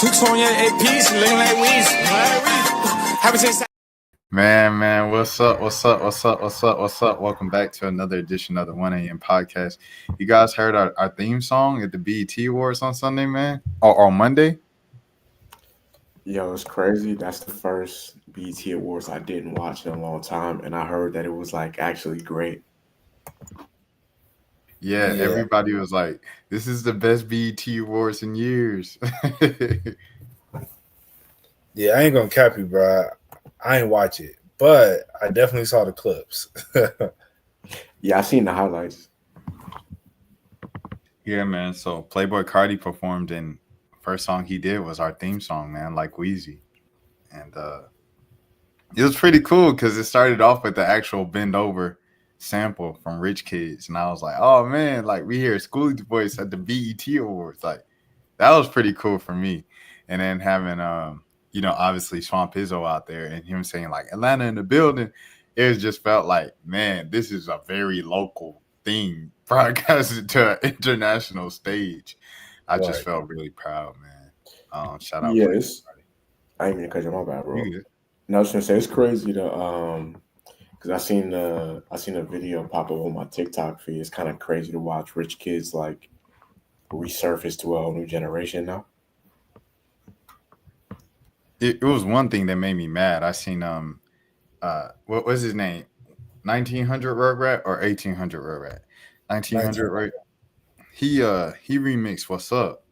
on your APs, looking like Weez. Haven't seen. Man, what's up? Welcome back to another edition of the 1 a.m. podcast. You guys heard our theme song at the BET Awards on Sunday, man? Or on Monday? Yo, it's crazy. That's the first BET Awards I didn't watch in a long time, and I heard that it was like actually great. Yeah, everybody was like, this is the best BET Awards in years. Yeah, I ain't gonna cap you, bro. I ain't watch it, but I definitely saw the clips. Yeah, I seen the highlights. Yeah, man. So Playboy Carti performed, and first song he did was our theme song, man, like Wheezy. And it was pretty cool because it started off with the actual bend over sample from Rich Kids. And I was like, oh, man, like we hear School's voice at the BET Awards. Like that was pretty cool for me. And then having, obviously Swamp Izzo out there and him saying like Atlanta in the building, it just felt like, man, this is a very local thing broadcasted to an international stage. I just felt really proud, man. Shout out. Yes. I ain't even cut you, my bad, bro. No, I was gonna say it's crazy to because I seen a video pop up on my TikTok feed. It's kind of crazy to watch Rich Kids like resurface to a whole new generation now. It was one thing that made me mad. I seen what was his name? 1900 Rugrat or 1800 Rugrat? 1900, right? He remixed What's Up,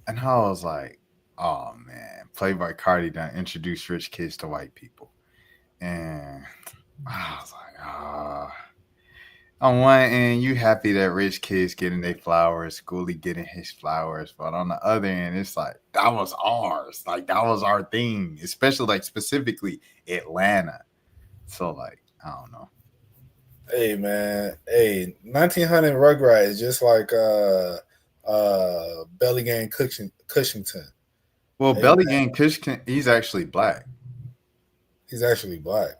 and I was like, oh man, Playboy Carti done introduced Rich Kids to white people, and I was like, on one end, you happy that Rich Kids getting their flowers, Schoolie getting his flowers, but on the other end, it's like that was ours, like that was our thing, especially like specifically Atlanta. So like, I don't know. Hey man, 1900 Rugrat is just like Belly Gang Cushington. Well, Belly Gang Cushington, he's actually black. He's actually black.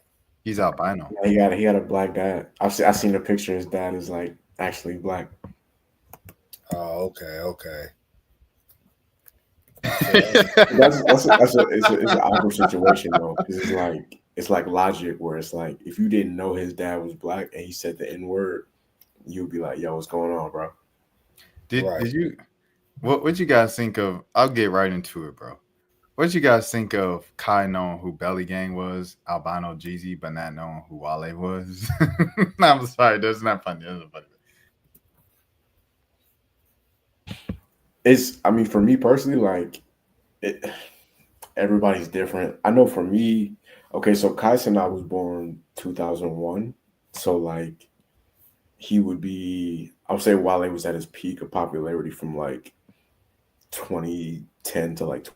He's albino. Yeah, he got a black dad. I seen the picture. His dad is like actually black. Oh, okay. It's an awkward situation though. It's like logic where it's like if you didn't know his dad was black and he said the N-word, you'd be like, "Yo, what's going on, bro?" Did you? What you guys think of? I'll get right into it, bro. What you guys think of Kai knowing who Belly Gang was, albino Jeezy, but not knowing who Wale was? I'm sorry, that's not funny. I mean, for me personally, like, everybody's different. I know for me, okay, so Kai Cenat was born 2001, so like, he would be. I would say Wale was at his peak of popularity from like 2010 to like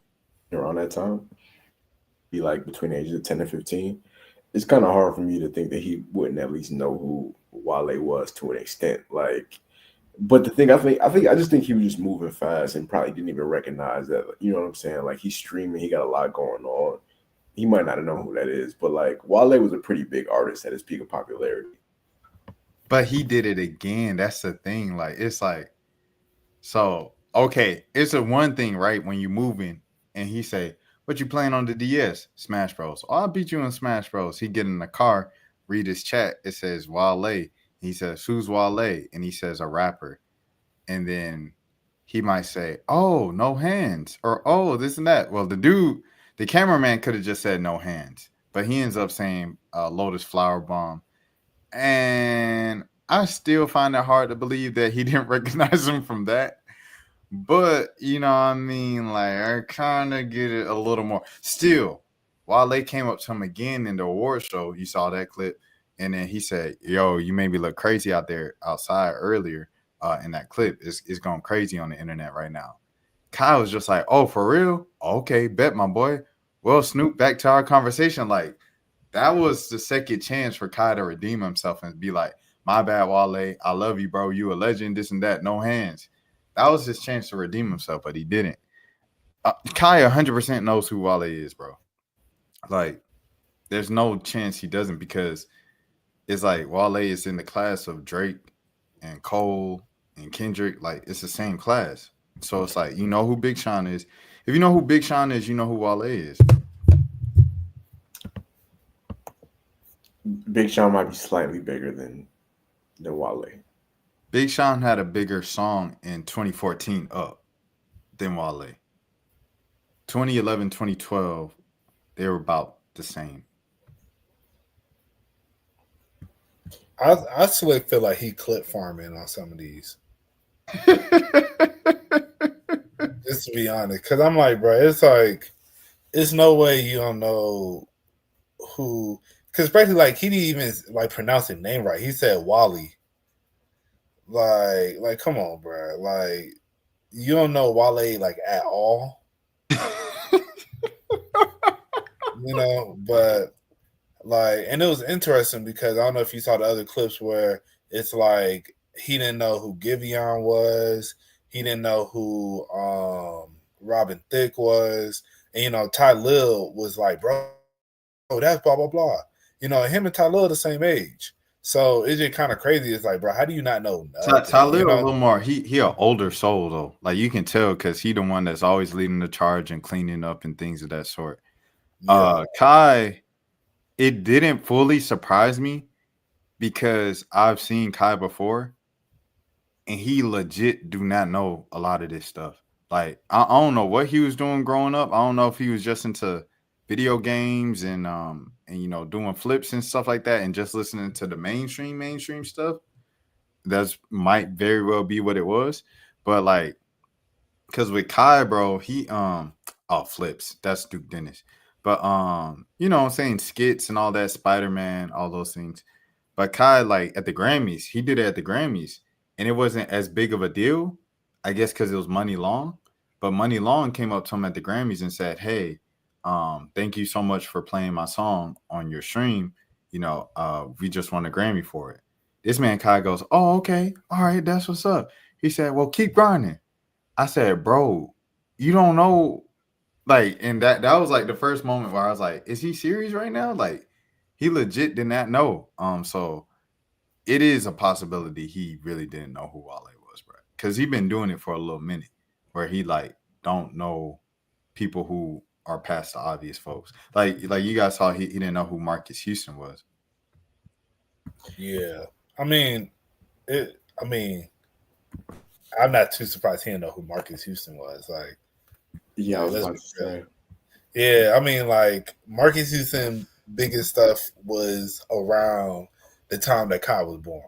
around that time, be like between the ages of 10 and 15. It's kind of hard for me to think that he wouldn't at least know who Wale was to an extent. Like, but the thing I just think he was just moving fast and probably didn't even recognize that. You know what I'm saying? Like he's streaming, he got a lot going on. He might not have known who that is, but like Wale was a pretty big artist at his peak of popularity. But he did it again. That's the thing. Like it's like, so okay, it's a one thing, right? When you moving. And he say, what you playing on the DS? Smash Bros. Oh, I'll beat you in Smash Bros. He get in the car, read his chat. It says Wale. He says, who's Wale? And he says, a rapper. And then he might say, oh, no hands. Or, oh, this and that. Well, the cameraman could have just said no hands. But he ends up saying Lotus Flower Bomb. And I still find it hard to believe that he didn't recognize him from that. But, you know what I mean? Like, I kind of get it a little more. Still, Wale came up to him again in the award show. You saw that clip. And then he said, yo, you made me look crazy outside earlier in that clip. It's going crazy on the internet right now. Kai was just like, oh, for real? Okay, bet, my boy. Well, Snoop, back to our conversation. Like, that was the second chance for Kai to redeem himself and be like, my bad, Wale. I love you, bro. You a legend, this and that. No hands. That was his chance to redeem himself, but he didn't. Kai 100% knows who Wale is, bro. Like, there's no chance he doesn't because it's like Wale is in the class of Drake and Cole and Kendrick. Like, it's the same class. So it's like, you know who Big Sean is. If you know who Big Sean is, you know who Wale is. Big Sean might be slightly bigger than Wale. Big Sean had a bigger song in 2014 up than Wale. 2011, 2012, they were about the same. I still feel like he clip farming on some of these. Just to be honest, because I'm like, bro, it's like, it's no way you don't know who. Because basically, like, he didn't even like pronounce his name right. He said Wally. Like, come on, bro. Like, you don't know Wale like at all, But like, and it was interesting because I don't know if you saw the other clips where it's like he didn't know who Giveon was, he didn't know who Robin Thicke was, and Ty Lil was like, bro, that's blah blah blah. Him and Ty Lil the same age. So it's just kind of crazy. It's like, bro, how do you not know nothing? Talib a little more. He an older soul though. Like you can tell because he the one that's always leading the charge and cleaning up and things of that sort. Yeah. Kai, it didn't fully surprise me because I've seen Kai before, and he legit do not know a lot of this stuff. Like I don't know what he was doing growing up. I don't know if he was just into video games and doing flips and stuff like that, and just listening to the mainstream stuff. That's might very well be what it was. But like, because with Kai, bro, he flips. That's Duke Dennis. But what I'm saying, skits and all that, Spider-Man, all those things. But Kai, like at the Grammys, he did it at the Grammys, and it wasn't as big of a deal, I guess, because it was Money Long. But Money Long came up to him at the Grammys and said, "Hey, thank you so much for playing my song on your stream. We just won a Grammy for it." This man Kai goes, "Oh, okay, all right, that's what's up." He said, "Well, keep grinding." I said, "Bro, you don't know." Like, and that was like the first moment where I was like, "Is he serious right now?" Like, he legit did not know. So it is a possibility he really didn't know who Wale was, bro. Because he been doing it for a little minute, where he like don't know people who are past the obvious folks. Like you guys saw, he didn't know who Marcus Houston was. Yeah, I mean, I'm not too surprised he didn't know who Marcus Houston was. Like, Yeah, I was about to say. Yeah, I mean, like Marcus Houston biggest stuff was around the time that Kai was born,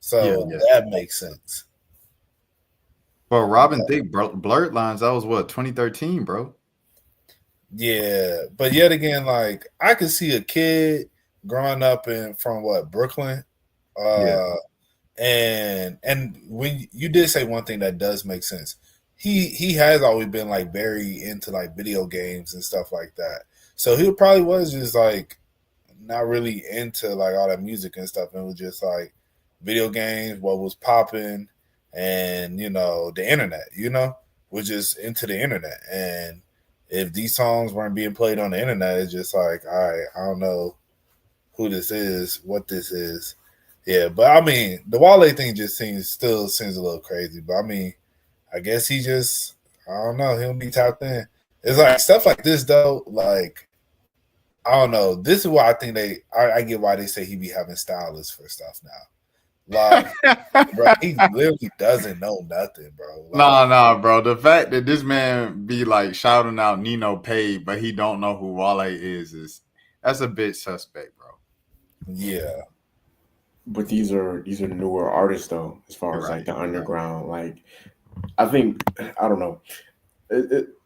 so that makes sense. Well, Robin Thicke, Blurred Lines, that was what, 2013, bro. Yeah, but yet again, like I could see a kid growing up from Brooklyn, and when you did say one thing that does make sense, he has always been like very into like video games and stuff like that. So he probably was just like not really into like all that music and stuff, and it was just like video games, what was popping, and the internet. Was just into the internet, and if these songs weren't being played on the internet, it's just like, all right, I don't know who this is, what this is. Yeah, but I mean, the Wale thing just still seems a little crazy. But I mean, I guess he just, I don't know, he'll be tapped in. It's like stuff like this though. Like, I don't know. This is why I think I get why they say he be having stylists for stuff now. Like, bro, he literally doesn't know nothing, bro. Like, nah, bro. The fact that this man be like shouting out Nino Pay, but he don't know who Wale is that's a bit suspect, bro. Yeah. But these are newer artists though, as far as like the underground. Like, I think, I don't know.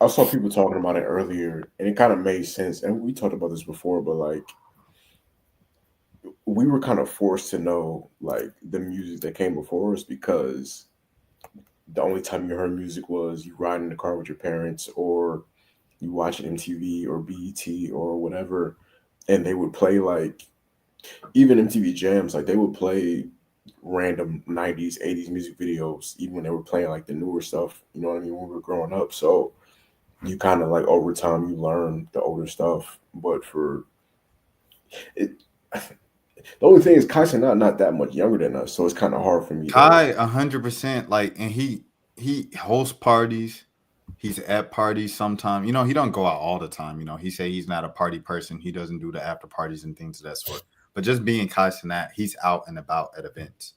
I saw people talking about it earlier, and it kind of made sense. And we talked about this before, but like, we were kind of forced to know like the music that came before us because the only time you heard music was you riding in the car with your parents, or you watching MTV or BET or whatever, and they would play like even MTV Jams, like they would play random 90s, 80s music videos, even when they were playing like the newer stuff, you know what I mean, when we were growing up. So you kind of like over time you learn the older stuff. But for it, the only thing is Kai's not that much younger than us, so it's kind of hard for me. Kai 100%, like, and he hosts parties. He's at parties sometime. You know, he don't go out all the time. You know, he say he's not a party person. He doesn't do the after parties and things of that sort. But just being Kai Cenat, he's out and about at events.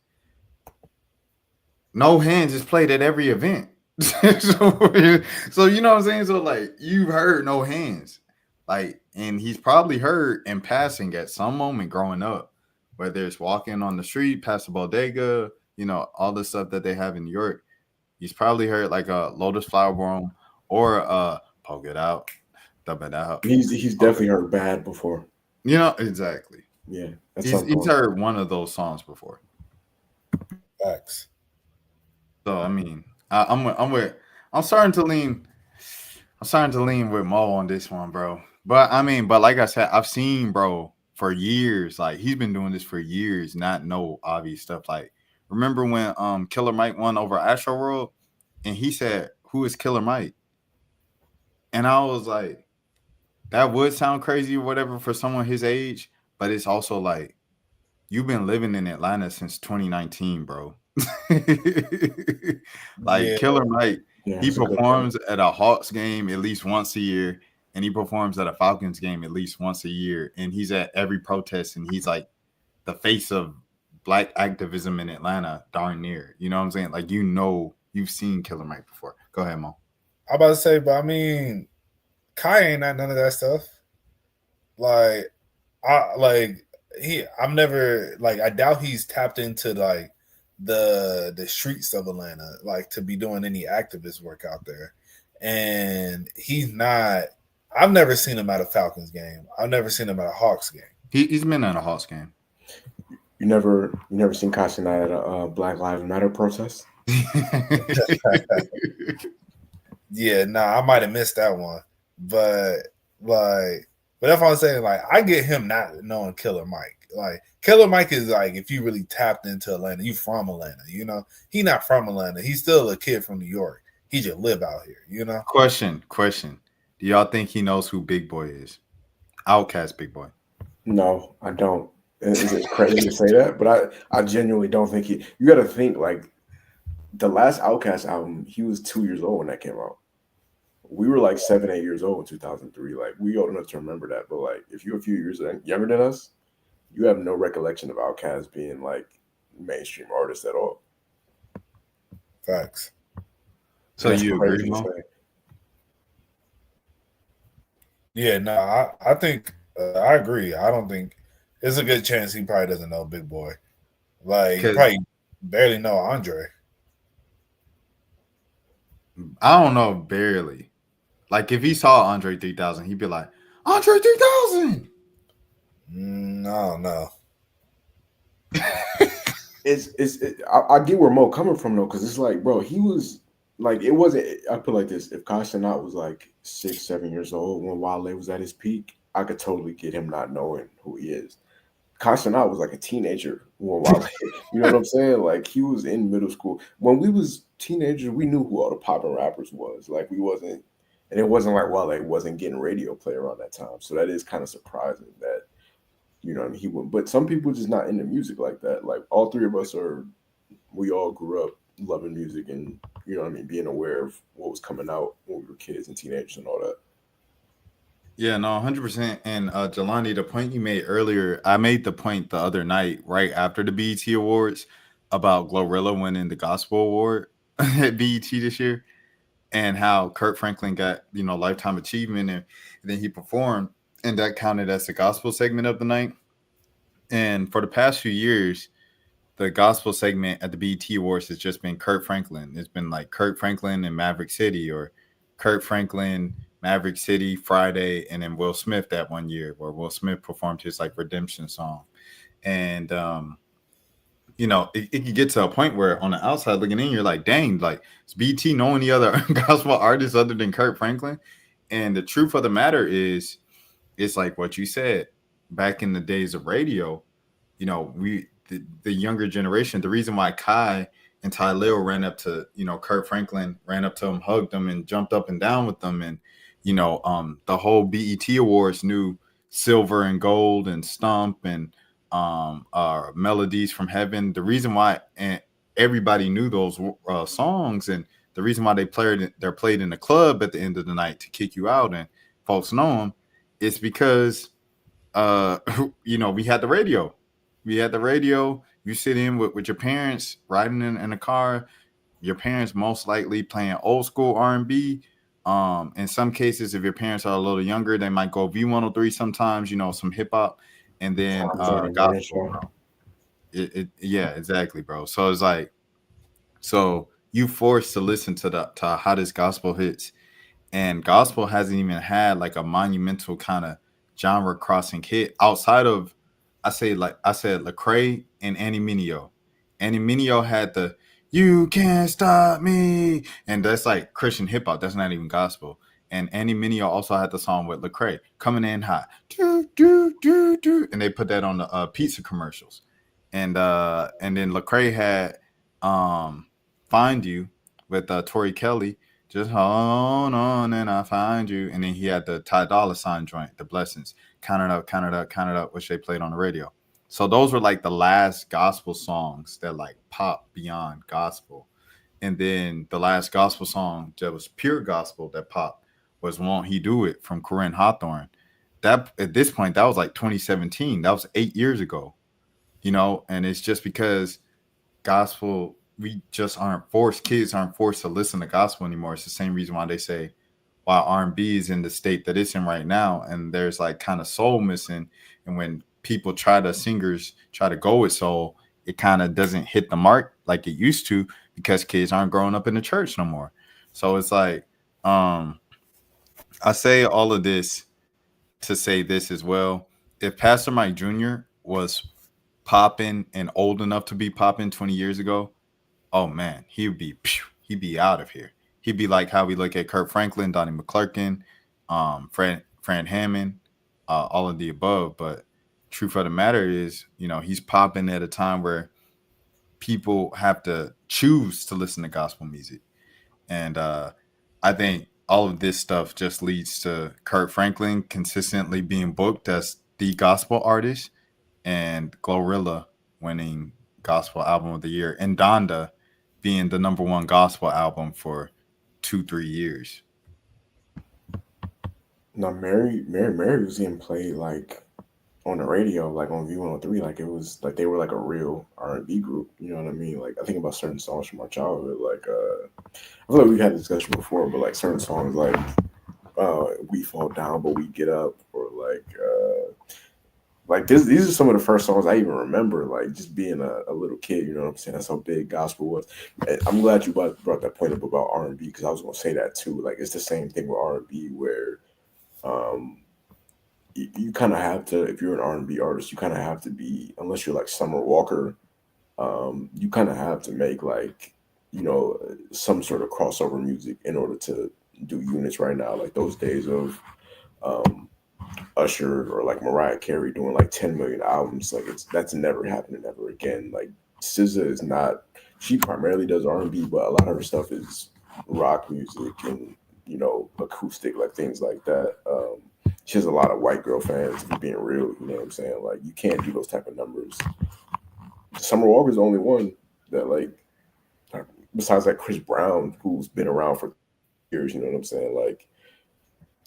No Hands is played at every event. so you know what I'm saying? So like you've heard No Hands. Like, and he's probably heard in passing at some moment growing up, whether it's walking on the street past the bodega, you know, all the stuff that they have in New York. He's probably heard like a Lotus Flower Bloom or Poke It Out, Dub It Out. He's definitely heard Bad before. You know, exactly. Yeah. He's heard one of those songs before. Facts. So I mean, I'm starting to lean with Mo on this one, bro. But I mean, but like I said, I've seen bro for years. Like he's been doing this for years, not know obvious stuff. Like remember when Killer Mike won over Astro World, and he said, "Who is Killer Mike?" And I was like, that would sound crazy or whatever for someone his age, but it's also like you've been living in Atlanta since 2019, bro. Like Yeah. Killer Mike, Yeah, he that's a good performs at a Hawks game at least once a year, and he performs at a Falcons game at least once a year, and he's at every protest, and he's like the face of black activism in Atlanta, darn near. You know what I'm saying? Like you've seen Killer Mike before. Go ahead, Mo. I'm about to say, but I mean, Kai ain't not none of that stuff. Like, I'm never like I doubt he's tapped into like the streets of Atlanta, like to be doing any activist work out there. And he's not. I've never seen him at a Falcons game. I've never seen him at a Hawks game. He's been at a Hawks game. You never seen Kai Cenat at a Black Lives Matter protest? Yeah, I might have missed that one, but that's what I'm saying. Like, I get him not knowing Killer Mike. Like, Killer Mike is like, if you really tapped into Atlanta, you from Atlanta, you know. He not from Atlanta. He's still a kid from New York. He just live out here, you know. Question. Do y'all think he knows who Big Boy is? Outkast Big Boy. No, I don't. Is it crazy to say that? But I genuinely don't think he. You got to think like the last Outkast album. He was 2 years old when that came out. We were like 7, 8 years old in 2003. Like we old enough to remember that. But like if you're a few years younger than us, you have no recollection of Outkast being like mainstream artists at all. Facts. So you agree, Mo? Yeah, I think I agree. I don't think there's a good chance he probably doesn't know Big Boy. Like, he probably barely know Andre. I don't know, barely. Like if he saw Andre 3000, he'd be like, Andre 3000. No. I get where Mo coming from though, because it's like, bro, he was like, it wasn't. I put like this: if Kai Cenat was like 6, 7 years old when Wale was at his peak, I could totally get him not knowing who he is. Kai Cenat was like a teenager when Wale, you know what I'm saying? Like he was in middle school when we was teenagers. We knew who all the poppin' rappers was. Like we wasn't, and it wasn't like Wale wasn't getting radio play around that time. So that is kind of surprising that. You know, he went, but some people just not into music like that. Like all three of us we all grew up loving music and, you know what I mean, being aware of what was coming out when we were kids and teenagers and all that. Yeah, no, 100%. And Jelani, the point you made earlier, I made the point the other night, right after the BET Awards, about Glorilla winning the Gospel Award at BET this year, and how Kirk Franklin got, you know, Lifetime Achievement, and then he performed. And that counted as the gospel segment of the night. And for the past few years, the gospel segment at the BET Awards has just been Kirk Franklin. It's been like Kirk Franklin and Maverick City, or Kirk Franklin, Maverick City, Friday, and then Will Smith that one year where Will Smith performed his like redemption song. And, you know, it could get to a point where on the outside looking in, you're like, dang, like, does BET know any other gospel artists other than Kirk Franklin? And the truth of the matter is, it's like what you said back in the days of radio, you know, the younger generation, the reason why Kai and Ty Lil ran up to, you know, Kirk Franklin, ran up to him, hugged him, and jumped up and down with them. And, you know, the whole BET Awards knew Silver and Gold and Stump and Melodies from Heaven. The reason why everybody knew those songs and the reason why they're played in the club at the end of the night to kick you out and folks know them is because we had the radio. We had the radio. You sit in with your parents riding in a car. Your parents most likely playing old school R&B. In some cases, if your parents are a little younger, they might go V103 sometimes, some hip hop, and then gospel. Bro. Yeah, exactly, bro. So it's like, so you forced to listen to the hottest gospel hits, and gospel hasn't even had like a monumental kind of genre crossing hit outside of I said Lecrae and Annie Mineo. Annie Mineo had the "You Can't Stop Me," and that's like Christian hip hop. That's not even gospel. And Annie Mineo also had the song with Lecrae, "Coming In Hot," do do do do, and they put that on the pizza commercials. And then Lecrae had "Find You" with Tori Kelly. Just hold on and I'll find you. And then he had the Ty Dolla Sign joint, The Blessings, Count It Up, Count It Up, Count It Up, which they played on the radio. So those were like the last gospel songs that like pop beyond gospel. And then the last gospel song that was pure gospel that popped was "Won't He Do It" from Corinne Hawthorne. That at this point, that was like 2017. That was 8 years ago, and it's just because gospel, we just aren't forced. Kids aren't forced to listen to gospel anymore. It's the same reason why they say why R&B is in the state that it's in right now, and there's like kind of soul missing. And when singers try to go with soul, it kind of doesn't hit the mark like it used to because kids aren't growing up in the church no more. So it's like, I say all of this to say this as well. If Pastor Mike Jr. was popping and old enough to be popping 20 years ago, oh man, he'd be out of here. He'd be like how we look at Kurt Franklin, Donnie McClurkin, Fran Hammond, all of the above. But truth of the matter is, he's popping at a time where people have to choose to listen to gospel music. And I think all of this stuff just leads to Kurt Franklin consistently being booked as the gospel artist and Glorilla winning gospel album of the year and Donda being the number one gospel album for 2-3 years. No, Mary was getting played like on the radio, like on V103, like it was like they were like a real R&B group. You know what I mean? Like I think about certain songs from my childhood, like I feel like we've had a discussion before, but like certain songs like "We Fall Down But We Get Up," or like this. These are some of the first songs I even remember, like just being a little kid. You know what I'm saying? That's how big gospel was. And I'm glad you brought that point up about R&B because I was gonna say that too. Like it's the same thing with R&B where you kind of have to, if you're an R&B artist, you kind of have to be, unless you're like Summer Walker, you kind of have to make like, some sort of crossover music in order to do units right now. Like those days of Usher or like Mariah Carey doing like 10 million albums, like that's never happening ever again. Like SZA is not, she primarily does R&B, but a lot of her stuff is rock music and acoustic, like things like that. She has a lot of white girl fans, if you're being real, you know what I'm saying? Like you can't do those type of numbers. Summer Walker's the only one that like, besides like Chris Brown, who's been around for years, you know what I'm saying? Like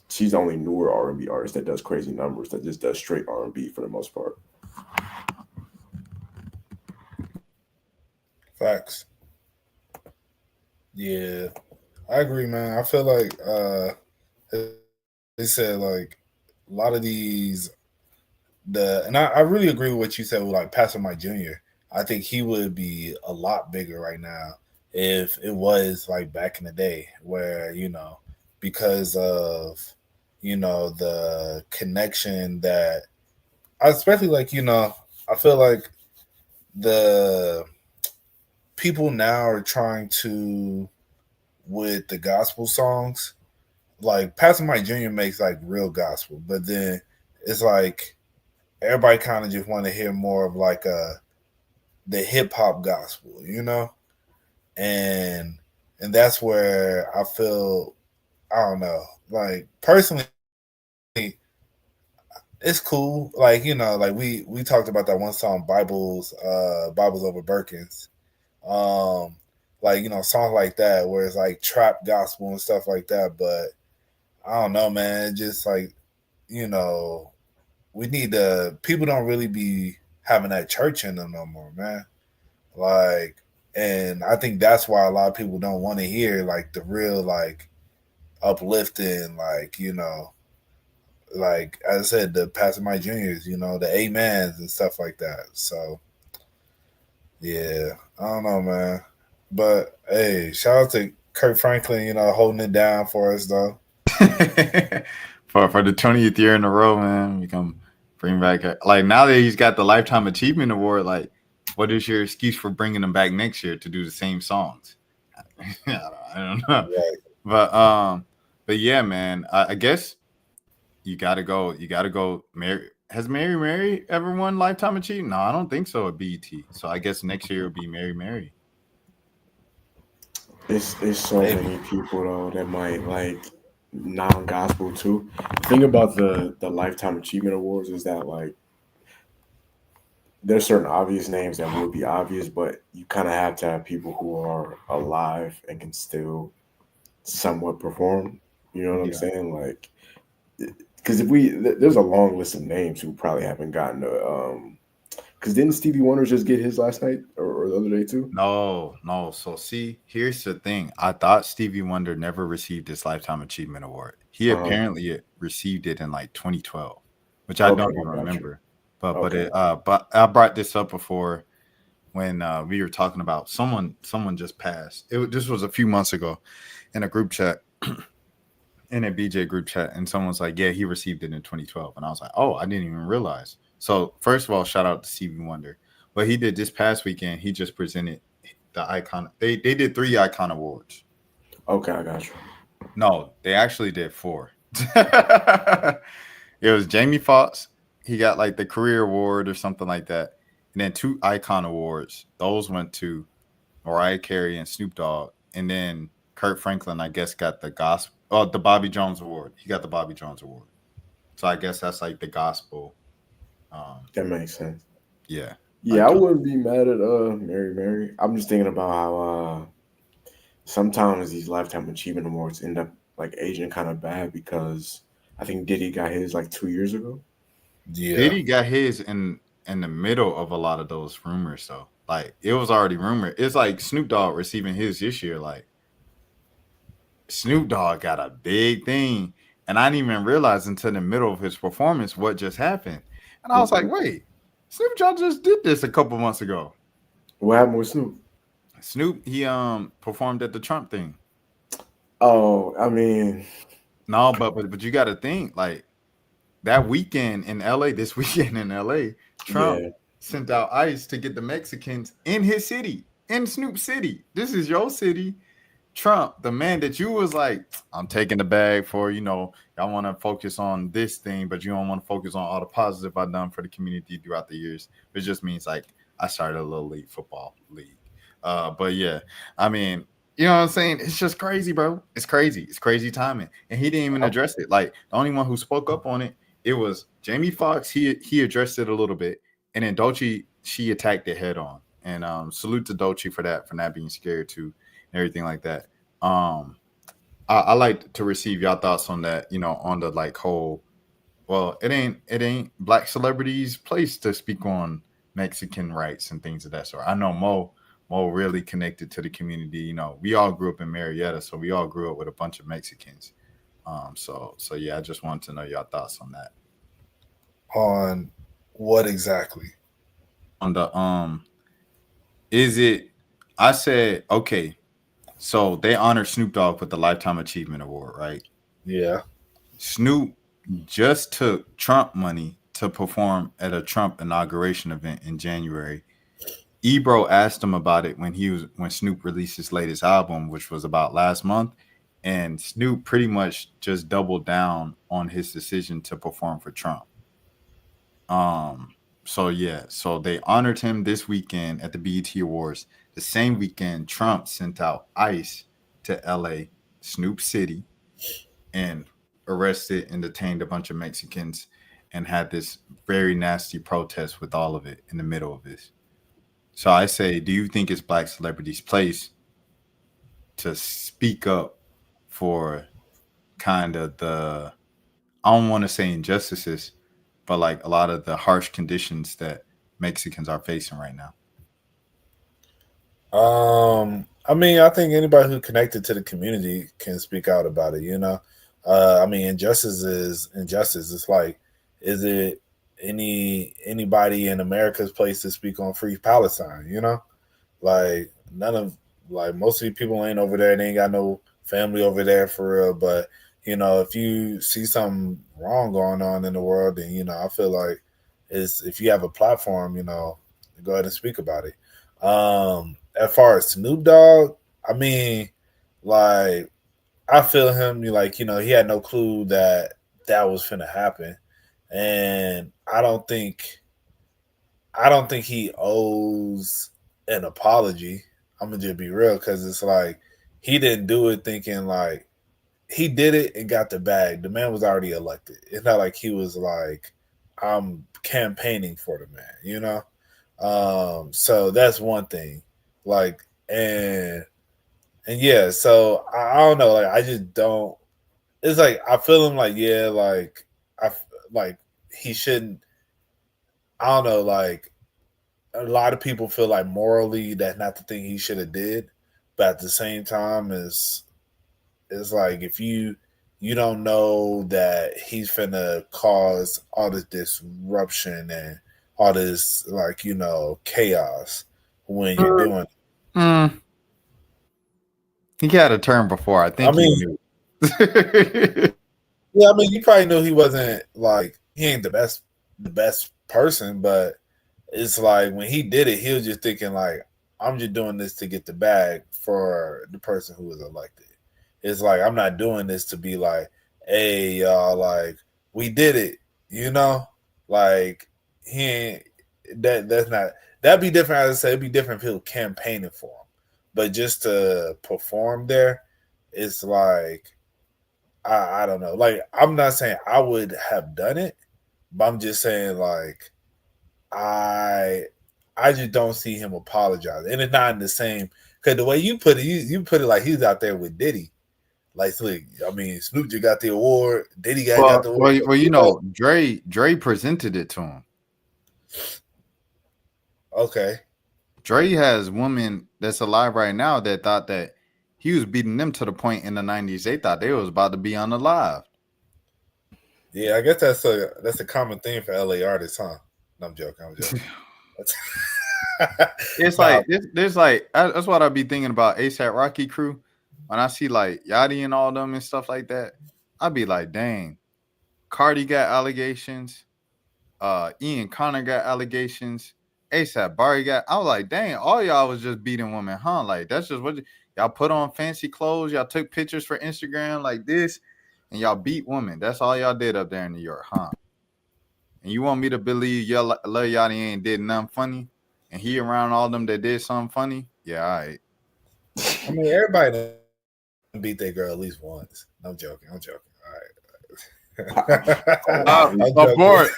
she's the only newer R&B artist that does crazy numbers, that just does straight R&B for the most part. Facts. Yeah, I agree, man. I feel like they said like a lot of these and I really agree with what you said with like Pastor Mike Jr. I think he would be a lot bigger right now if it was like back in the day where, because of, the connection that especially like, I feel like the people now are trying to, with the gospel songs, like Pastor Mike Jr. makes like real gospel, but then it's like everybody kind of just want to hear more of like the hip hop gospel, and that's where I feel, I don't know, like personally, it's cool. Like, like we talked about that one song, Bibles Over Birkins. like songs like that where it's like trap gospel and stuff like that. But I don't know, man. It's just like we need to. People don't really be having that church in them no more, man. Like, and I think that's why a lot of people don't want to hear like the real like uplifting, like like as I said, the Pastor Mike Juniors, the amens and stuff like that. So yeah, I don't know, man. But hey, shout out to Kurt Franklin, holding it down for us though. For the 20th year in a row, man, we come bring back like now that he's got the Lifetime Achievement Award. Like, what is your excuse for bringing him back next year to do the same songs? I don't know, Right. but yeah, man, I guess you gotta go. You gotta go. Mary has Mary ever won Lifetime Achievement? No, I don't think so at BET. So I guess next year will be Mary. It's so many people though that might like non-gospel too. The thing about the Lifetime Achievement Awards is that like there's certain obvious names that would be obvious, but you kind of have to have people who are alive and can still somewhat perform. You know what I'm Yeah. saying? Like, because if there's a long list of names who probably haven't gotten a. Because didn't Stevie Wonder just get his last night or the other day too? No. So see, here's the thing. I thought Stevie Wonder never received his Lifetime Achievement Award. He Uh-huh. apparently received it in like 2012, which I Okay, don't I even got you. remember. But Okay. it but I brought this up before when we were talking about someone just passed. This was a few months ago in a group chat, in a BJ group chat, and someone's like, "Yeah, he received it in 2012," and I was like, "Oh, I didn't even realize." So first of all, shout out to Stevie Wonder. What he did this past weekend, he just presented the icon. They did 3 icon awards. Okay, I got you. No, they actually did 4. It was Jamie Foxx. He got like the career award or something like that, and then 2 icon awards. Those went to Mariah Carey and Snoop Dogg, and then Kurt Franklin, I guess, got the gospel. Oh, the Bobby Jones Award. He got the Bobby Jones Award. So I guess that's like the gospel. That makes sense. Yeah, Yeah, I Lifetime. wouldn't be mad at Mary. I'm just thinking about how sometimes these Lifetime Achievement Awards end up like aging kind of bad because I think Diddy got his like 2 years ago. Yeah. Diddy got his in the middle of a lot of those rumors, though. Like it was already rumored. It's like Snoop Dogg receiving his this year. Like Snoop Dogg got a big thing, and I didn't even realize until the middle of his performance what just happened. And I was like, Mhm. wait, Snoop Dogg just did this a couple months ago. What happened with Snoop? Snoop, he performed at the Trump thing. Oh, I mean, No, but you got to think like that weekend in LA, this weekend in LA, Trump yeah, sent out ICE to get the Mexicans in his city, in Snoop City. This is your city. Trump, the man that you was like, I'm taking the bag for, y'all want to focus on this thing, but you don't want to focus on all the positive I've done for the community throughout the years. It just means like I started a little league football league. But yeah, I mean, you know what I'm saying? It's just crazy, bro. It's crazy. It's crazy timing. And he didn't even address it. Like the only one who spoke up on it, it was Jamie Foxx. He addressed it a little bit. And then Dolce, she attacked it head on. And salute to Dolce for that, for not being scared to and everything like that. Um, I like to receive y'all thoughts on that, on the like whole. Well, it ain't black celebrities' place to speak on Mexican rights and things of that sort. I know Mo really connected to the community. We all grew up in Marietta, so we all grew up with a bunch of Mexicans. So yeah, I just wanted to know y'all thoughts on that. On what exactly? On the is it? I said okay. So they honored Snoop Dogg with the Lifetime Achievement Award, right? Yeah. Snoop just took Trump money to perform at a Trump inauguration event in January. Ebro asked him about it when Snoop released his latest album, which was about last month, and Snoop pretty much just doubled down on his decision to perform for Trump. Um, so yeah, so they honored him this weekend at the BET Awards. The same weekend, Trump sent out ICE to LA, Snoop City, and arrested and detained a bunch of Mexicans and had this very nasty protest with all of it in the middle of this. So I say, do you think it's black celebrities' place to speak up for kind of the, I don't want to say injustices, but like a lot of the harsh conditions that Mexicans are facing right now? I mean, I think anybody who connected to the community can speak out about it. I mean, injustice is injustice. It's like, is it anybody in America's place to speak on free Palestine? Like none of like most of the people ain't over there. They ain't got no family over there for real. But if you see something wrong going on in the world, then I feel like it's if you have a platform, go ahead and speak about it. As far as Snoop Dogg, I mean, like I feel him. He had no clue that was finna happen, and I don't think he owes an apology. I'm gonna just be real because it's like he didn't do it thinking like he did it and got the bag. The man was already elected. It's not like he was like, I'm campaigning for the man, So that's one thing. Like and yeah, so I don't know. Like I just don't. It's like I feel him. Like yeah, I like he shouldn't. I don't know. Like a lot of people feel like morally that's not the thing he should have did, but at the same time, it's like if you don't know that he's finna cause all this disruption and all this chaos when you're doing it. Mm, he had a term before. I think I mean, he knew. yeah, I mean, you probably knew he wasn't like he ain't the best person, but it's like when he did it, he was just thinking like, I'm just doing this to get the bag for the person who was elected. It's like I'm not doing this to be like, hey y'all, like we did it, like he ain't that's not that'd be different. As I say, it'd be different if he was campaigning for him, but just to perform there, it's like I don't know. Like I'm not saying I would have done it, but I'm just saying like I I just don't see him apologizing, and it's not in the same because the way you put it, you put it like he's out there with Diddy. Like, look, I mean, Snoop just got the award. Diddy got the award. Dre presented it to him. Okay. Dre has women that's alive right now that thought that he was beating them to the point in the 90s they thought they was about to be unalive. Yeah, I guess that's a common theme for LA artists, huh? No, I'm joking. It's like there's like that's what I be thinking about ASAP Rocky crew. When I see like Yachty and all them and stuff like that, I'd be like, dang, Cardi got allegations, Ian Connor got allegations, ASAP Barry got. I was like, dang, all y'all was just beating women, huh? Like that's just what y'all put on fancy clothes, y'all took pictures for Instagram like this, and y'all beat women. That's all y'all did up there in New York, huh? And you want me to believe Lil Yachty ain't did nothing funny, and he around all them that did something funny? Yeah, all right. I mean, everybody beat their girl at least once. I'm joking. All right. Abort.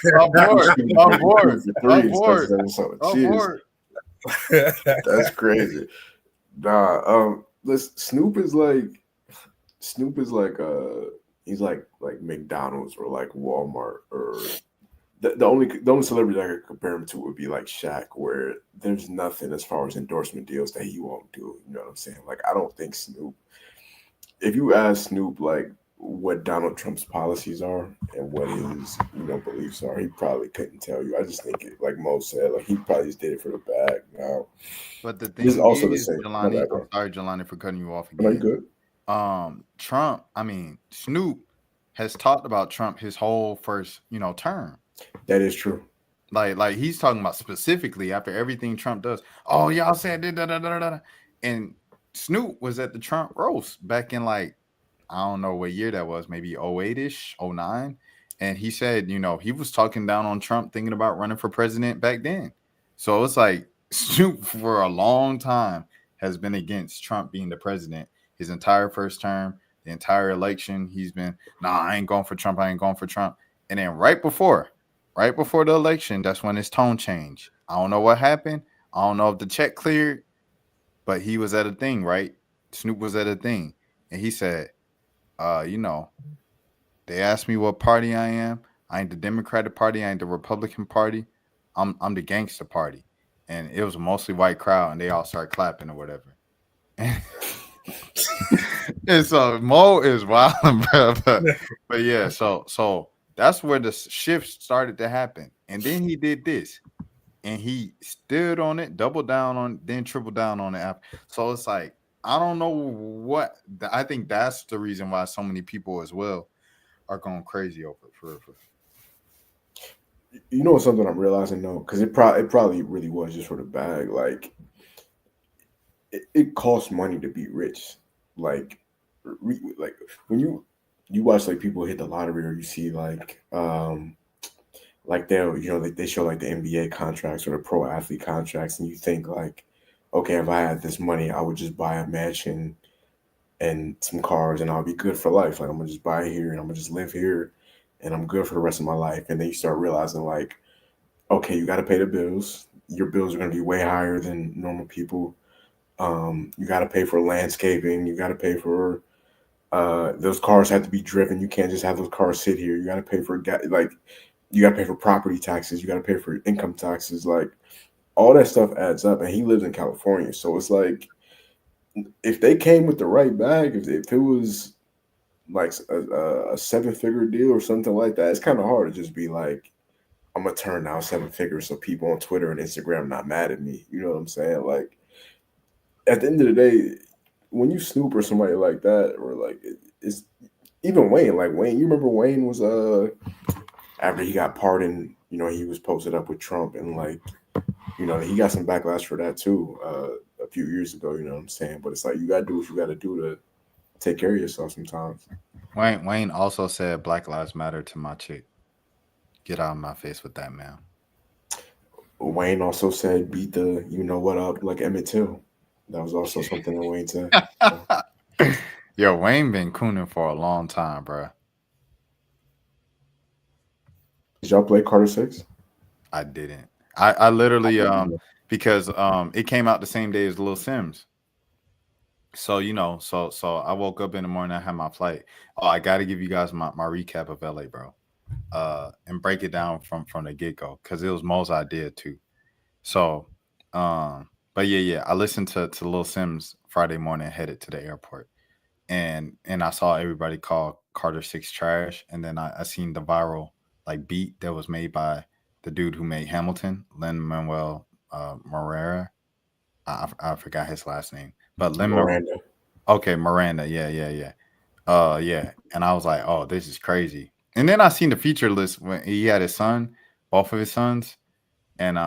That's crazy. Listen, Snoop is like he's like McDonald's or like Walmart or the only celebrity I could compare him to would be like Shaq, where there's nothing as far as endorsement deals that he won't do. You know what I'm saying? Like I don't think Snoop. If you ask Snoop like what Donald Trump's policies are and what his beliefs are, he probably couldn't tell you. I just think like Mo said, like he probably just did it for the bag. Now, but the thing is also the same. Jelani, I'm sorry, Jelani, for cutting you off again. Are you good? Trump, I mean, Snoop has talked about Trump his whole first, term. That is true. Like he's talking about specifically after everything Trump does. Oh, y'all said da da da da. And Snoop was at the Trump roast back in like I don't know what year that was, maybe 08-ish, 09. And he said, he was talking down on Trump, thinking about running for president back then. So it's like Snoop for a long time has been against Trump being the president. His entire first term, the entire election, he's been, I ain't going for Trump. I ain't going for Trump. And then right before the election, that's when his tone changed. I don't know what happened. I don't know if the check cleared, but he was at a thing, right? Snoop was at a thing, and he said, you know, they asked me what party I am. I ain't the Democratic Party. I ain't the Republican Party. I'm the gangster party. And it was a mostly white crowd, and they all started clapping or whatever. And so Mo is wild, bro. But yeah, so that's where the shift started to happen. And then he did this, and he stood on it, doubled down on, then tripled down on it. So it's like I don't know what. I think that's the reason why so many people as well are going crazy over it. For You know something I'm realizing though, because it probably really was just for the bag. Like it costs money to be rich. Like like when you watch like people hit the lottery, or you see like they'll they show like the NBA contracts or the pro athlete contracts, and you think like, okay, if I had this money, I would just buy a mansion and some cars, and I'll be good for life. Like I'm gonna just buy here and I'm gonna just live here, and I'm good for the rest of my life. And then you start realizing like, okay, you got to pay the bills. Your bills are gonna be way higher than normal people. You got to pay for landscaping. You got to pay for those cars have to be driven. You can't just have those cars sit here. You got to pay for like you got to pay for property taxes. You got to pay for income taxes. Like all that stuff adds up. And he lives in California, so it's like if they came with the right bag, if it was like a 7-figure deal or something like that, it's kind of hard to just be like, I'm gonna turn down 7 figures so people on Twitter and Instagram not mad at me. You know what I'm saying? Like at the end of the day, when you Snoop or somebody like that, or like it's even Wayne. Like Wayne, you remember Wayne was after he got pardoned, he was posted up with Trump, and like he got some backlash for that too a few years ago. You know what I'm saying? But it's like you gotta do what you gotta do to take care of yourself sometimes. Wayne also said Black Lives Matter to my chick. Get out of my face with that, man. Wayne also said beat the you know what up like Emmett Till. That was also something that Wayne said. Yo, Wayne been cooning for a long time, bro. Did y'all play Carter 6? I didn't. I literally because it came out the same day as Lil Sims. So so I woke up in the morning, I had my flight. Oh, I gotta give you guys my recap of LA, bro. And break it down from the get-go, because it was Mo's idea too. So but yeah, I listened to Lil Sims Friday morning, headed to the airport. And I saw everybody call Carter 6 trash. And then I seen the viral like beat that was made by the dude who made Hamilton, Lin-Manuel Miranda. I forgot his last name, but Miranda. Okay, Miranda. Yeah. Yeah. And I was like, oh, this is crazy. And then I seen the feature list when he had his son, both of his sons, and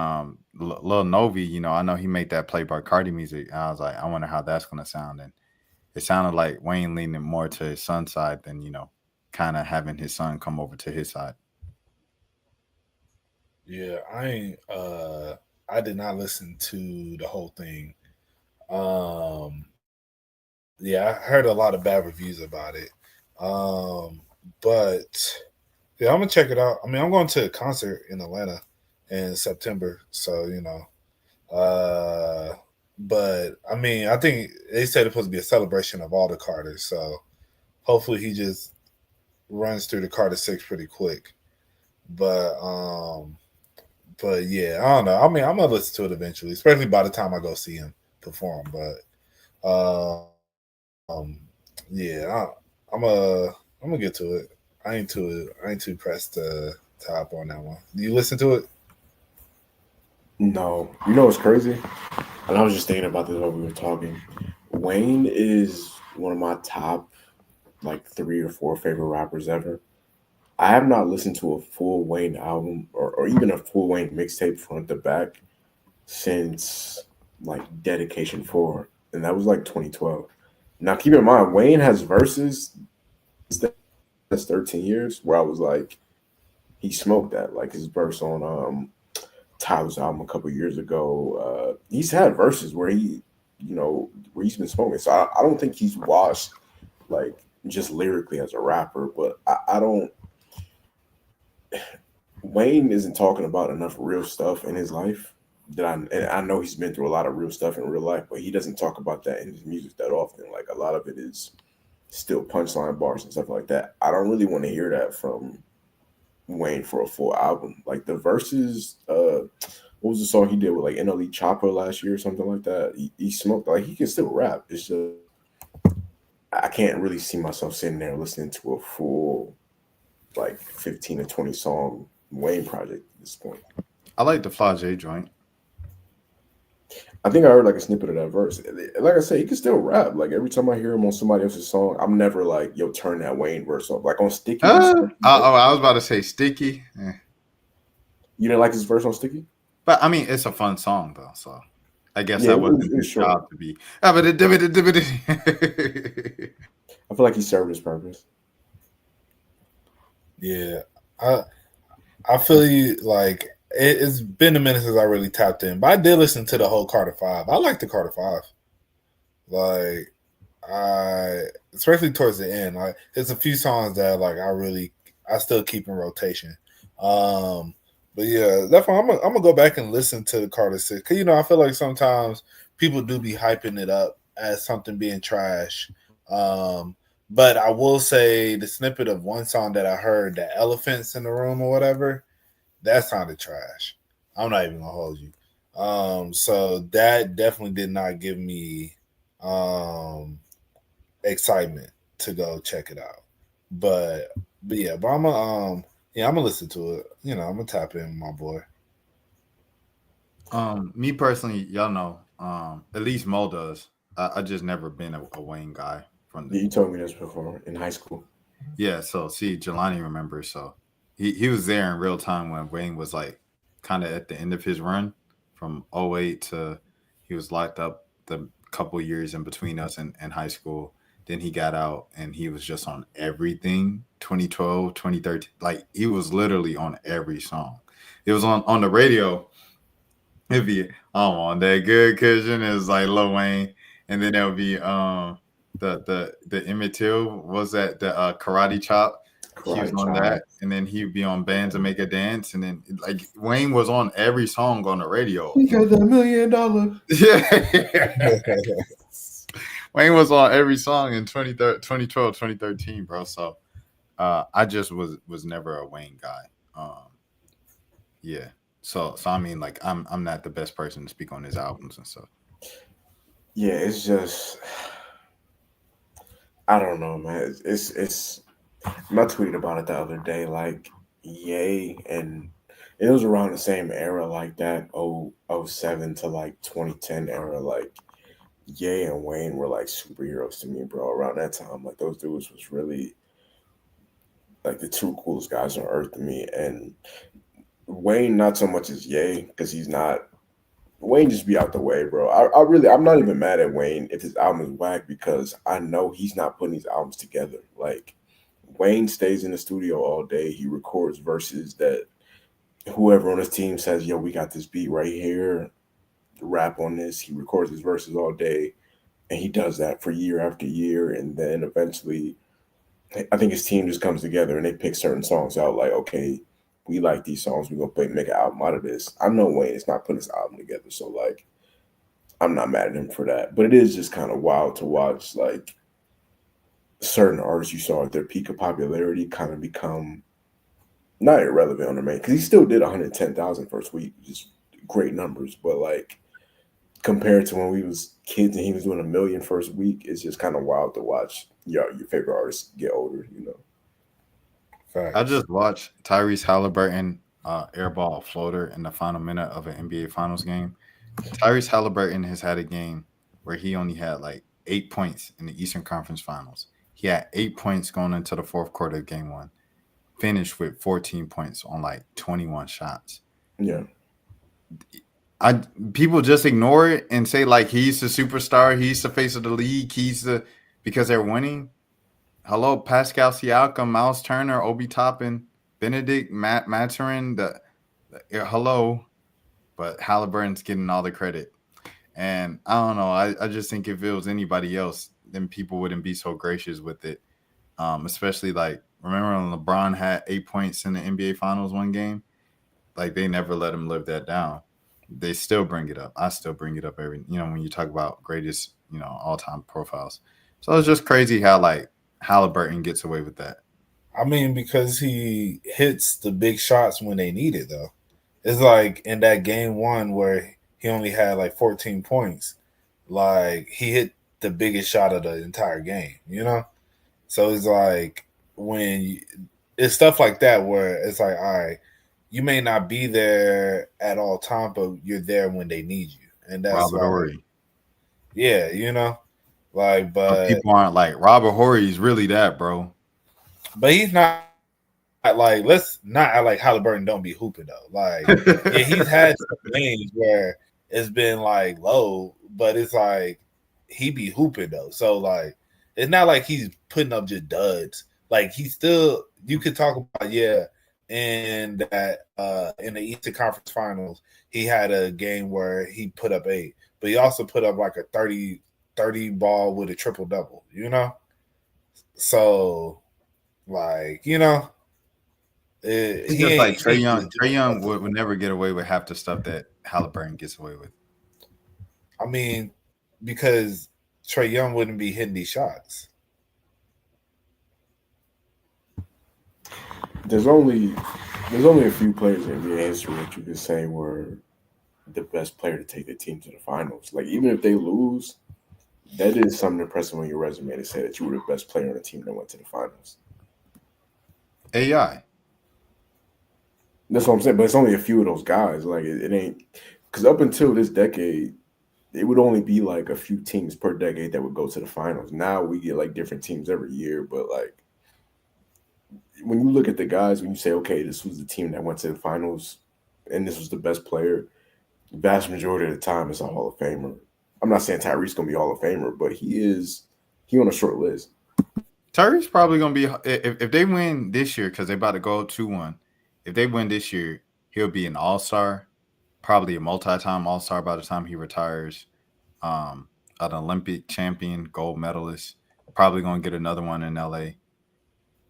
Lil Novi. I know he made that Playboy Cardi music. And I was like, I wonder how that's gonna sound. And it sounded like Wayne leaning more to his son's side than kind of having his son come over to his side. Yeah, I did not listen to the whole thing. Yeah, I heard a lot of bad reviews about it. But yeah, I'm gonna check it out. I mean, I'm going to a concert in Atlanta in September, so but I mean, I think they said it's supposed to be a celebration of all the Carters, so hopefully he just runs through the Carter 6 pretty quick. But yeah, I don't know. I mean, I'm gonna listen to it eventually, especially by the time I go see him perform. But yeah, I'm gonna get to it. I ain't too pressed to hop on that one. Do you listen to it? No. You know what's crazy? And I was just thinking about this while we were talking. Wayne is one of my top like 3 or 4 favorite rappers ever. I have not listened to a full Wayne album or even a full Wayne mixtape front to back since like Dedication 4. And that was like 2012. Now keep in mind, Wayne has verses that's 13 years where I was like, he smoked that. Like his verse on Tyler's album a couple years ago. He's had verses where where he's been smoking. So I don't think he's washed like just lyrically as a rapper, but I don't. Wayne isn't talking about enough real stuff in his life and I know he's been through a lot of real stuff in real life, but he doesn't talk about that in his music that often. Like a lot of it is still punchline bars and stuff like that. I don't really want to hear that from Wayne for a full album. Like the verses, what was the song he did with like NLE Chopper last year or something like that? He smoked, like he can still rap. It's just I can't really see myself sitting there listening to a full like 15 to 20 song Wayne project at this point. I like the Flage joint. I think I heard like a snippet of that verse. Like I said, he can still rap. Like every time I hear him on somebody else's song, I'm never like, yo, turn that Wayne verse off. Like on Sticky. I was about to say Sticky. You didn't like his verse on Sticky? But I mean, it's a fun song though, so I guess Yeah, that wasn't his job to be. I feel like he served his purpose. Yeah, I feel you. Like it's been a minute since I really tapped in, but I did listen to the whole Carter 5. I like the Carter 5. Like especially towards the end, like there's a few songs that like I still keep in rotation. But yeah, definitely I'm gonna go back and listen to the Carter 6 because I feel like sometimes people do be hyping it up as something being trash. But I will say the snippet of one song that I heard, the elephants in the room or whatever, that sounded trash. I'm not even gonna hold you. So that definitely did not give me excitement to go check it out. But I'm gonna listen to it. I'm gonna tap in, my boy. Me personally, y'all know, at least Mo does. I just never been a Wayne guy from the. You told me this before in high school. Yeah, so see, Jelani remembers. So he was there in real time when Wayne was like kind of at the end of his run from 08 to he was locked up the couple years in between us and high school. Then he got out and he was just on everything 2012, 2013. Like he was literally on every song. It was on the radio. It'd be I'm on that good cushion is like Lil Wayne. And then there would be the Emmett Till was that the karate chop. He was on that, and then he'd be on Bands and Make a Dance, and then like Wayne was on every song on the radio. He got that $1 million. Yeah. Wayne was on every song in 2012, 2013, bro. So I just was never a Wayne guy. Yeah. So I mean, like I'm not the best person to speak on his albums and stuff. Yeah, it's just I don't know, man. It's I tweeted about it the other day, like Ye, and it was around the same era, like that 07 to like 2010 era, like Ye and Wayne were like superheroes to me, bro. Around that time, like those dudes was really like the two coolest guys on earth to me. And Wayne, not so much as Ye, because he's not. Wayne just be out the way, bro. I'm not even mad at Wayne if his album is whack because I know he's not putting these albums together. Like Wayne stays in the studio all day. He records verses that whoever on his team says, "Yo, we got this beat right here. Rap on this." He records his verses all day, and he does that for year after year. And then eventually, I think his team just comes together and they pick certain songs out. Like, okay, we like these songs. We're gonna make an album out of this. I know Wayne is not putting his album together, so like, I'm not mad at him for that. But it is just kind of wild to watch, like, certain artists you saw at their peak of popularity kind of become not irrelevant on the main, because he still did 110,000 first week, just great numbers. But like compared to when we was kids and he was doing 1 million first week, it's just kind of wild to watch your favorite artists get older, Fact. I just watched Tyrese Halliburton airball a floater in the final minute of an NBA Finals game. Tyrese Halliburton has had a game where he only had like 8 points in the Eastern Conference Finals. He had 8 points going into the fourth quarter of game one. Finished with 14 points on like 21 shots. Yeah. People just ignore it and say like he's the superstar, he's the face of the league, because they're winning. Hello, Pascal Siakam, Miles Turner, Obi Toppin, Benedict Mathurin. Hello, but Halliburton's getting all the credit. And I don't know. I just think if it was anybody else, then people wouldn't be so gracious with it. Especially like remember when LeBron had 8 points in the NBA Finals one game? Like they never let him live that down. they still bring it up. I still bring it up when you talk about greatest, all time profiles. So it's just crazy how like Halliburton gets away with that. I mean, because he hits the big shots when they need it, though. It's like in that game one where he only had like 14 points, like he hit the biggest shot of the entire game, So it's like it's stuff like that where it's like, all right, you may not be there at all time, but you're there when they need you, and that's Robert like, Horry. yeah, like, But people aren't like Robert Horry is really that, bro. But he's not like, let's not act like Halliburton don't be hooping though. Like, yeah, he's had some games where it's been like low, but it's like he be hooping though. So like, it's not like he's putting up just duds. Like he's still, you could talk about, in the Eastern Conference Finals, he had a game where he put up 8, but he also put up like a 30 ball with a triple double. So like, It's just like Trae Young. Trae Young would never get away with half the stuff that Halliburton gets away with. I mean, because Trae Young wouldn't be hitting these shots. There's only a few players in NBA history that you could say were the best player to take the team to the finals. Like even if they lose, that is something impressive on your resume to say that you were the best player on the team that went to the finals. AI. That's what I'm saying. But it's only a few of those guys. Like it ain't, because up until this decade, it would only be like a few teams per decade that would go to the finals. Now we get like different teams every year, but like when you look at the guys, when you say, okay, this was the team that went to the finals and this was the best player, the vast majority of the time it's a Hall of Famer. I'm not saying Tyreek's gonna be a Hall of Famer, but he on a short list. Tyreek's probably gonna be if they win this year because they're about to go 2-1. If they win this year, he'll be an all-star, probably a multi-time all-star by the time he retires. An Olympic champion, gold medalist, probably gonna get another one in LA,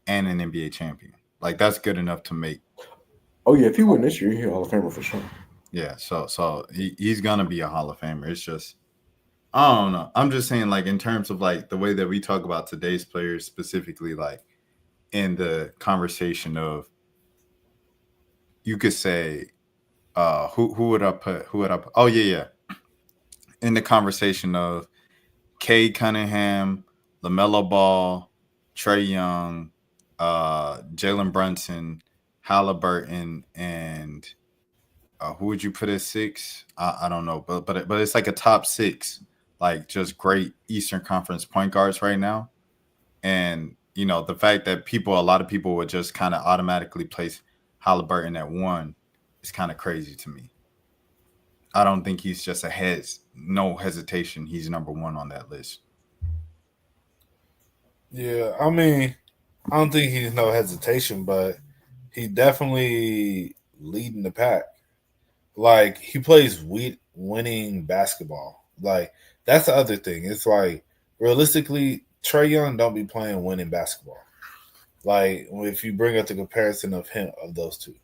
and an NBA champion. Like that's good enough to make. Oh yeah, if he win this year, he's a Hall of Famer for sure. Yeah, so he's gonna be a Hall of Famer. It's just I don't know. I'm just saying, like in terms of like the way that we talk about today's players, specifically, like in the conversation of, you could say, who would I put? Oh yeah. In the conversation of Cade Cunningham, LaMelo Ball, Trae Young, Jalen Brunson, Halliburton, and who would you put at 6? I don't know, but it's like a top 6, like just great Eastern Conference point guards right now. And the fact that a lot of people would just kind of automatically place Halliburton at 1 is kind of crazy to me. I don't think he's just no hesitation. He's number 1 on that list. Yeah, I mean, I don't think he's no hesitation, but he definitely leading the pack. Like he plays winning basketball. Like that's the other thing. It's like realistically, Trae Young don't be playing winning basketball. Like if you bring up the comparison of those two,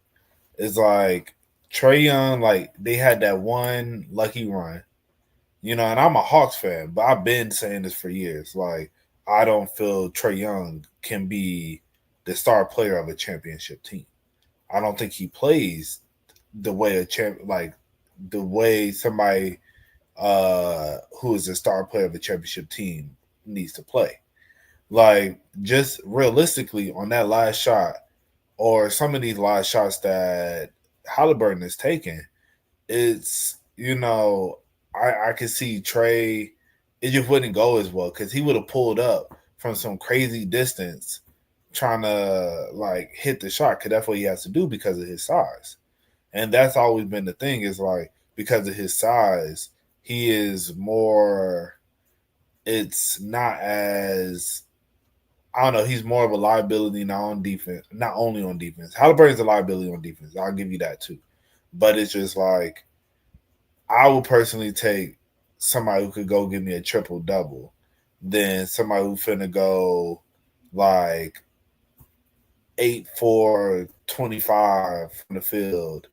it's like Trae Young, like they had that one lucky run, and I'm a Hawks fan, but I've been saying this for years. Like I don't feel Trae Young can be the star player of a championship team. I don't think he plays the way the way somebody who is a star player of a championship team needs to play. Like just realistically on that last shot, or some of these last shots that Halliburton is taking, it's I could see Trae. It just wouldn't go as well because he would have pulled up from some crazy distance trying to like hit the shot because that's what he has to do because of his size. And that's always been the thing is like because of his size, he is more. It's not as I don't know. He's more of a liability not on defense, not only on defense. Halliburton's a liability on defense. I'll give you that too. But it's just like I would personally take somebody who could go give me a triple double than somebody who finna go like 8 for 25 from the field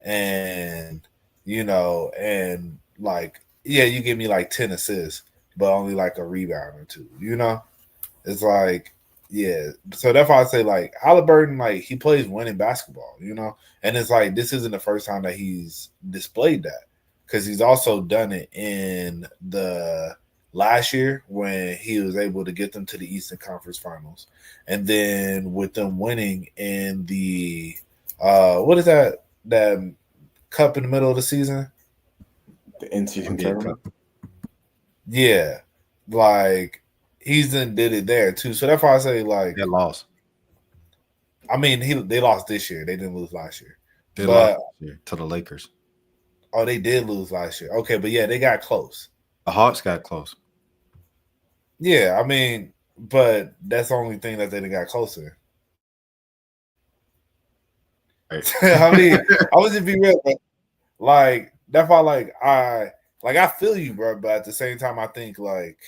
and and like, yeah, you give me like 10 assists, but only like a rebound or two, It's like, yeah. So that's why I say like Halliburton, like he plays winning basketball, and it's like this isn't the first time that he's displayed that because he's also done it in the last year when he was able to get them to the Eastern Conference Finals, and then with them winning in the what is that cup in the middle of the season? The in-season NBA tournament. Cup. Yeah, like he's done did it there too. So that's why I say like, They lost. I mean they lost this year. They didn't lose last year, They but lost this year to the Lakers. oh, they did lose last year. Okay, but yeah, they got close. The Hawks got close. Yeah, I mean, but that's the only thing that they got closer. Right. I mean, I was just be real, but like that's why I feel you, bro. But at the same time, I think like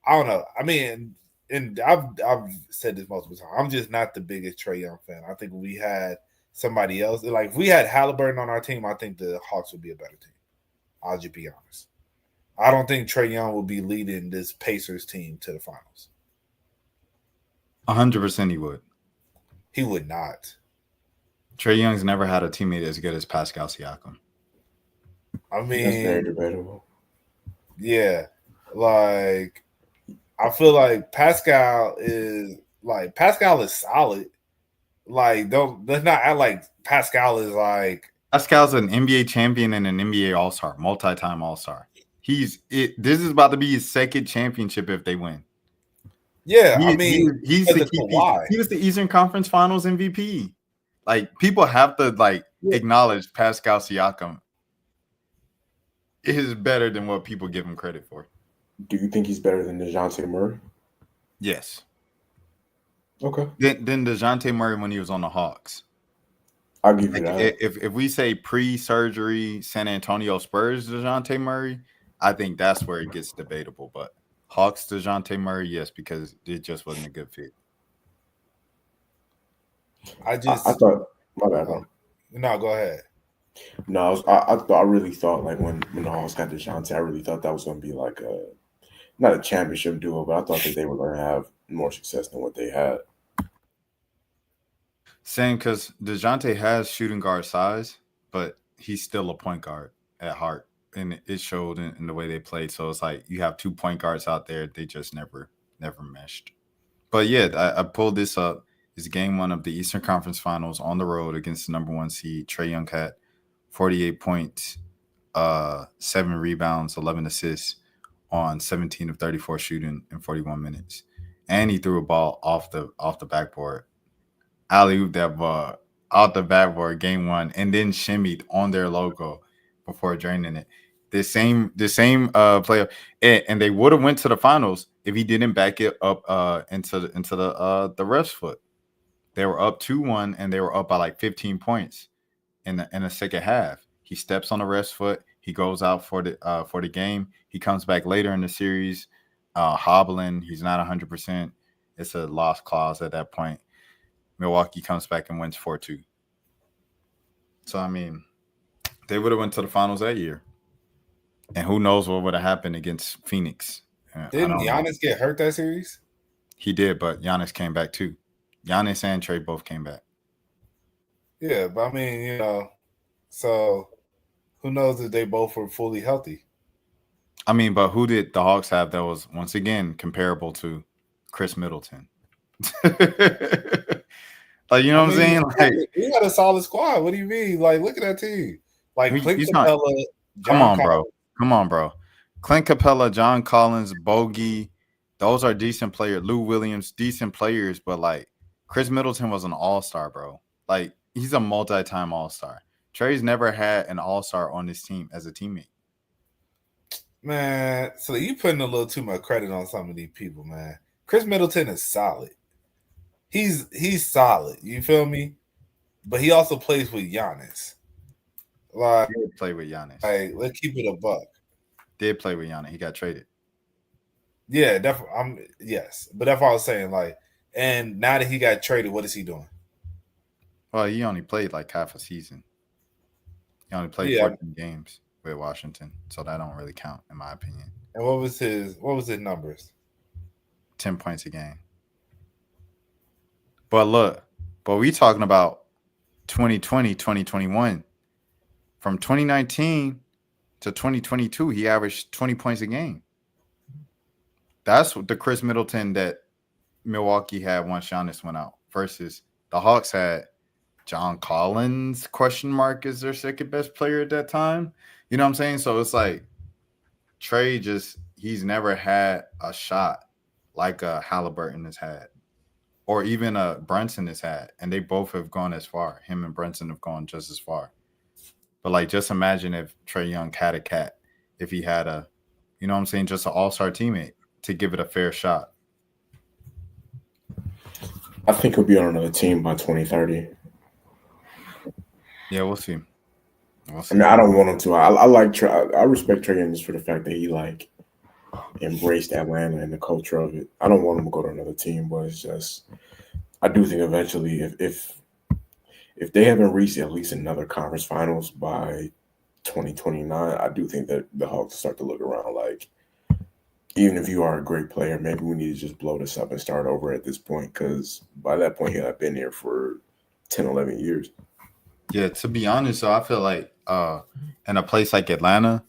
I don't know. I mean, and I've said this multiple times. I'm just not the biggest Trae Young fan. I think we had somebody else. Like if we had Halliburton on our team, I think the Hawks would be a better team. I'll just be honest. I don't think Trae Young will be leading this Pacers team to the finals. 100% he would. He would not. Trae Young's never had a teammate as good as Pascal Siakam. I mean, That's very debatable. Yeah, like I feel like Pascal is solid. Like let's not act like Pascal is like Pascal's an NBA champion and an NBA All-Star, multi-time All-Star. This is about to be his second championship if they win. Yeah, he was the Eastern Conference Finals MVP. Like people have to acknowledge Pascal Siakam is better than what people give him credit for. Do you think he's better than DeJounte Murray? Yes. Okay. Then DeJounte Murray when he was on the Hawks. I'll give you that. If we say pre-surgery San Antonio Spurs DeJounte Murray, I think that's where it gets debatable. But Hawks DeJounte Murray, yes, because it just wasn't a good fit. I thought my bad, bro. No, go ahead. No, I really thought like when the Hawks got DeJounte, I really thought that was going to be like not a championship duo, but I thought that they were going to have more success than what they had. Same, because DeJounte has shooting guard size, but he's still a point guard at heart, and it showed in the way they played. So it's like you have 2 point guards out there; they just never meshed. But yeah, I pulled this up. It's game 1 of the Eastern Conference Finals on the road against the number 1 seed. Trae Young had 48 points, 7 rebounds, 11 assists on 17 of 34 shooting in 41 minutes, and he threw a ball off the backboard. Alley-oop that ball out the backboard game 1 and then shimmied on their logo before draining it. The same player, and they would have went to the finals if he didn't back it up into the ref's foot. They were up 2-1 and they were up by like 15 points in the second half. He steps on the ref's foot. He goes out for the game. He comes back later in the series, hobbling. He's not 100%. It's a loss clause at that point. Milwaukee comes back and wins 4-2. So, I mean, they would have went to the finals that year. And who knows what would have happened against Phoenix. Didn't Giannis get hurt that series? He did, but Giannis came back too. Giannis and Trae both came back. Yeah, but I mean, so who knows if they both were fully healthy? I mean, but who did the Hawks have that was, once again, comparable to Chris Middleton? Like, you know what I'm saying? Like, we got a solid squad. What do you mean? Like, look at that team. Like Clint Capella, come on, bro. Clint Capella, John Collins, Bogey, those are decent players. Lou Williams, decent players, but like Chris Middleton was an all-star, bro. Like, he's a multi-time all-star. Trae's never had an all-star on his team as a teammate. Man, so you putting a little too much credit on some of these people, man. Chris Middleton is solid. He's solid. You feel me? But he also plays with Giannis. Like, he did play with Giannis. Like, let's keep it a buck. Did play with Giannis. He got traded. Yeah, definitely. Yes, but that's what I was saying. Like, and now that he got traded, what is he doing? Well, he only played like half a season. He only played 14 games with Washington, so that don't really count in my opinion. And what was his numbers? 10 points a game. But we talking about 2020, 2021. From 2019 to 2022, he averaged 20 points a game. That's the Chris Middleton that Milwaukee had once Giannis went out versus the Hawks had John Collins, question mark, is their second best player at that time. You know what I'm saying? So it's like Trey he's never had a shot like a Halliburton has had or even a Brunson has had. And they both have gone as far. Him and Brunson have gone just as far. But like, just imagine if Trae Young had a cat, if he had a, you know what I'm saying, just an all-star teammate to give it a fair shot. I think he'll be on another team by 2030. Yeah, we'll see. I mean, I don't want him to. I like Trae. I respect Trae Young just for the fact that he like embraced Atlanta and the culture of it. I don't want him to go to another team, but it's just I do think eventually if they haven't reached at least another conference finals by 2029, I do think that the Hawks start to look around like, even if you are a great player, maybe we need to just blow this up and start over at this point, because by that point, he'll have been here for 10, 11 years. Yeah, to be honest, so I feel like in a place like Atlanta,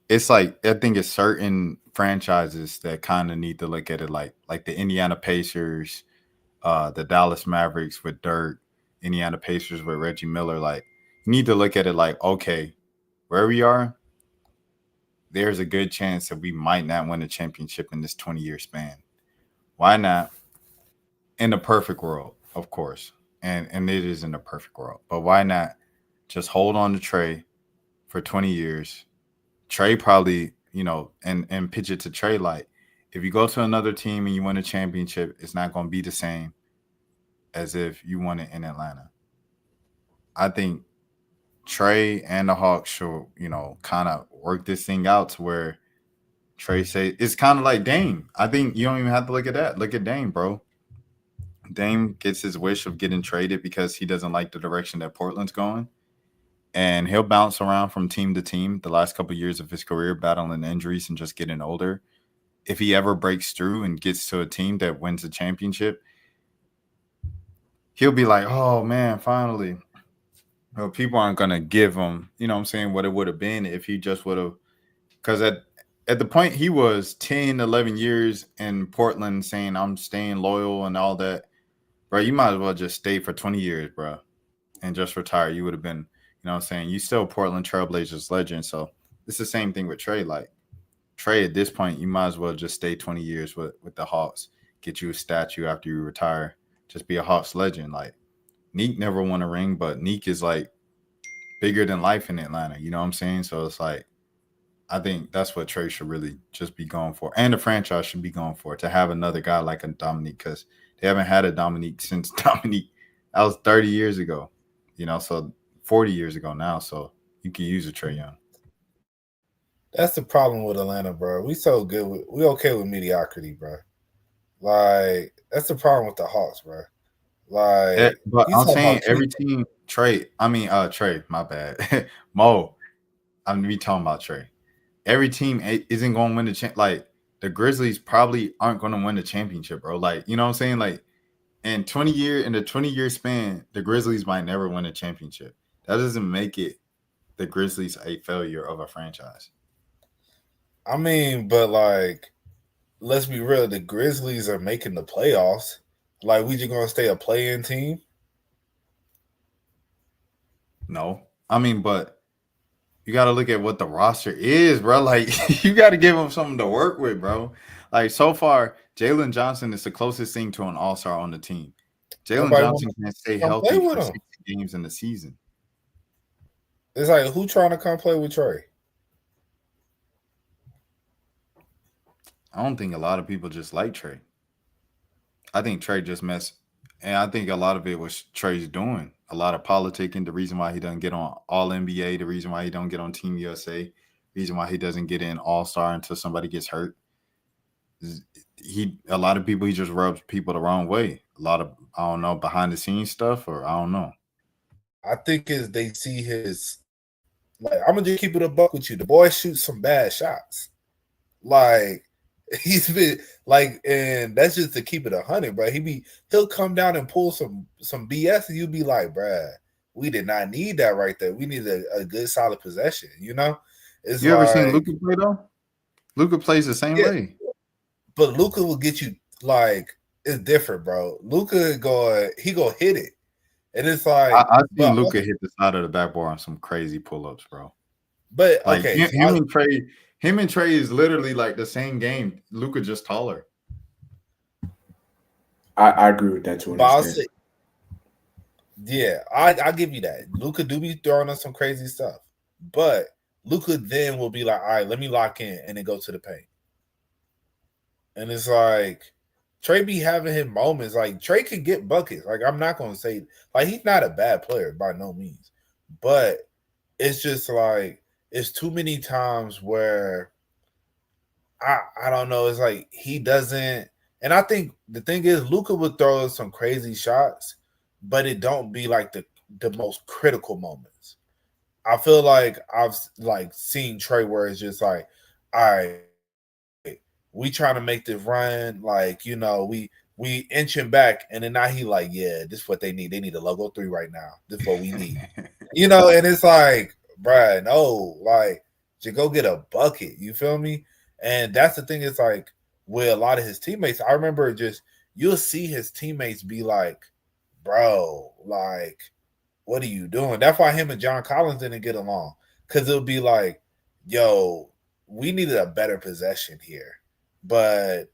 it's like I think it's certain franchises that kind of need to look at it like the Indiana Pacers, the Dallas Mavericks with Dirk, Indiana Pacers with Reggie Miller. Like, you need to look at it like, okay, where we are, there's a good chance that we might not win a championship in this 20-year span. Why not? In the perfect world, of course. And it is in the perfect world. But why not just hold on to Trey for 20 years? Trey probably, and pitch it to Trey like, if you go to another team and you win a championship, it's not going to be the same as if you won it in Atlanta. I think Trey and the Hawks should, kind of work this thing out to where Trey say it's kind of like Dame. I think you don't even have to look at that. Look at Dame, bro. Dame gets his wish of getting traded because he doesn't like the direction that Portland's going. And he'll bounce around from team to team the last couple of years of his career, battling injuries and just getting older. If he ever breaks through and gets to a team that wins a championship, he'll be like, oh, man, finally. Well, people aren't going to give him, what it would have been if he just would have. Because at the point he was 10, 11 years in Portland saying, I'm staying loyal and all that, bro, you might as well just stay for 20 years, bro, and just retire. You would have been, you still Portland Trailblazers legend. So it's the same thing with Trey. Like, Trey, at this point, you might as well just stay 20 years with the Hawks. Get you a statue after you retire. Just be a Hawks legend. Like, Neek never won a ring, but Neek is, like, bigger than life in Atlanta. You know what I'm saying? So it's like, I think that's what Trey should really just be going for. And the franchise should be going for, to have another guy like a Dominique, because they haven't had a Dominique since Dominique. That was 30 years ago, so 40 years ago now. So you can use a Trey Young. That's the problem with Atlanta, bro. We so good. We okay with mediocrity, bro. Like, that's the problem with the Hawks, bro. Like, but I'm saying every team, Trey, my bad. Mo, I'm be talking about Trey. Every team isn't going to win the champ. Like, the Grizzlies probably aren't going to win the championship, bro. Like, you know what I'm saying? Like, in the 20-year span, the Grizzlies might never win a championship. That doesn't make it the Grizzlies a failure of a franchise. I mean, but like, let's be real. The Grizzlies are making the playoffs. Like, we just going to stay a play-in team? No. I mean, but you got to look at what the roster is, bro. Like, you got to give them something to work with, bro. Like, so far, Jalen Johnson is the closest thing to an all-star on the team. Jalen Johnson can stay healthy for 60 games in the season. It's like, who trying to come play with Trey? I don't think a lot of people just like Trey. I think Trey just messed. And I think a lot of it was Trey's doing. A lot of politicking. The reason why he doesn't get on All-NBA. The reason why he don't get on Team USA. The reason why he doesn't get in All-Star until somebody gets hurt. A lot of people, he just rubs people the wrong way. A lot of, I don't know, behind the scenes stuff, or I don't know. I think they see his Like, I'm gonna just keep it a buck with you. The boy shoots some bad shots. Like, he's been like, and that's just to keep it 100, bro. He'll come down and pull some BS, and you'll be like, bruh, we did not need that right there. We need a good solid possession. It's You ever seen like, Luka play though? Luka plays the same yeah, way. but Luka will get you like, it's different, bro. Luka go hit it, and it's like, I seen but Luka hit the side of the backboard on some crazy pull-ups, bro. but Like okay, so him and Trey is literally like the same game. Luka just taller. I agree with that to an extent. Yeah, I give you that. Luka do be throwing us some crazy stuff, but Luka then will be like, all right, let me lock in and then go to the paint. And it's like Trey be having his moments. Like Trey can get buckets. Like I'm not gonna say like he's not a bad player by no means, but it's just like it's too many times where I don't know. It's like he doesn't. And I think the thing is, Luka would throw some crazy shots, but it don't be like the most critical moments. I feel like I've like seen Trey where it's just like, all right, we trying to make this run, like we inching back, and then now he like, yeah, this is what they need. They need a logo 3 right now. This is what we need, And it's like, bruh, no, like, just go get a bucket. You feel me? And that's the thing. It's like with a lot of his teammates. I remember you'll see his teammates be like, bro, like, what are you doing? That's why him and John Collins didn't get along, because it'll be like, yo, we needed a better possession here, but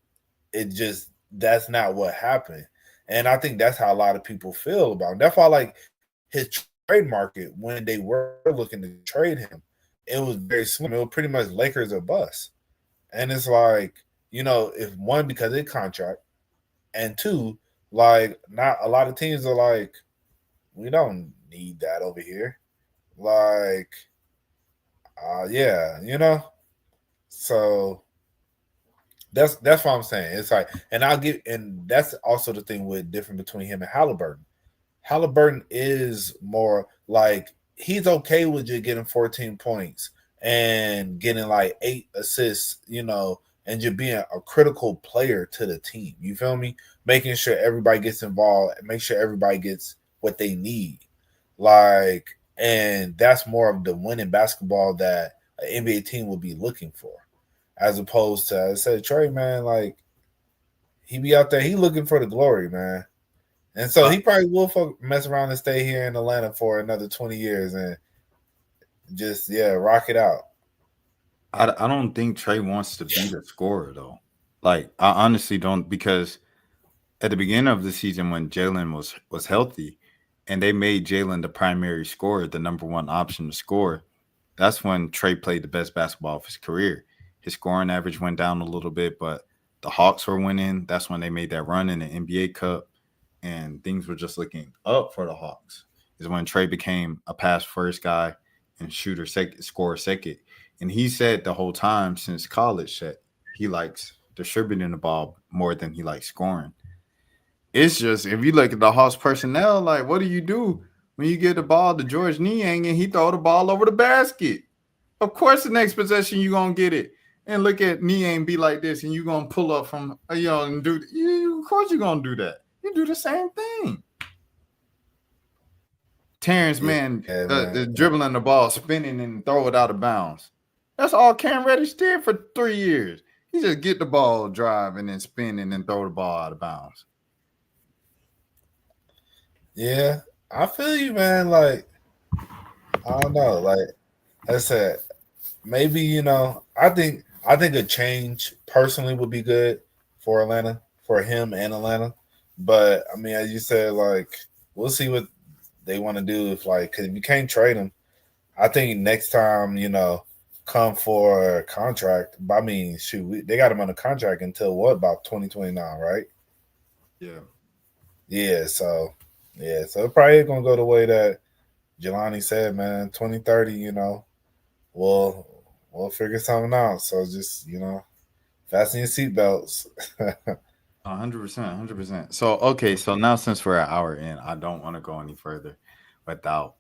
that's not what happened. And I think that's how a lot of people feel about him. That's why, like, his trade market, when they were looking to trade him, it was very slim. It was pretty much Lakers or bust. And it's like, if one, because of contract, and two, like, not a lot of teams are like, we don't need that over here. Like, yeah, So that's what I'm saying. It's like, and that's also the thing with different between him and Halliburton. Halliburton is more like he's okay with just getting 14 points and getting like 8 assists, and just being a critical player to the team. You feel me? Making sure everybody gets involved, make sure everybody gets what they need. Like, and that's more of the winning basketball that an NBA team would be looking for, as opposed to, I said, Trey, man, like, he be out there, he looking for the glory, man. And so he probably will mess around and stay here in Atlanta for another 20 years and just, rock it out. I don't think Trey wants to be the scorer though. Like I honestly don't, because at the beginning of the season when Jalen was healthy and they made Jalen the primary scorer, the number one option to score, that's when Trey played the best basketball of his career. His scoring average went down a little bit, but the Hawks were winning. That's when they made that run in the NBA Cup, and things were just looking up for the Hawks. Is when Trey became a pass first guy and shooter second, scorer second. And he said the whole time since college that he likes distributing the ball more than he likes scoring. It's just, if you look at the Hawks personnel, like, what do when you get the ball to George Niang and he throw the ball over the basket? Of course, the next possession you're gonna get it. And look at Niang be like this, and you're gonna pull up from and do. Of course, you're gonna do that. You do the same thing. Terrence, man, dribbling the ball, spinning and throw it out of bounds. That's all Cam Reddish did for 3 years. He just get the ball, drive, and then spin and then throw the ball out of bounds. Yeah, I feel you, man. Like, I don't know. Like I said, maybe, I think a change personally would be good for Atlanta, for him and Atlanta. But I mean, as you said, like, we'll see what they want to do. Because if you can't trade him, I think next time, come for a contract. I mean, shoot, they got him on a contract until what, about 2029, right? Yeah. Yeah, so it probably gonna go the way that Jelani said, man. 2030, we'll figure something out. So just, fasten your seatbelts. 100%. So, okay. So now since we're an hour in, I don't want to go any further without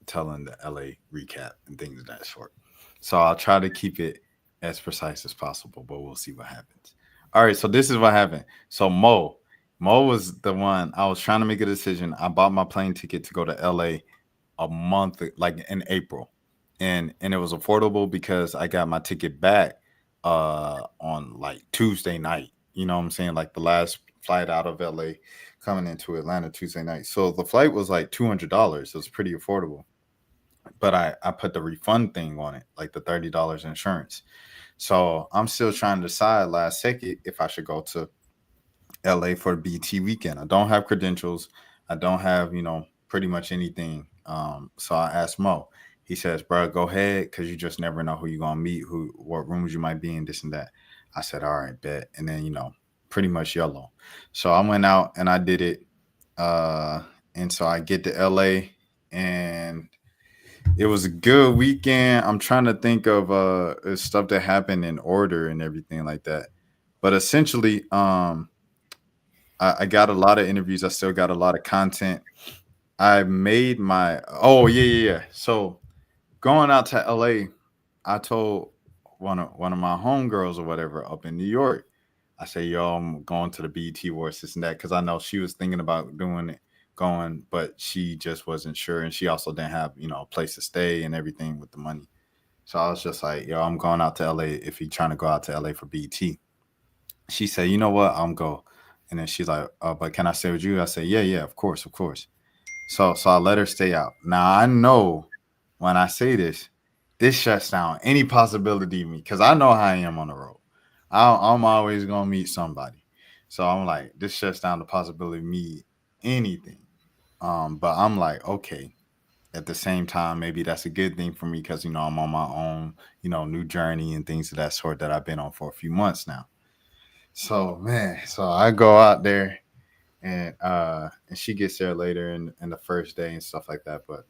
telling the LA recap and things of that sort. So I'll try to keep it as precise as possible, but we'll see what happens. All right, so this is what happened. So Mo was the one I was trying to make a decision. I bought my plane ticket to go to LA a month, like in April, and it was affordable because I got my ticket back on like Tuesday night. You know what I'm saying? Like the last flight out of LA coming into Atlanta Tuesday night. So the flight was like $200. It was pretty affordable. But I put the refund thing on it, like the $30 insurance. So I'm still trying to decide last second if I should go to LA for the BT weekend. I don't have credentials. I don't have, pretty much anything. So I asked Mo. He says, bro, go ahead, because you just never know who you're gonna meet, what rooms you might be in, this and that. I said, all right, bet. And then, pretty much YOLO. So I went out and I did it. And so I get to LA and it was a good weekend. I'm trying to think of stuff that happened in order and everything like that. But essentially, I got a lot of interviews. I still got a lot of content. I made my yeah. So going out to LA, I told one of my homegirls or whatever up in New York. I say, yo, I'm going to the BET Awards, this and that, because I know she was thinking about doing it, going, but she just wasn't sure, and she also didn't have a place to stay and everything with the money. So I was just like, yo, I'm going out to LA if you're trying to go out to LA for BET. She said, you know what, I'm go. And then she's like, but can I stay with you? I said, yeah, of course. So I let her stay out. Now I know when I say this shuts down any possibility of me because I know how I am on the road. I'm always gonna meet somebody. So I'm like, this shuts down the possibility of me anything. But I'm like, okay. At the same time, maybe that's a good thing for me because I'm on my own, new journey and things of that sort that I've been on for a few months now. So man, so I go out there and she gets there later in the first day and stuff like that. But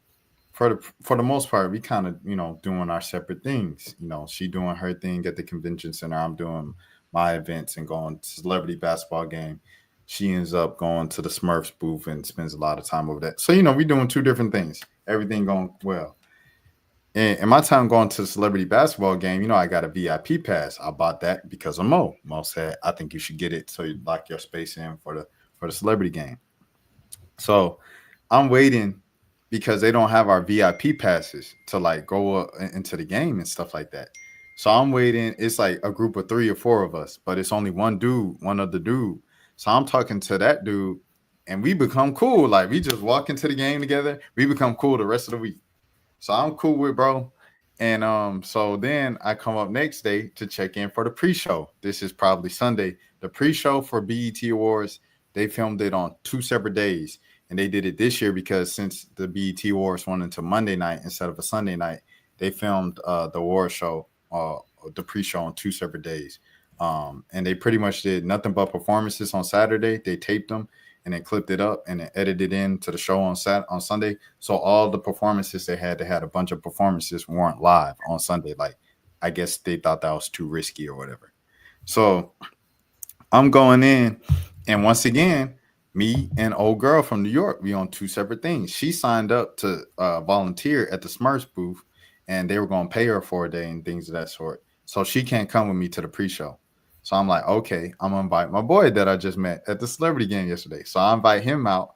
for the most part, we kind of doing our separate things. She doing her thing at the convention center. I'm doing my events and going to celebrity basketball game. She ends up going to the Smurfs booth and spends a lot of time over that. So we doing two different things. Everything going well. And my time going to the celebrity basketball game, I got a VIP pass. I bought that because of Mo. Mo said, I think you should get it so you lock your space in for the celebrity game. So I'm waiting because they don't have our VIP passes to like go into the game and stuff like that. So I'm waiting. It's like a group of 3 or 4 of us, but it's only one other dude. So I'm talking to that dude and we become cool. Like we just walk into the game together. We become cool the rest of the week. So I'm cool with bro. And so then I come up next day to check in for the pre-show. This is probably Sunday. The pre-show for BET Awards, they filmed it on 2 separate days. And they did it this year because since the BET Awards went into Monday night instead of a Sunday night, they filmed the award show, the pre-show on 2 separate days. And they pretty much did nothing but performances on Saturday. They taped them and then clipped it up and then edited into the show on Sunday. So all the performances they had a bunch of performances weren't live on Sunday. Like, I guess they thought that was too risky or whatever. So I'm going in, and once again, me and old girl from New York, we on 2 separate things. She signed up to volunteer at the Smurfs booth, and they were going to pay her for a day and things of that sort. So she can't come with me to the pre-show. So I'm like, okay, I'm going to invite my boy that I just met at the celebrity game yesterday. So I invite him out.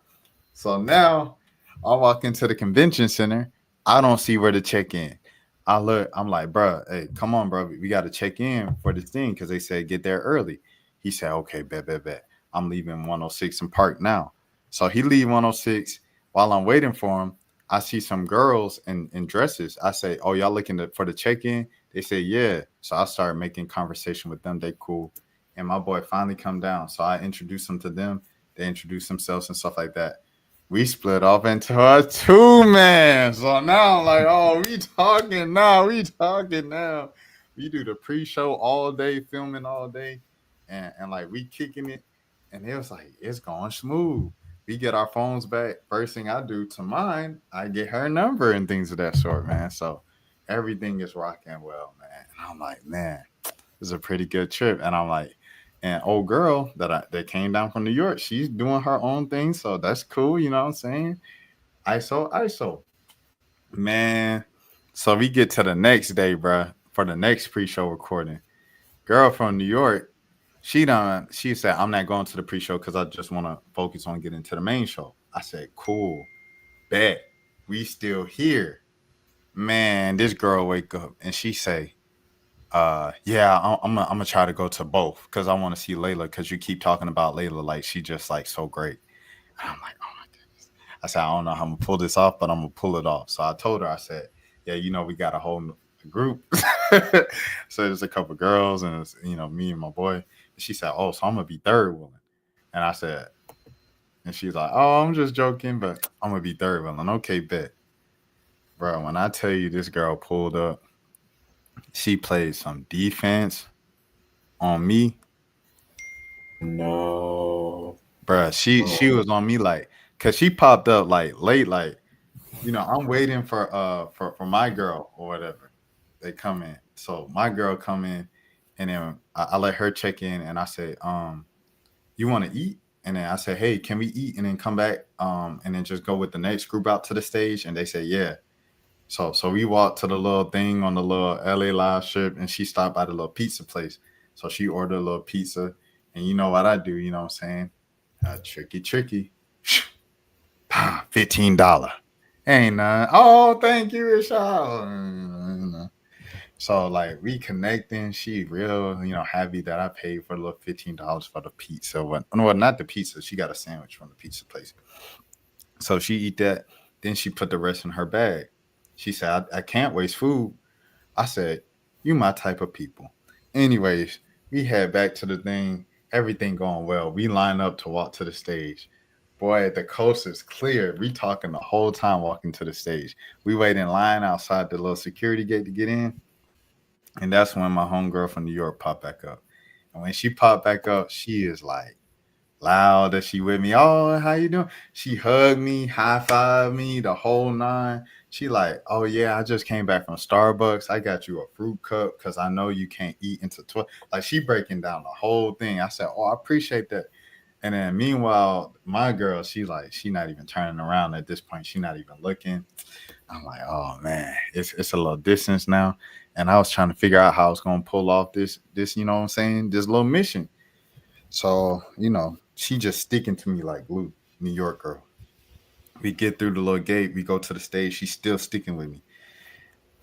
So now I walk into the convention center. I don't see where to check in. I look, I'm like, bro, hey, come on, bro. We got to check in for this thing because they said get there early. He said, okay, bet. I'm leaving 106 and Park now. So he leave 106. While I'm waiting for him, I see some girls in dresses. I say, oh, y'all looking for the check-in? They say, yeah. So I started making conversation with them. They cool. And my boy finally come down. So I introduced him to them. They introduced themselves and stuff like that. We split off into a 2-man. So now I'm like, oh, we talking now. We do the pre-show all day, filming all day. And like we kicking it. And it was like, it's going smooth. We get our phones back. First thing I do to mine, I get her number and things of that sort, man. So everything is rocking well, man. And I'm like, man, this is a pretty good trip. And I'm like, and old girl that came down from New York, she's doing her own thing. So that's cool. You know what I'm saying? ISO. Man, so we get to the next day, bruh, for the next pre-show recording. Girl from New York, she said, I'm not going to the pre-show because I just want to focus on getting to the main show. I said, cool, bet. We still here. Man, this girl wake up and she say, yeah, I'm gonna try to go to both because I want to see Layla because you keep talking about Layla like she just like so great. And I'm like, oh my goodness. I said, I don't know how I'm gonna pull this off, but I'm gonna pull it off. So I told her, I said, yeah, we got a whole group. So there's a couple girls and it's, me and my boy. And she said, oh, so I'm gonna be third wheeling. And I said, and she's like, oh, I'm just joking, but I'm gonna be third wheeling. Okay, bet. Bro, when I tell you this girl pulled up, she played some defense on me. No. Bruh, she was on me like, cause she popped up like late, like, I'm waiting for my girl or whatever. They come in. So my girl come in and then I let her check in and I say, you want to eat? And then I said, hey, can we eat and then come back? And then just go with the next group out to the stage. And they say, yeah. So we walked to the little thing on the little LA Live strip and she stopped by the little pizza place. So she ordered a little pizza. And you know what I do, you know what I'm saying? Tricky. $15. Ain't none. Oh, thank you, Rashad. So like we connecting. She real, happy that I paid for the little $15 for the pizza. Well, not the pizza. She got a sandwich from the pizza place. So she eat that. Then she put the rest in her bag. She said, I can't waste food. I said, you my type of people. Anyways, we head back to the thing. Everything going well. We line up to walk to the stage. Boy, the coast is clear. We talking the whole time walking to the stage. We wait in line outside the little security gate to get in. And that's when my homegirl from New York popped back up. And when she popped back up, she is like loud that she with me. Oh, how you doing? She hugged me, high fived me, the whole nine. She like, oh yeah, I just came back from Starbucks. I got you a fruit cup because I know you can't eat until 12. Like she breaking down the whole thing. I said, oh, I appreciate that. And then meanwhile, my girl, she not even turning around at this point. She not even looking. I'm like, oh man, it's a little distance now. And I was trying to figure out how I was gonna pull off this, you know what I'm saying, this little mission. So, she just sticking to me like glue, New York girl. We get through the little gate, we go to the stage, she's still sticking with me.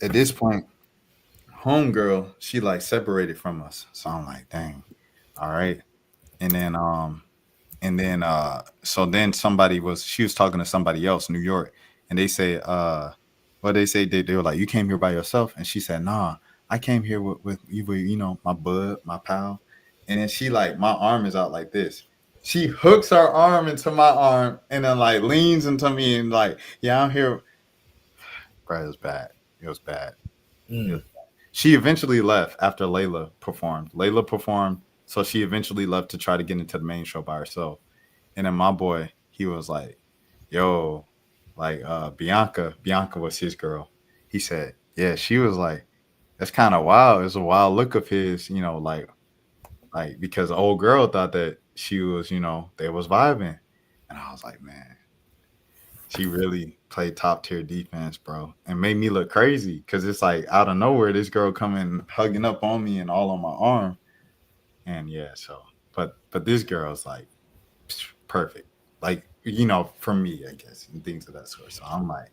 At this point, homegirl, she like separated from us. So I'm like, dang, all right. And then so then she was talking to somebody else, New York, and they say, what they say, they were like, you came here by yourself? And she said, nah, I came here with my bud, my pal. And then she like, my arm is out like this. She hooks her arm into my arm and then like leans into me and like, yeah, I'm here. Bro, it was bad. It was bad. Mm. She eventually left after Layla performed. So she eventually left to try to get into the main show by herself. And then my boy, he was like, yo, like Bianca was his girl. He said, yeah, she was like, that's kind of wild. It's a wild look of his, like because the old girl thought that she was, they was vibing. And I was like, man, she really played top tier defense, bro, and made me look crazy because it's like out of nowhere, this girl coming hugging up on me and all on my arm. And yeah, so but this girl's like perfect, like for me, I guess, and things of that sort. So I'm like,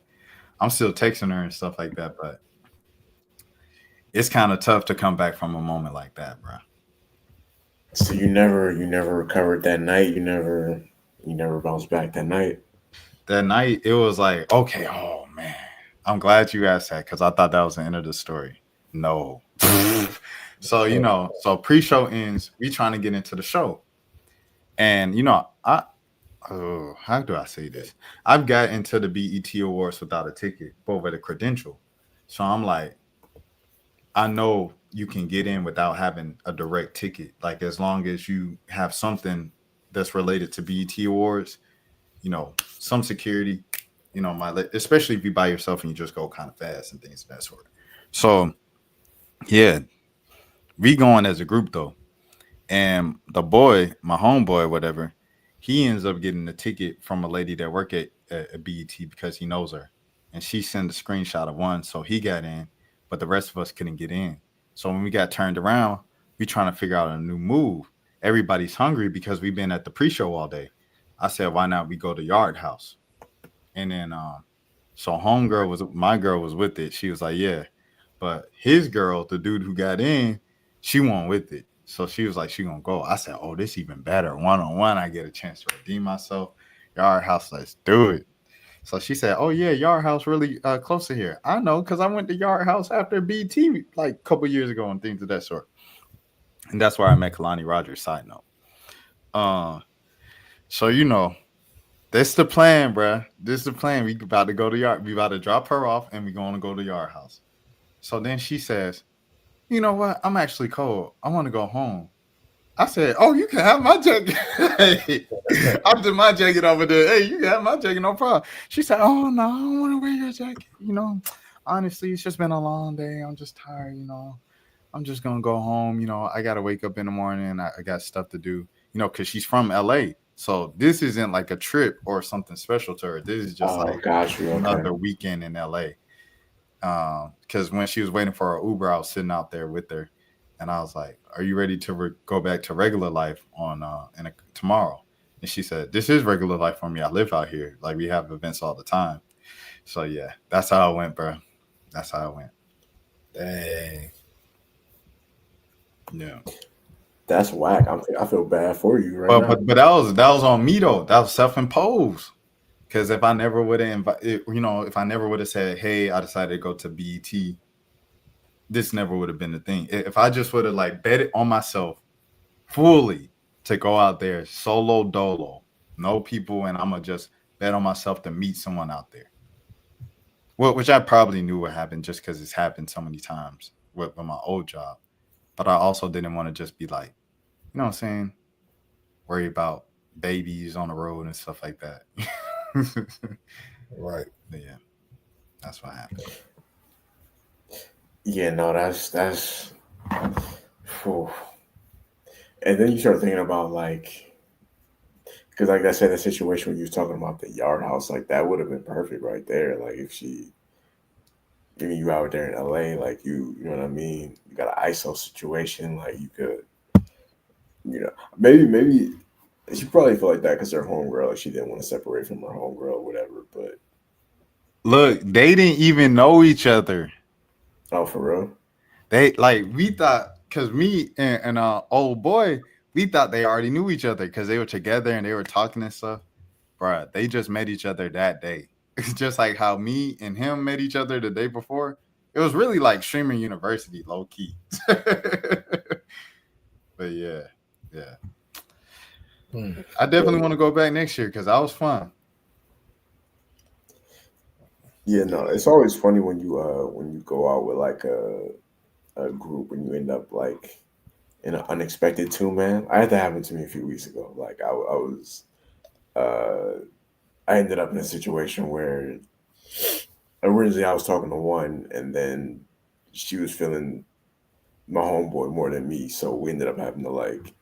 I'm still texting her and stuff like that, but it's kind of tough to come back from a moment like that, bro. So you never recovered that night. You never bounced back that night. That night, it was like, okay, oh man, I'm glad you asked that because I thought that was the end of the story. No. So so pre-show ends, we trying to get into the show, and how do I say this? I've got into the BET Awards without a ticket, but with a credential. So I'm like, I know you can get in without having a direct ticket. Like as long as you have something that's related to BET Awards, some security, especially if you by yourself and you just go kind of fast and things of that sort. So yeah, we going as a group though. And the boy, my homeboy, whatever, he ends up getting a ticket from a lady that work at BET because he knows her. and she sent a screenshot of one, so he got in, but the rest of us couldn't get in. So when we got turned around, we trying to figure out a new move. Everybody's hungry because we've been at the pre-show all day. I said, why not we go to Yard House? And then so homegirl was my girl was with it. She was like, yeah. But his girl, the dude who got in, she went with it. So she was like, she gonna go. I said, oh, this even better. One-on-one, I get a chance to redeem myself. Yard House, let's do it. So she said, oh yeah, Yard House really close to here. I know, because I went to Yard House after BT like a couple years ago and things of that sort. And that's where I met Kalani Rogers, side note. So that's the plan, bruh. This is the plan. We about to go to Yard. We about to drop her off, and we going to go to Yard House. So then she says, you know what? I'm actually cold. I want to go home. I said, oh, you can have my jacket. Hey, I did my jacket over there. Hey, you can have my jacket, no problem. She said, oh, no, I don't want to wear your jacket. Honestly, it's just been a long day. I'm just tired, I'm just going to go home. I got to wake up in the morning. I got stuff to do, because she's from LA. So this isn't like a trip or something special to her. This is just another weekend in LA. Because when she was waiting for her Uber, I was sitting out there with her, and I was like, "Are you ready to go back to regular life on tomorrow?" And she said, "This is regular life for me. I live out here. Like we have events all the time." So yeah, that's how it went, bro. That's how it went. Dang. Yeah. That's whack. I feel bad for you right now. But that was on me though. That was self-imposed. Because if I never would have if I never would have said, "Hey, I decided to go to BET," this never would have been the thing. If I just would have like betted on myself fully to go out there solo dolo, no people, and I'm gonna just bet on myself to meet someone out there. Well, which I probably knew would happen just because it's happened so many times with my old job. But I also didn't want to just be like, you know what I'm saying, worry about babies on the road and stuff like that. Right. But yeah, that's what happened. Yeah, no, that's. Whew. And then you start thinking about because like I said, the situation when you was talking about the Yard House, like that would have been perfect right there. Like if you out there in LA, like you know what I mean. You got an ISO situation, like you could, maybe she probably felt like that because her homegirl, like she didn't want to separate from her homegirl, or whatever. But look, they didn't even know each other. Oh, for real? We thought, because me and old boy, we thought they already knew each other because they were together and they were talking and stuff. Bruh, they just met each other that day. It's just like how me and him met each other the day before. It was really like streamer university, low key. But yeah. I definitely want to go back next year because that was fun. Yeah, no, it's always funny when you go out with like a group and you end up like in an unexpected two-man. I had that happen to me a few weeks ago. Like I ended up in a situation where originally I was talking to one, and then she was feeling my homeboy more than me, so we ended up having to like,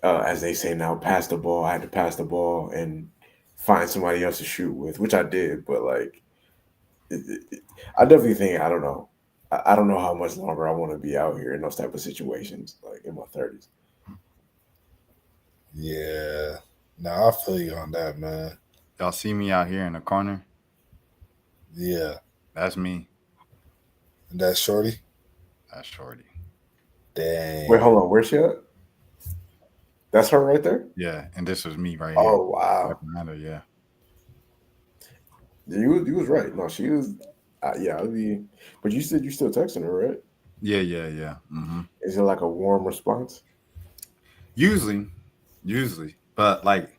as they say now, pass the ball. I had to pass the ball and find somebody else to shoot with, which I did. But like, I definitely think I don't know. I don't know how much longer I want to be out here in those type of situations, like in my 30s. Yeah. Nah, I feel you on that, man. Y'all see me out here in the corner? Yeah. That's me. And that's Shorty? That's Shorty. Dang. Wait, hold on. Where's she at? That's her right there? Yeah, and this was me right here. Oh, wow. Yeah. You was right. No, she was. Yeah, I mean, but you said you still texting her, right? Yeah. Mm-hmm. Is it like a warm response? Usually, but like,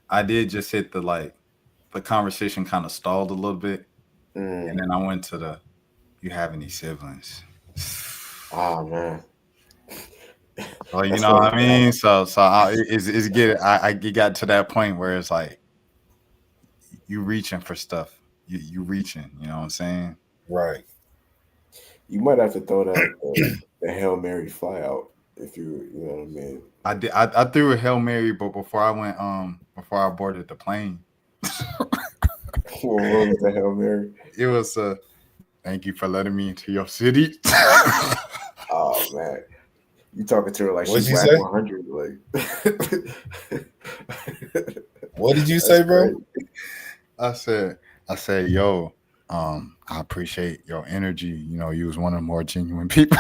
I did just hit the conversation kind of stalled a little bit, and then I went to the, "You have any siblings?" Oh man. Well, you know what I mean. So it got to that point where it's like you reaching for stuff. You reaching. You know what I'm saying? Right. You might have to throw that the Hail Mary fly out if you know what I mean. I did. I threw a Hail Mary, but before I boarded the plane. What was the Hail Mary? It was thank you for letting me into your city. Oh man, you talking to her like What'd she's you whack say? 100? Like, What did you that's say, bro? great. I said, yo, I appreciate your energy. You know, you was one of the more genuine people.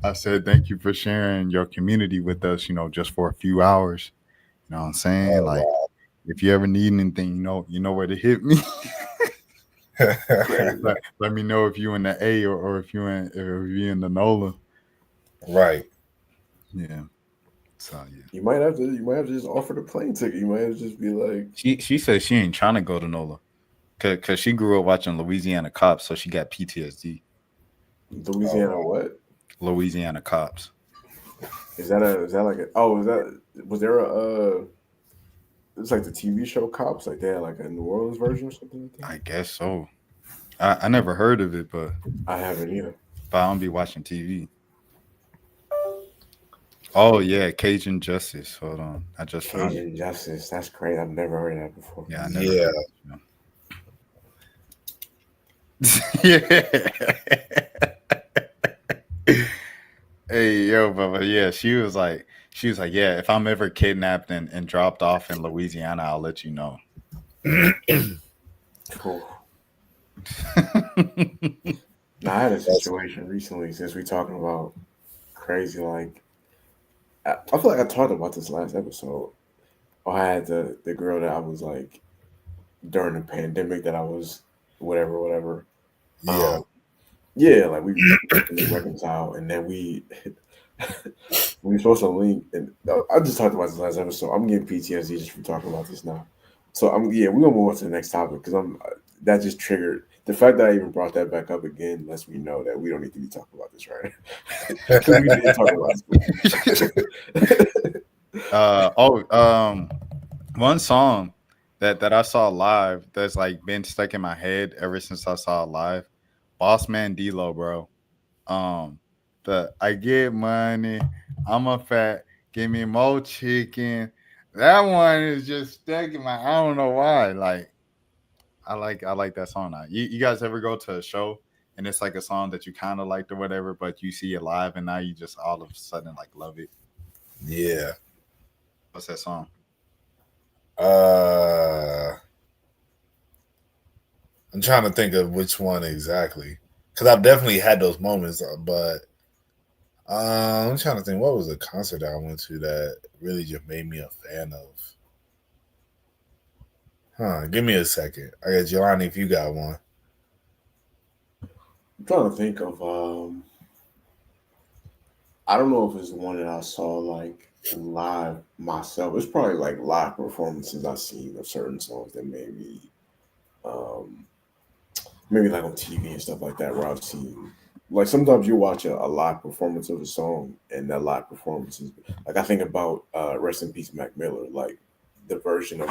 I said, thank you for sharing your community with us, you know, just for a few hours. You know what I'm saying? Oh Like, wow. if you ever need anything, you know where to hit me. Crazy. Let me know if you in the A or if you in the NOLA. Right. Yeah. So yeah. You might have to just offer the plane ticket. You might have to just be like, She said she ain't trying to go to NOLA. Cause she grew up watching Louisiana Cops, so she got PTSD. Louisiana, Oh, what? Louisiana Cops. Is that like a, oh, was there a, it's like the TV show Cops, like they had like a New Orleans version or something like that? I guess so. I never heard of it, but I haven't either. I don't be watching TV. Oh yeah, Cajun Justice. Hold on, I just found it. Cajun Justice, that's great. I've never heard of that before. Yeah, I never yeah. heard it. Yeah. Hey yo, but yeah, she was like, yeah, if I'm ever kidnapped and dropped off in Louisiana, I'll let you know. Cool. Now, I had a situation recently since we talking about crazy. Like, I feel like I talked about this last episode. Or I had the girl that I was like during the pandemic that I was whatever. Yeah. Um, yeah, like we reconciled, and then we we were supposed to link. And I just talked about this last episode. I'm getting PTSD just from talking about this now. So we're gonna move on to the next topic because that just triggered the fact that I even brought that back up again. Lets me know that we don't need to be talking about this, right? Because we didn't talk about this. One song that I saw live that's like been stuck in my head ever since I saw it live. Boss Man D-Lo, bro. The I get money, I'm a fat, give me more chicken. That one is just stuck in my. I don't know why. Like I like that song now. You guys ever go to a show and it's like a song that you kind of liked or whatever, but you see it live and now you just all of a sudden like love it. Yeah. What's that song? I'm trying to think of which one exactly because I've definitely had those moments, but I'm trying to think what was the concert that I went to that really just made me a fan of. Give me a second. I got Jelani if you got one. I'm trying to think of I don't know if it's one that I saw like live myself. It's probably like live performances I've seen of certain songs that um maybe like on TV and stuff like that where I've seen like sometimes you watch a live performance of a song and that live performance is like I think about Rest in Peace Mac Miller, like the version of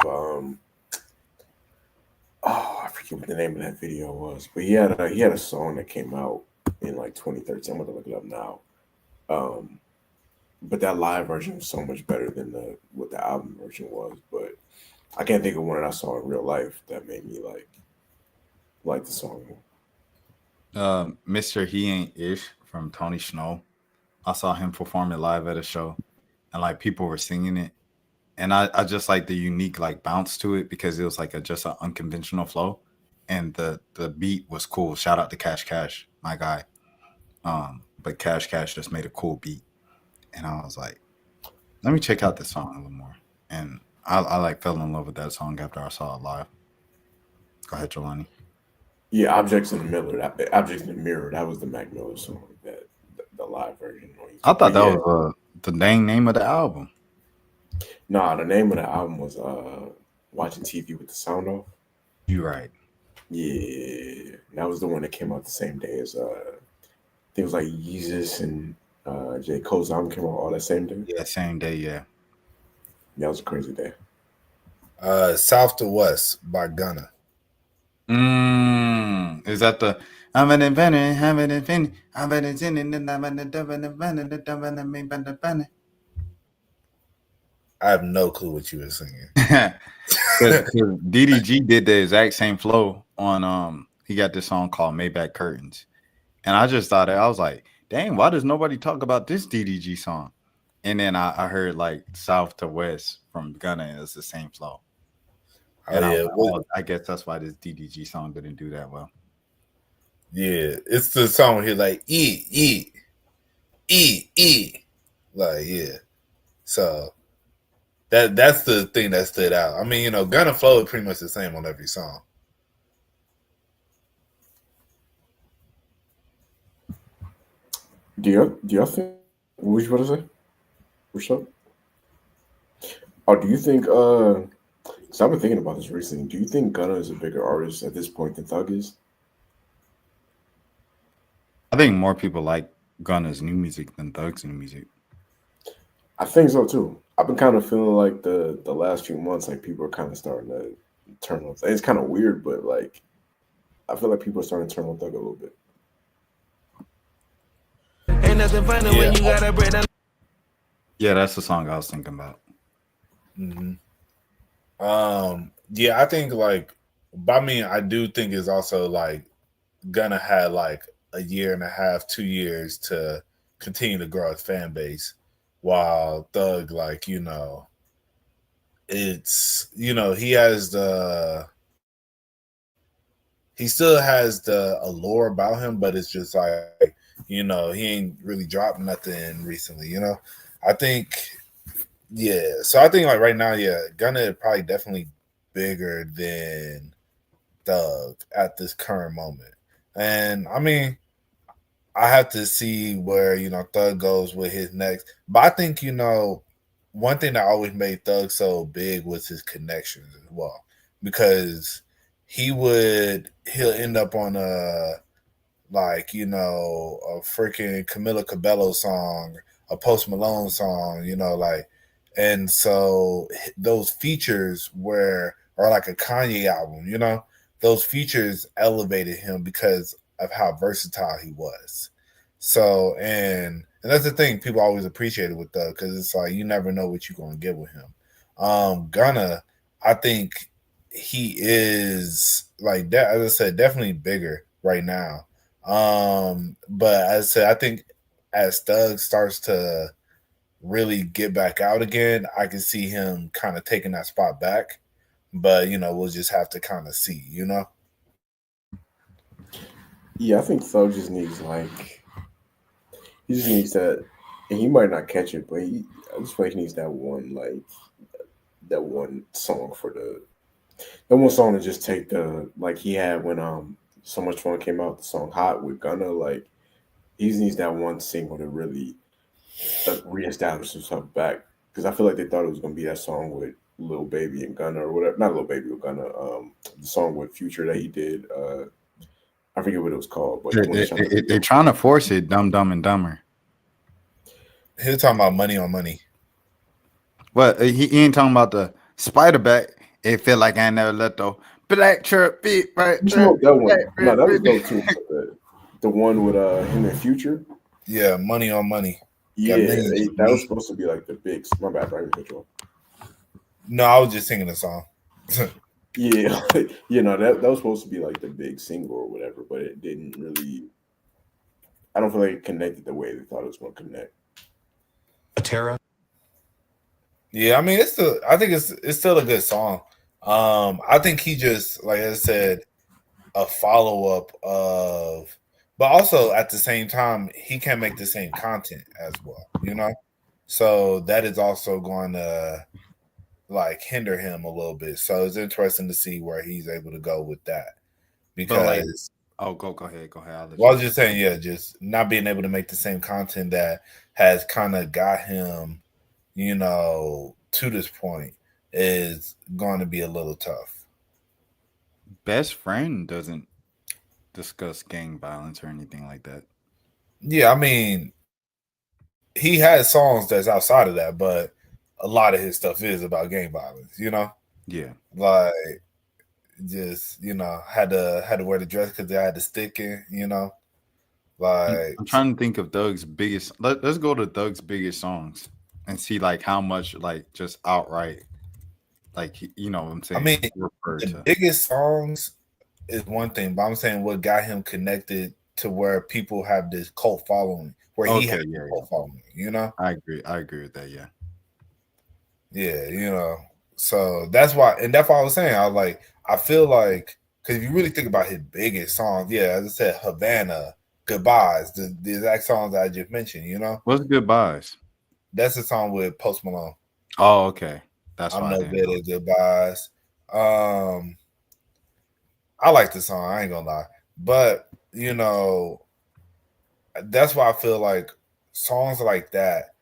I forget what the name of that video was, but he had a song that came out in like 2013. I'm gonna look it up now. But that live version was so much better than what the album version was. But I can't think of one that I saw in real life that made me like the song. Mr. He Ain't Ish from Tony Snow. I saw him perform it live at a show, and like people were singing it, and I just like the unique like bounce to it because it was like just an unconventional flow, and the beat was cool. Shout out to Cash Cash, my guy. But Cash Cash just made a cool beat, and I was like, let me check out this song a little more, and I like fell in love with that song after I saw it live. Go ahead, Jelani. Yeah, Objects in the Mirror. Objects in the Mirror. That was the Mac Miller song. That the live version. I thought But that yeah, was the dang name of the album. nah. The name of the album was Watching TV with the Sound Off. You right. Yeah, that was the one that came out the same day as I think it was like Yeezus and J. Cole's album came out all that same day. Yeah, same day. Yeah. That was a crazy day. South to West by Gunna. Is that the I'm an inventor, have an infinity, I'm an inventor, I'm an inventor. I have no clue what you were singing. Because DDG did the exact same flow on he got this song called Maybach Curtains. And I just thought I was like, dang, why does nobody talk about this DDG song? And then I heard like South to West from Gunna, and it's the same flow. And I was like, oh, I guess that's why this DDG song didn't do that well. Yeah, it's the song here like E. Like, yeah. So that's the thing that stood out. I mean, Gunna flow is pretty much the same on every song. Do y'all think? What was you about to say? What's up? Oh, do you think? So I've been thinking about this recently. Do you think Gunna is a bigger artist at this point than Thug is? I think more people like Gunna's new music than Thug's new music. I think so too. I've been kind of feeling like the last few months, like people are kind of starting to turn on. It's kind of weird, but like I feel like people are starting to turn on Thug a little bit. Ain't nothing funny when you got a bread. Yeah, that's the song I was thinking about. Mm-hmm. Yeah, I think like, but I mean, I do think it's also like Gunna had like a year and a half, 2 years to continue to grow his fan base, while Thug, like, it's he still has the allure about him, but it's just like, he ain't really dropped nothing recently. I think, yeah. So I think like right now, yeah, Gunna is probably definitely bigger than Thug at this current moment. And I mean, I have to see where Thug goes with his next. But I think one thing that always made Thug so big was his connections as well, because he'll end up on a freaking Camila Cabello song, a Post Malone song, and so those features or like a Kanye album, those features elevated him because of how versatile he was. So, and that's the thing people always appreciated with Thug, because it's like you never know what you're gonna get with him. Gunna, I think he is like that, as I said, definitely bigger right now. But as I said, I think as Thug starts to really get back out again, I can see him kind of taking that spot back. But we'll just have to kind of see. Yeah, I think Thug just needs he just needs that, and he might not catch it, but I just feel like he needs that one song that one song to just take the, like he had when So Much Fun came out, the song Hot with Gunna. Like he just needs that one single to really reestablish himself back, because I feel like they thought it was gonna be that song with Lil Baby and Gunna or whatever. Not Lil Baby with Gunna. The song with Future that he did. I forget what it was called, but They're trying to force it, Dumb and Dumber. He was talking about Money on Money. Well, he ain't talking about the spider back. It feel like I never let the black chirp beat right. That one. No, that was dope too. The one with him and Future. Yeah, Money on Money. Yeah, that was supposed to be like the big. My bad, right? No, I was just singing the song. Yeah, that was supposed to be like the big single or whatever, but it didn't really. I don't feel like it connected the way they thought it was going to connect. Terra. Yeah, I mean, I think it's still a good song. I think he just, like I said, a follow up of, but also at the same time, he can make the same content as well, So that is also going to like hinder him a little bit. So it's interesting to see where he's able to go with that, because go ahead. Well, I was just saying, yeah, just not being able to make the same content that has kind of got him, to this point is going to be a little tough. Best Friend doesn't discuss gang violence or anything like that. Yeah, I mean, he has songs that's outside of that, but a lot of his stuff is about gang violence, Yeah. Like, just, had to wear the dress because they had the stick in, Like, I'm trying to think of Thug's biggest. Let's go to Thug's biggest songs and see like how much like just outright like you know what I'm I saying mean, referred the to. biggest songs is one thing, but I'm saying what got him connected to where people have this cult following, where he Okay, had yeah, a yeah. cult following, you know? I agree with that, yeah. Yeah, you know. So that's why, and that's why I was saying, I was like, I feel like, because if you really think about his biggest songs, yeah, as I said, Havana, Goodbyes, the exact songs that I just mentioned, you know? What's Goodbyes? That's the song with Post Malone. Oh, okay. That's I'm why I no didn't good know. at goodbyes. Um, I like the song. I ain't gonna lie, but you know, that's why I feel like songs like that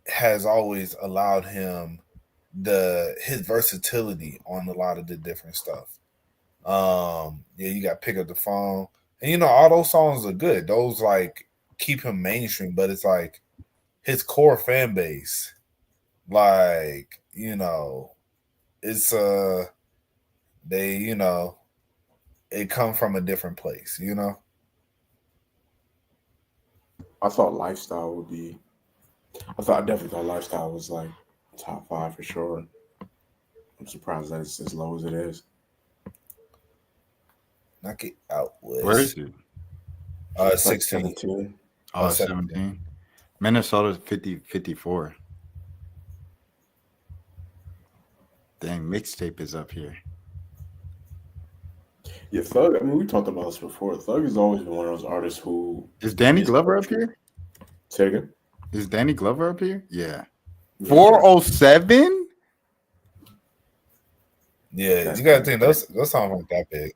has always allowed him his versatility on a lot of the different stuff. Yeah, you got pick up the phone, and you know all those songs are good. Those like keep him mainstream, but it's like his core fan base, like you know, it's they you know it come from a different place, you know. I thought lifestyle would be. I definitely thought lifestyle was like top five for sure. I'm surprised that it's as low as it is. Knock it out Where is was it? It's like 16 17. or Oh, 17. 17. Minnesota's 54. Dang, mixtape is up here. Yeah, Thug. I mean, we talked about this before. Thug has always been one of those artists who Is Danny is Glover up cultural. here? Say it again. Is Danny Glover up here? Yeah. Yeah, 407? Yeah, that's you gotta think those songs weren't that big.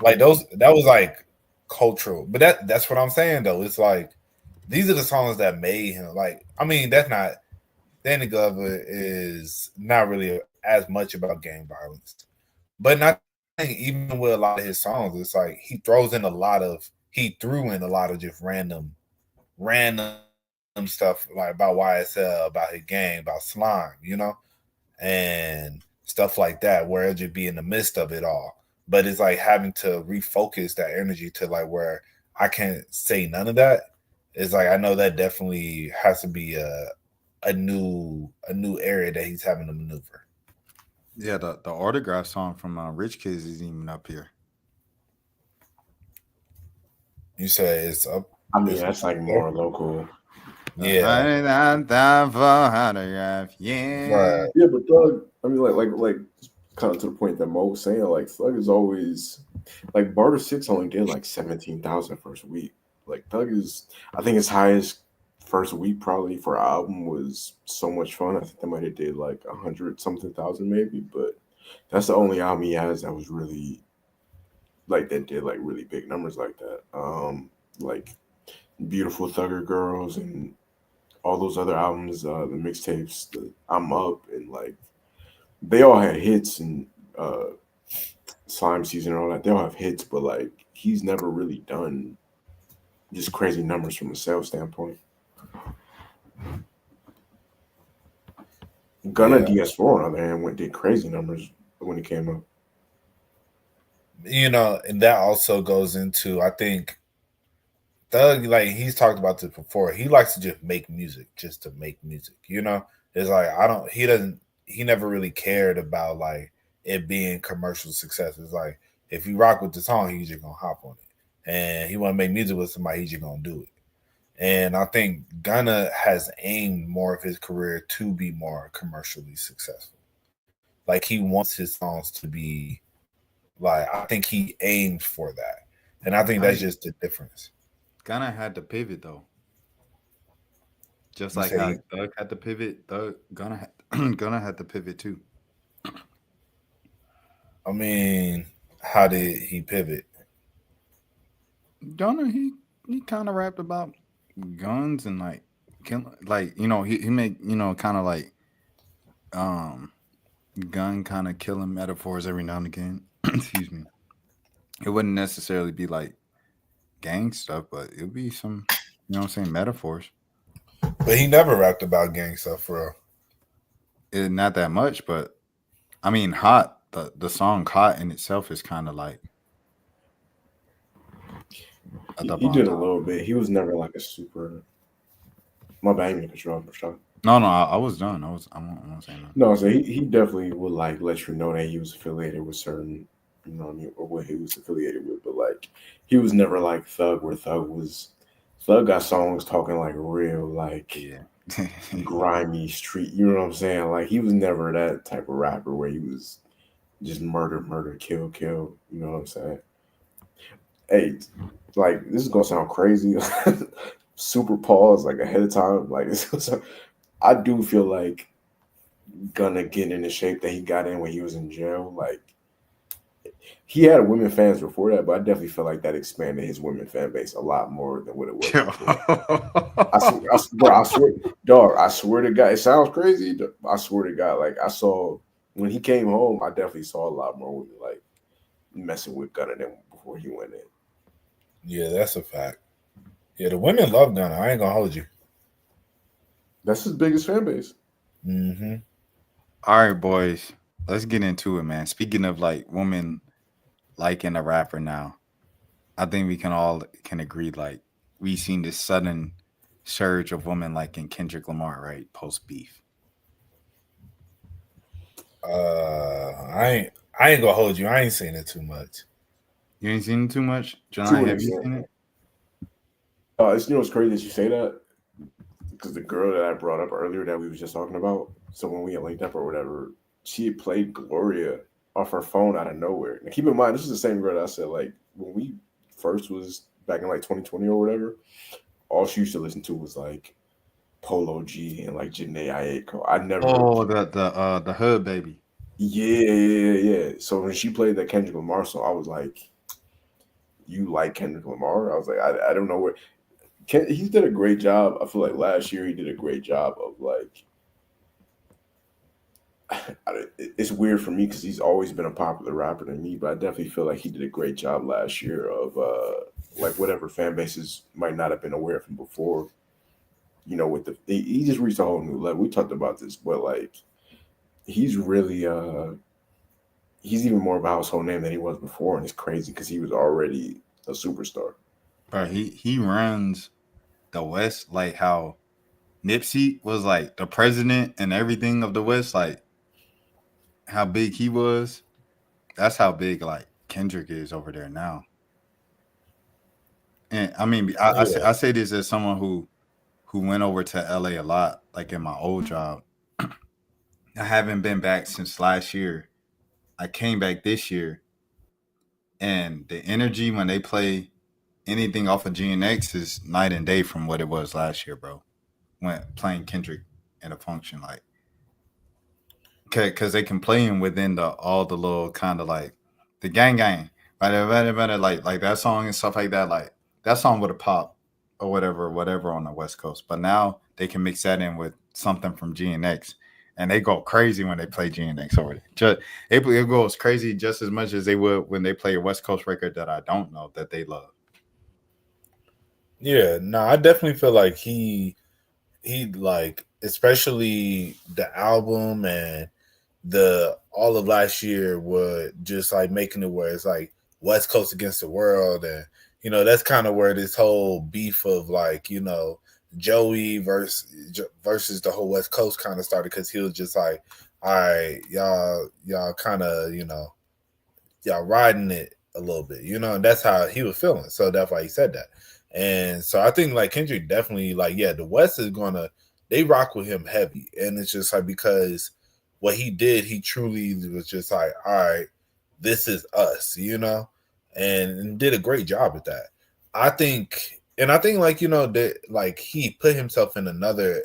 Like those, that was like cultural. But that's what I'm saying though. It's like these are the songs that made him. Like, I mean, that's not Danny Glover is not really as much about gang violence, but not even with a lot of his songs. It's like he threw in a lot of just random stuff like about YSL, about his gang, about slime, you know, and stuff like that, where it'll just be in the midst of it all. But it's like having to refocus that energy to like where I can't say none of that. It's like I know that definitely has to be a new area that he's having to maneuver. Yeah, the autograph song from Rich Kids is even up here. You say it's up. I mean, It's that's like more local. yeah, Time for autograph. Yeah. right. Yeah, but Thug. I mean, like, kind of to the point that Mo was saying. Like, Thug is always like Barter Six only did like 17,000 first week. Like, Thug is. I think his highest first week probably for an album was So Much Fun. I think they might have did like 100 something thousand maybe, but that's the only album he has that was really like that did like really big numbers like that. Like Beautiful Thugger Girls and all those other albums, the mixtapes, the I'm Up, and like they all had hits and Slime Season and all that. They all have hits, but like he's never really done just crazy numbers from a sales standpoint. Gunna Yeah, DS4 on the other hand went did crazy numbers when he came up. you know, and that also goes into I think Thug, like he's talked about this before. He likes to just make music, just to make music. You know, it's like I don't. He doesn't. He never really cared about like it being commercial success. It's like if you rock with the song, he's just gonna hop on it, and he want to make music with somebody, he's just gonna do it. And I think Gunna has aimed more of his career to be more commercially successful. Like he wants his songs to be like I think he aimed for that, and I think I that's mean, just the difference. Gunna had to pivot though. Just You like how say Thug had to pivot, Gunna had to pivot too. I mean, how did he pivot? Gunna, he kind of rapped about guns and like like you know he made you know kind of like um gun kind of killing metaphors every now and again. Excuse me. It wouldn't necessarily be like gang stuff, but it would be some you know what I'm saying metaphors. But he never rapped about gang stuff for real. Not that much, but I mean, hot. The song "Hot" in itself is kind of like a He double did a entendre. little bit. He was never like a super. My bad, you control for sure. No, I was done. I'm not saying nothing. No, so he definitely would like let you know that he was affiliated with certain, you know, what I mean, or what he was affiliated with. But like, he was never like Thug, where Thug was. Thug got songs talking like real, like Yeah. grimy street. You know what I'm saying? Like he was never that type of rapper where he was just murder, murder, kill, kill. You know what I'm saying? Hey, like this is gonna sound crazy. Super pause like ahead of time. Like I do feel like gonna get in the shape that he got in when he was in jail. Like he had women fans before that, but I definitely feel like that expanded his women fan base a lot more than what it was before. Bro, I swear, dog, I swear to God, it sounds crazy. I swear to God, like I saw when he came home, I definitely saw a lot more women like messing with Gunna than before he went in. Yeah, that's a fact. Yeah, the women love Gunna. I ain't gonna hold you. That's his biggest fan base. Mm-hmm. All right, boys. Let's get into it, man. Speaking of like women liking a rapper now, I think we can agree like we seen this sudden surge of women liking Kendrick Lamar, right? Post beef. I ain't gonna hold you. I ain't seen it too much. You ain't seen it too much? To Jelani, an have you extent. seen it? It's you know it's crazy that you say that because the girl that I brought up earlier that we was just talking about, so when we had linked up or whatever, she had played Gloria off her phone out of nowhere. Now keep in mind, this is the same girl that I said like when we first was back in like 2020 or whatever. All she used to listen to was like Polo G and like Janae Aiko. I never heard. Oh, the hood baby. Yeah. So when she played that Kendrick Lamar song, I was like, "You like Kendrick Lamar?" I was like, I don't know where. He did a great job. I feel like last year he did a great job of like. It's weird for me because he's always been a popular rapper to me, but I definitely feel like he did a great job last year of like whatever fan bases might not have been aware of him before. You know, with he just reached a whole new level. We talked about this, but like he's really he's even more of a household name than he was before, and it's crazy because he was already a superstar. Bro, he runs the West like how Nipsey was like the president and everything of the West, like how big he was. That's how big like Kendrick is over there now. And I mean, Yeah. I say this as someone who went over to LA a lot, like in my old job. I haven't been back since last year. I came back this year, and the energy when they play anything off of GNX is night and day from what it was last year, bro. When playing Kendrick in a function, like, because they can play him within the all the little kind of like the gang, like that song and stuff like that. Like that song would have popped or whatever on the West Coast. But now they can mix that in with something from GNX, and they go crazy when they play GNX over there. It goes crazy just as much as they would when they play a West Coast record that I don't know that they love. Yeah, no, I definitely feel like he like especially the album and the all of last year were just like making it where it's like West Coast against the world, and that's kind of where this whole beef of like Joey versus the whole West Coast kind of started because he was just like, all right, y'all kind of y'all riding it a little bit, and that's how he was feeling. So that's why he said that. And so I think like Kendrick definitely like, yeah, the West is gonna they rock with him heavy. And it's just like because what he did, he truly was just like, all right, this is us, and did a great job at that. I think like, that like he put himself in another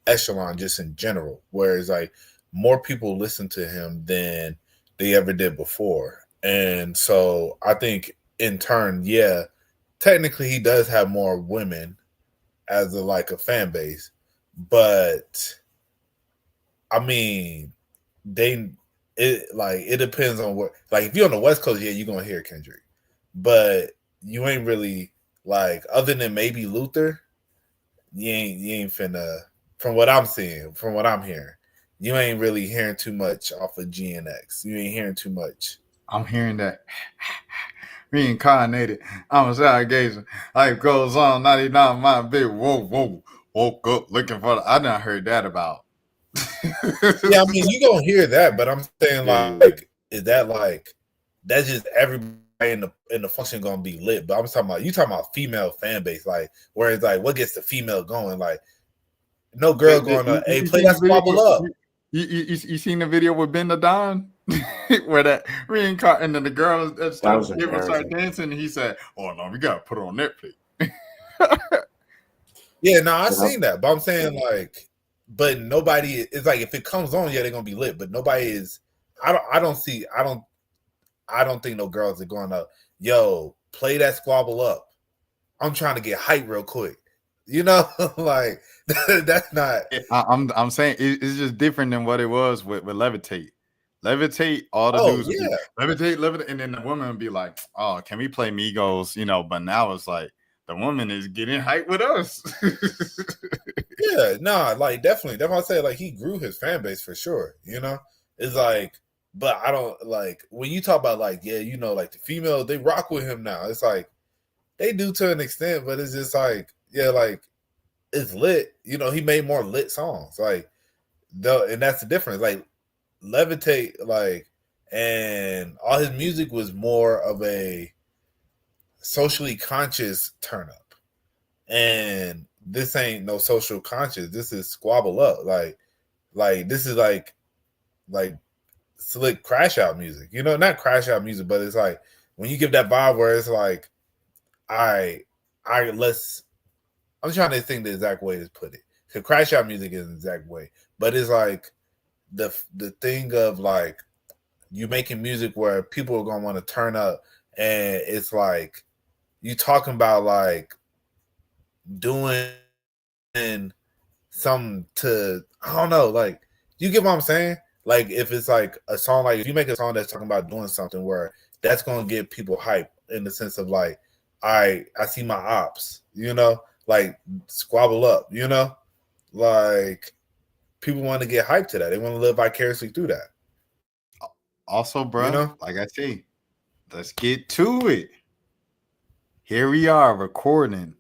echelon just in general, whereas like more people listen to him than they ever did before. And so I think in turn, yeah, technically he does have more women as a fan base, but I mean it depends on what, like if you're on the West Coast, yeah, you're gonna hear Kendrick. But you ain't really like, other than maybe Luther, you ain't finna, from what I'm seeing, from what I'm hearing, you ain't really hearing too much off of GNX. You ain't hearing too much. I'm hearing that reincarnated. I'm a stargazer. Life goes on, 99 my big whoa. woke up looking for. I done heard that about. Yeah, I mean, you gonna hear that, but I'm saying like, is that like that's just everybody in the function gonna be lit? But I'm talking about you talking about female fan base, like where it's like what gets the female going, like no girl going to hey play that squabble up. You seen the video with Ben the Don where that reincarnate and then the girl that started dancing and he said, "Oh no, we gotta put it on Netflix." Yeah, no, I seen that, but I'm saying like, but nobody is like if it comes on, yeah, they're gonna be lit, but nobody is. I don't think no girls are going to yo play that squabble up. I'm trying to get hype real quick, you know, like that's not. I'm saying it's just different than what it was with Levitate. Levitate, all the dudes would be levitate, and then the woman would be like, "Oh, can we play Migos?" You know, but now it's like the woman is getting hype with us. Yeah, nah, like definitely. That's why I say like he grew his fan base for sure. You know, it's like, but I don't like when you talk about like, yeah, you know, like the females they rock with him now. It's like they do to an extent, but it's just like, yeah, like it's lit. You know, he made more lit songs, like and that's the difference. Like Levitate, like, and all his music was more of a socially conscious turn up, and this ain't no social conscious. This is squabble up, like this is like slick crash out music. You know, not crash out music, but it's like when you give that vibe where it's like, let's. I'm trying to think the exact way to put it. Because crash out music is the exact way, but it's like the thing of like you making music where people are gonna want to turn up, and it's like you talking about like doing something to I don't know, like you get what I'm saying? Like if it's like a song, like if you make a song that's talking about doing something where that's gonna get people hype in the sense of like I see my ops, you know, like squabble up, you know, like people want to get hyped to that. They want to live vicariously through that. Also, bro, you know? like I say, let's get to it. Here we are recording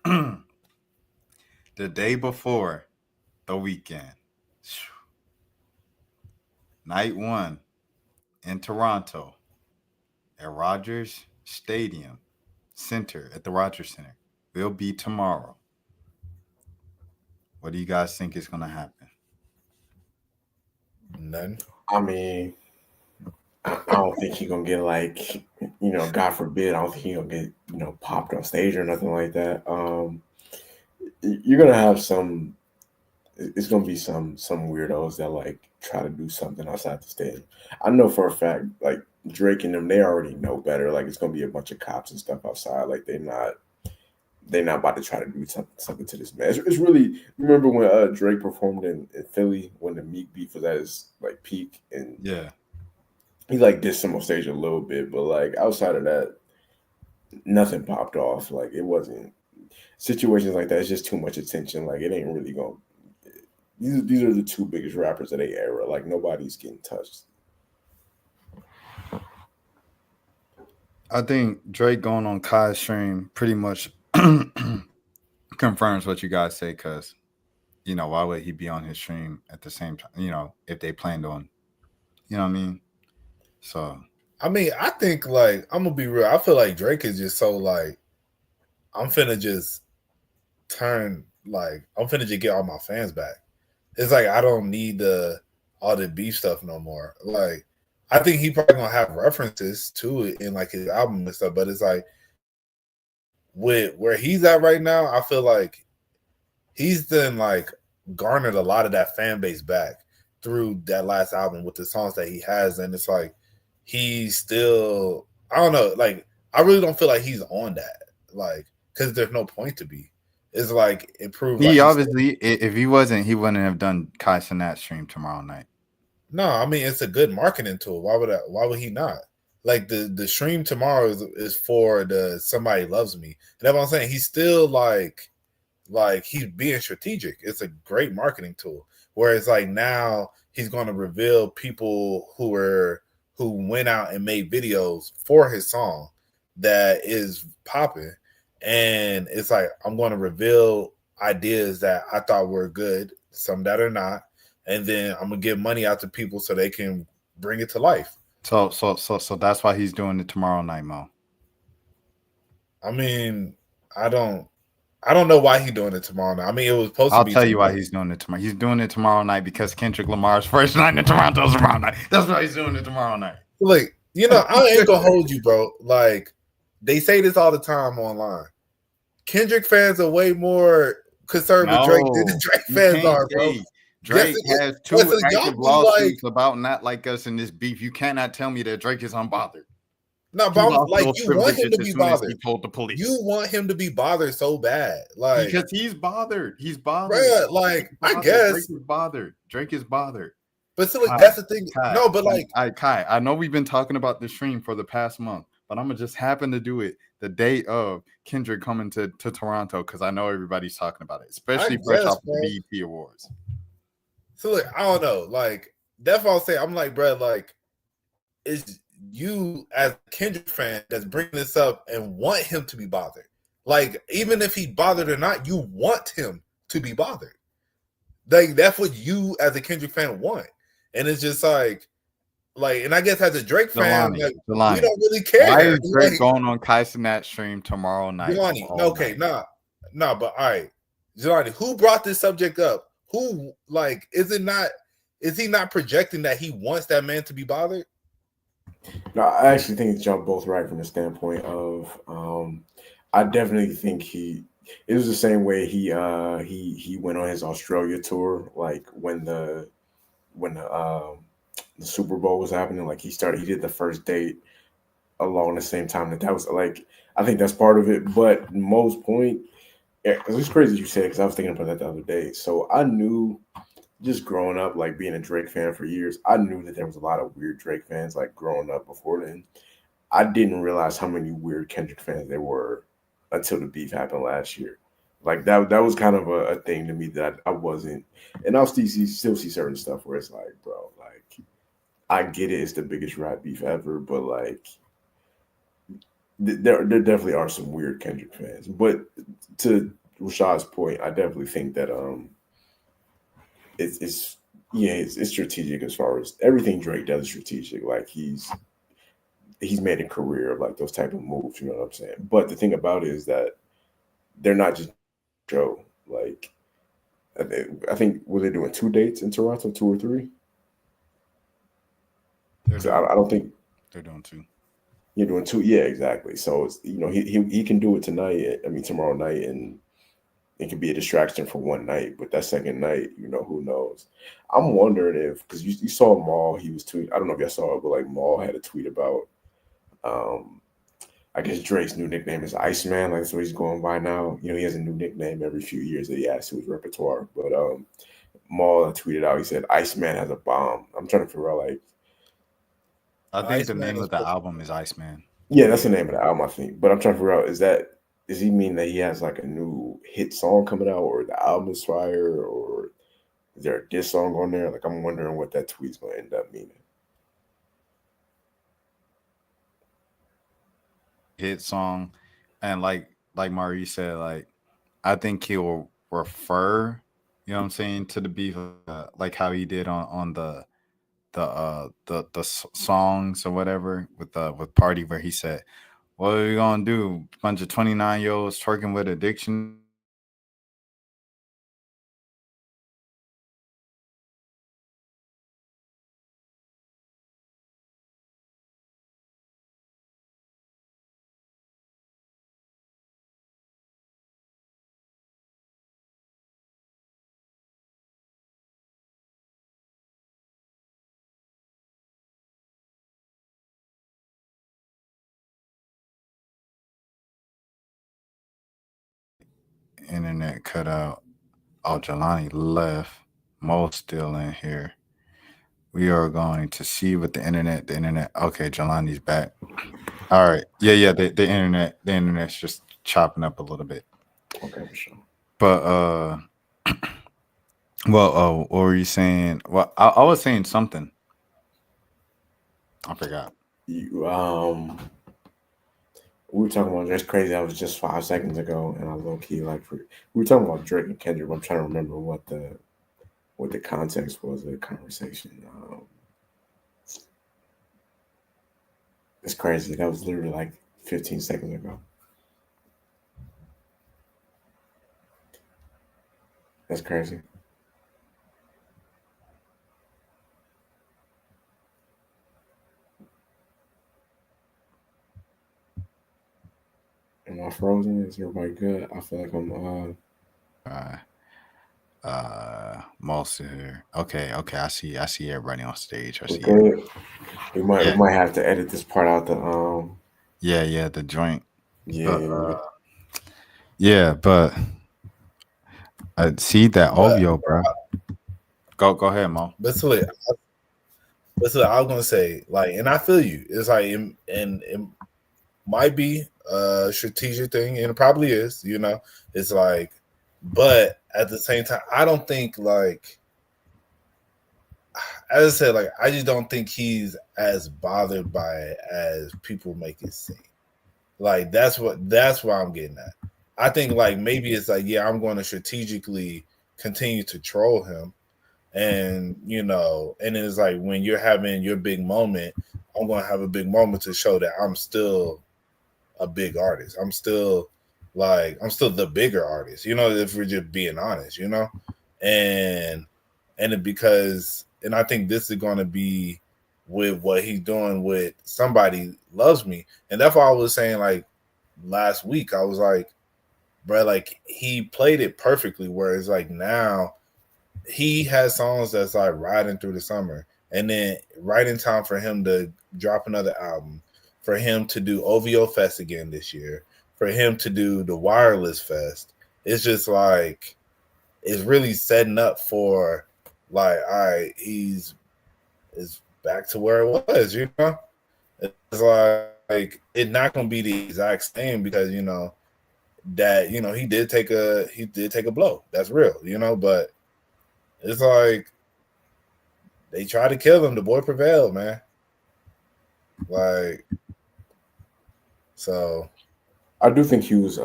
the day before the weekend. Night one in Toronto at Rogers Stadium Center at the Rogers Center will be tomorrow. What do you guys think is going to happen? None. I mean, I don't think he's gonna get like, you know, God forbid, I don't think he's gonna get, you know, popped on stage or nothing like that. You're gonna have some. It's gonna be some weirdos that like try to do something outside the stadium. I know for a fact, like Drake and them, they already know better. Like it's gonna be a bunch of cops and stuff outside. Like they're not about to try to do something to this man. It's really, remember when Drake performed in Philly when the Meek beef was at his like peak, and Yeah. he like did some on stage a little bit, but like outside of that, nothing popped off. Like it wasn't situations like that. It's just too much attention. Like it ain't really going. These are the two biggest rappers of their era. Like nobody's getting touched. I think Drake going on Kai's stream pretty much confirms what you guys say, because, you know, why would he be on his stream at the same time, you know, if they planned on, you know what I mean? So, I mean, I think like I'm gonna be real. I feel like Drake is just so like I'm finna just get all my fans back. It's like I don't need all the beef stuff no more. Like I think he probably gonna have references to it in like his album and stuff, but it's like with where he's at right now, I feel like he's then like garnered a lot of that fan base back through that last album with the songs that he has, and it's like he's still, I don't know, like I really don't feel like he's on that, like because there's no point to be. It's like it proved he like obviously, if he wasn't, he wouldn't have done Kai Cenat stream tomorrow night. No, I mean it's a good marketing tool. Why would he not? Like the stream tomorrow is for the Somebody Loves Me. And that's what I'm saying. He's still like he's being strategic. It's a great marketing tool. Whereas like now he's gonna reveal people who went out and made videos for his song that is popping. And it's like I'm gonna reveal ideas that I thought were good, some that are not, and then I'm gonna give money out to people so they can bring it to life. So that's why he's doing it tomorrow night, Mo. I mean, I don't know why he's doing it tomorrow night. I mean, it was supposed I'll to be. tell you why he's doing it tomorrow. He's doing it tomorrow night because Kendrick Lamar's first night in Toronto's tomorrow night. That's why he's doing it tomorrow night. Like, you know, I ain't gonna hold you, bro. Like, they say this all the time online. Kendrick fans are way more concerned with Drake than the Drake fans are, bro. Drake has two active lawsuits about not like us in this beef. You cannot tell me that Drake is unbothered. No, but I'm like, you want him to be bothered. He told the police. You want him to be bothered so bad, like because he's bothered. He's bothered. Bruh, like I guess Drake is bothered. Drake is bothered. But so like, that's the thing. Kai, no, but like, Kai, I know we've been talking about the stream for the past month, but I'm gonna just happen to do it the day of Kendrick coming to Toronto because I know everybody's talking about it, especially fresh off the BET Awards. So like, I don't know, like that's what I'll say. I'm like, bro, like, is you as a Kendrick fan that's bringing this up and want him to be bothered? Like, even if he bothered or not, you want him to be bothered. Like, that's what you as a Kendrick fan want. And it's just like, and I guess as a Drake fan, Jelani, we don't really care. Why is Drake going on Kai Cenat stream tomorrow night? Jelani, okay, nah, but all right. Jelani, who brought this subject up? Who, like, is he not projecting that he wants that man to be bothered? No, I actually think it's jumped both right from the standpoint of I definitely think it was the same way he went on his Australia tour, like when the Super Bowl was happening, like he did the first date along the same time that was like, I think that's part of it. But most point, because it's crazy you said, because I was thinking about that the other day. So I knew, just growing up, like being a Drake fan for years, I knew that there was a lot of weird Drake fans, like growing up before then. I didn't realize how many weird Kendrick fans there were until the beef happened last year. Like that was kind of a thing to me that I wasn't, and I'll still see certain stuff where it's like, bro, like I get it, it's the biggest rap beef ever, but like there definitely are some weird Kendrick fans. But to Rashad's point, I definitely think that it's strategic as far as everything Drake does is strategic. Like he's made a career of like those type of moves, you know what I'm saying? But the thing about it is that they're not just show. Like I think were they doing 2 dates in Toronto, 2 or 3? I don't think they're doing 2. You're doing 2, yeah, exactly. So it's, you know, he can do it tonight. I mean tomorrow night, and it could be a distraction for one night, but that second night, you know, who knows? I'm wondering if, because you saw Maul, he was tweeting. I don't know if y'all saw it, but like Maul had a tweet about, I guess Drake's new nickname is Iceman. Like that's what he's going by now. You know, he has a new nickname every few years that he adds to his repertoire. But Maul tweeted out, he said, "Iceman has a bomb." I'm trying to figure out, like, I think the name of the album is Iceman. Yeah, that's the name of the album, I think. But I'm trying to figure out, does he mean that he has like a new hit song coming out, or the album is fire, or is there a diss song on there? Like, I'm wondering what that tweet's going to end up meaning. Hit song, and like Marie said, like I think he'll refer, you know what I'm saying, to the beef, like how he did on the songs or whatever with Party, where he said, "What are we gonna do? Bunch of 29-year-olds twerking with addiction." Internet cut out. Oh, Jelani left. Mo's still in here. We are going to see what the internet. Okay, Jelani's back. All right. Yeah. The internet's just chopping up a little bit. Okay, for sure. But well, what were you saying? Well, I was saying something. I forgot. We were talking about that's crazy. That was just 5 seconds ago, and I low key like we were talking about Drake and Kendrick. I'm trying to remember what the context was of the conversation. It's crazy. That was literally like 15 seconds ago. That's crazy. Am I frozen? Is everybody good? I feel like I'm Most here. Okay. I see everybody on stage. I see good. We Yeah. might have to edit this part out Yeah, the joint. yeah. But I see that But OVO, bro. Go ahead, Mo. but so like, I was gonna say, like, and I feel you. It's like, and it might be a strategic thing, and it probably is. You know, it's like, but at the same time, I don't think like, as I said, like, I just don't think he's as bothered by it as people make it seem. Like that's why I'm getting at. I think like maybe it's like, yeah, I'm going to strategically continue to troll him. And you know, and it's like when you're having your big moment, I'm gonna have a big moment to show that I'm still a big artist. I'm still the bigger artist, you know, if we're just being honest, you know? And and I think this is gonna be with what he's doing with Somebody Loves Me. And that's why I was saying like last week, I was like, bro, like he played it perfectly, whereas like now he has songs that's like riding through the summer, and then right in time for him to drop another album, for him to do OVO Fest again this year, for him to do the Wireless Fest. It's just like it's really setting up for like, all right, it's back to where it was, you know. It's like it's not gonna be the exact same because you know that he did take a blow. That's real, you know, but it's like they tried to kill him. The boy prevailed, man. Like, so I do think he was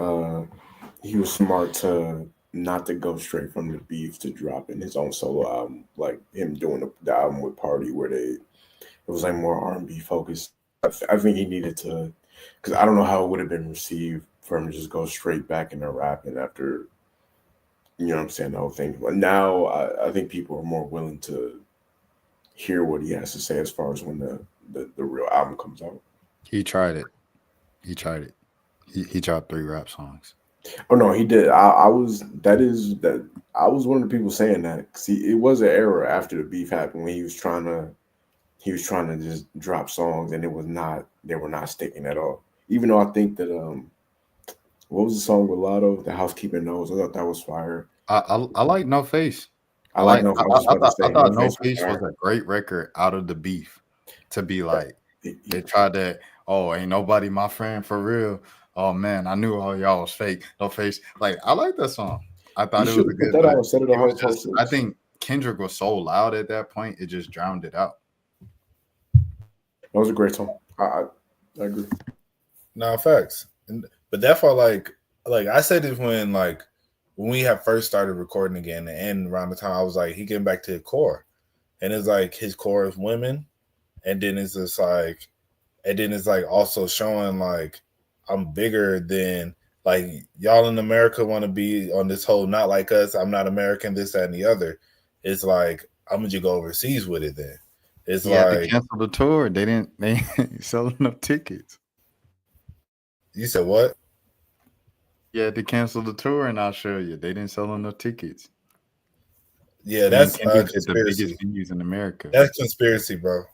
smart to not to go straight from the beef to dropping his own solo album, like him doing the album with Party, where it was like more R&B focused. I think he needed to, because I don't know how it would have been received for him to just go straight back into rapping after, you know what I'm saying, the whole thing. But now I think people are more willing to hear what he has to say as far as when the real album comes out. He tried it. He dropped 3 rap songs. Oh no, he did. I was I was one of the people saying that. See, it was an era after the beef happened when he was trying to just drop songs and they were not sticking at all. Even though I think that what was the song with Lotto, The Housekeeping Knows? I thought that was fire. I like No Face. I like no. I was just about to say thought No No Face Face was fire. a great record out of the beef. To be like, He, they tried that. Oh, ain't nobody my friend for real. Oh man, I knew all y'all was fake. No Face. Like, I like that song. I thought it should was a have put good, that out but instead of the it was whole just. I Post. think Kendrick was so loud at that point, it just drowned it out. That was a great song. I agree. no facts. But that's why like I said this when we had first started recording again, and around the time I was like, he getting back to the core. And it's like his core is women, and then it's just like also showing like I'm bigger than like y'all in America want to be on this whole not like us, I'm not American, this, that, and the other. It's like I'm gonna just go overseas with it then. It's He had to like cancel the tour. They ain't selling enough tickets. you said what? He had to cancel the tour in Australia. They didn't sell enough tickets. Yeah, Me and that's Kendrick did the biggest conspiracy. venues in America. That's conspiracy, bro.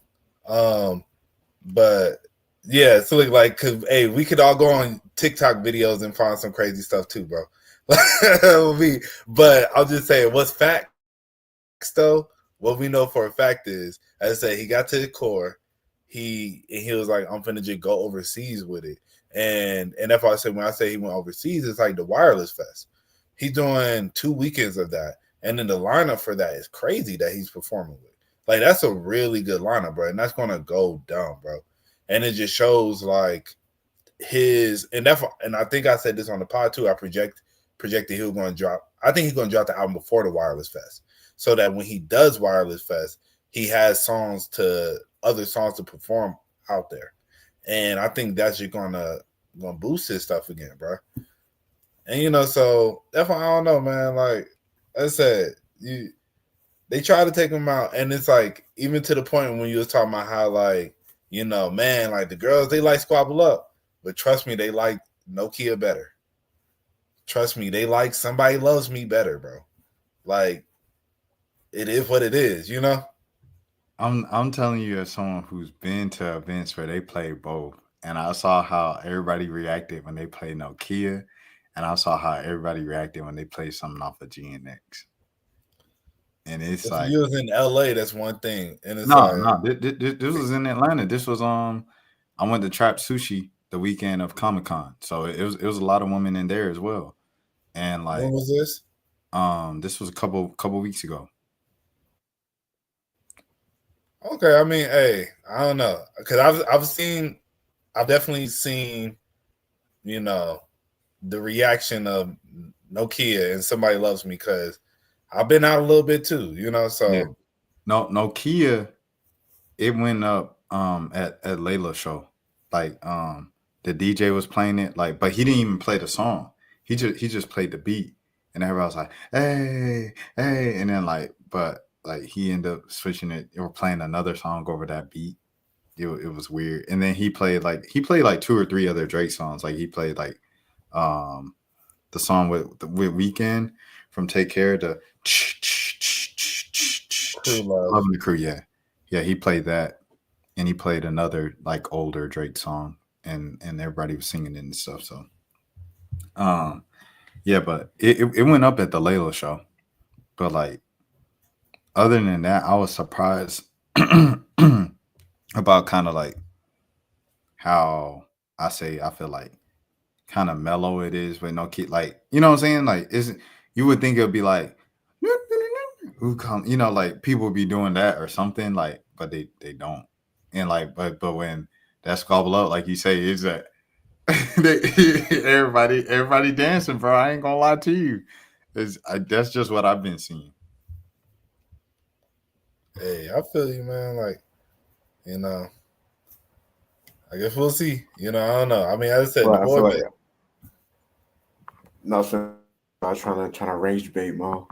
But yeah, so like, cause hey, we could all go on TikTok videos and find some crazy stuff too, bro. But I'll just say what's facts though. What we know for a fact is, as I said, he got to the core. He was like, I'm finna just go overseas with it, and that's why I said when I say he went overseas, it's like the Wireless Fest. He's doing 2 weekends of that, and then the lineup for that is crazy that he's performing with. Like that's a really good lineup, bro, and that's gonna go down, bro. And it just shows like and I think I said this on the pod too. I projected he was going to drop. I think he's going to drop the album before the Wireless Fest, so that when he does Wireless Fest, he has other songs to perform out there, and I think that's just gonna boost his stuff again, bro. And so that's why I don't know, man. Like I said, they try to take him out, and it's like even to the point when you was talking about how like man, like the girls they like Squabble Up, but trust me, they like Nokia better. Trust me, they like Somebody Loves Me better, bro. Like it is what it is, I'm telling you, as someone who's been to events where they play both, and I saw how everybody reacted when they played Nokia, and I saw how everybody reacted when they played something off of GNX. And it's if like you was in LA, that's one thing, and it's no. This was in Atlanta. This was I went to Trap Sushi the weekend of Comic-Con, so it was a lot of women in there as well. And like, when was this? This was a couple weeks ago. Okay, I mean, hey, I don't know, because I've definitely seen, the reaction of Nokia and Somebody Loves Me, because I've been out a little bit too, so. Yeah. No, Nokia, it went up at Layla's show. Like the DJ was playing it, like, but he didn't even play the song. He just played the beat, and everybody was like, "Hey, hey!" And then but he ended up switching it or playing another song over that beat. It was weird. And then he played like 2 or 3 other Drake songs. Like he played like the song with Weeknd from Take Care, the Loving the Crew. Yeah, he played that, and he played another like older Drake song, and everybody was singing it and stuff. So, yeah, but it went up at the Layla show. But like, other than that, I was surprised about kind of like how I feel like kind of mellow it is with no kid. Like, you know what I'm saying? Like, you would think it would be like who come, like people would be doing that or something, like, but they don't. And like, but when that's gobble up, like you say, is that everybody dancing, bro. I ain't gonna lie to you. That's just what I've been seeing. Hey, I feel you, man. Like, I guess we'll see. I don't know. I mean, as I said, Well, the I boy feel band. like no, so I was trying to rage bait Mo.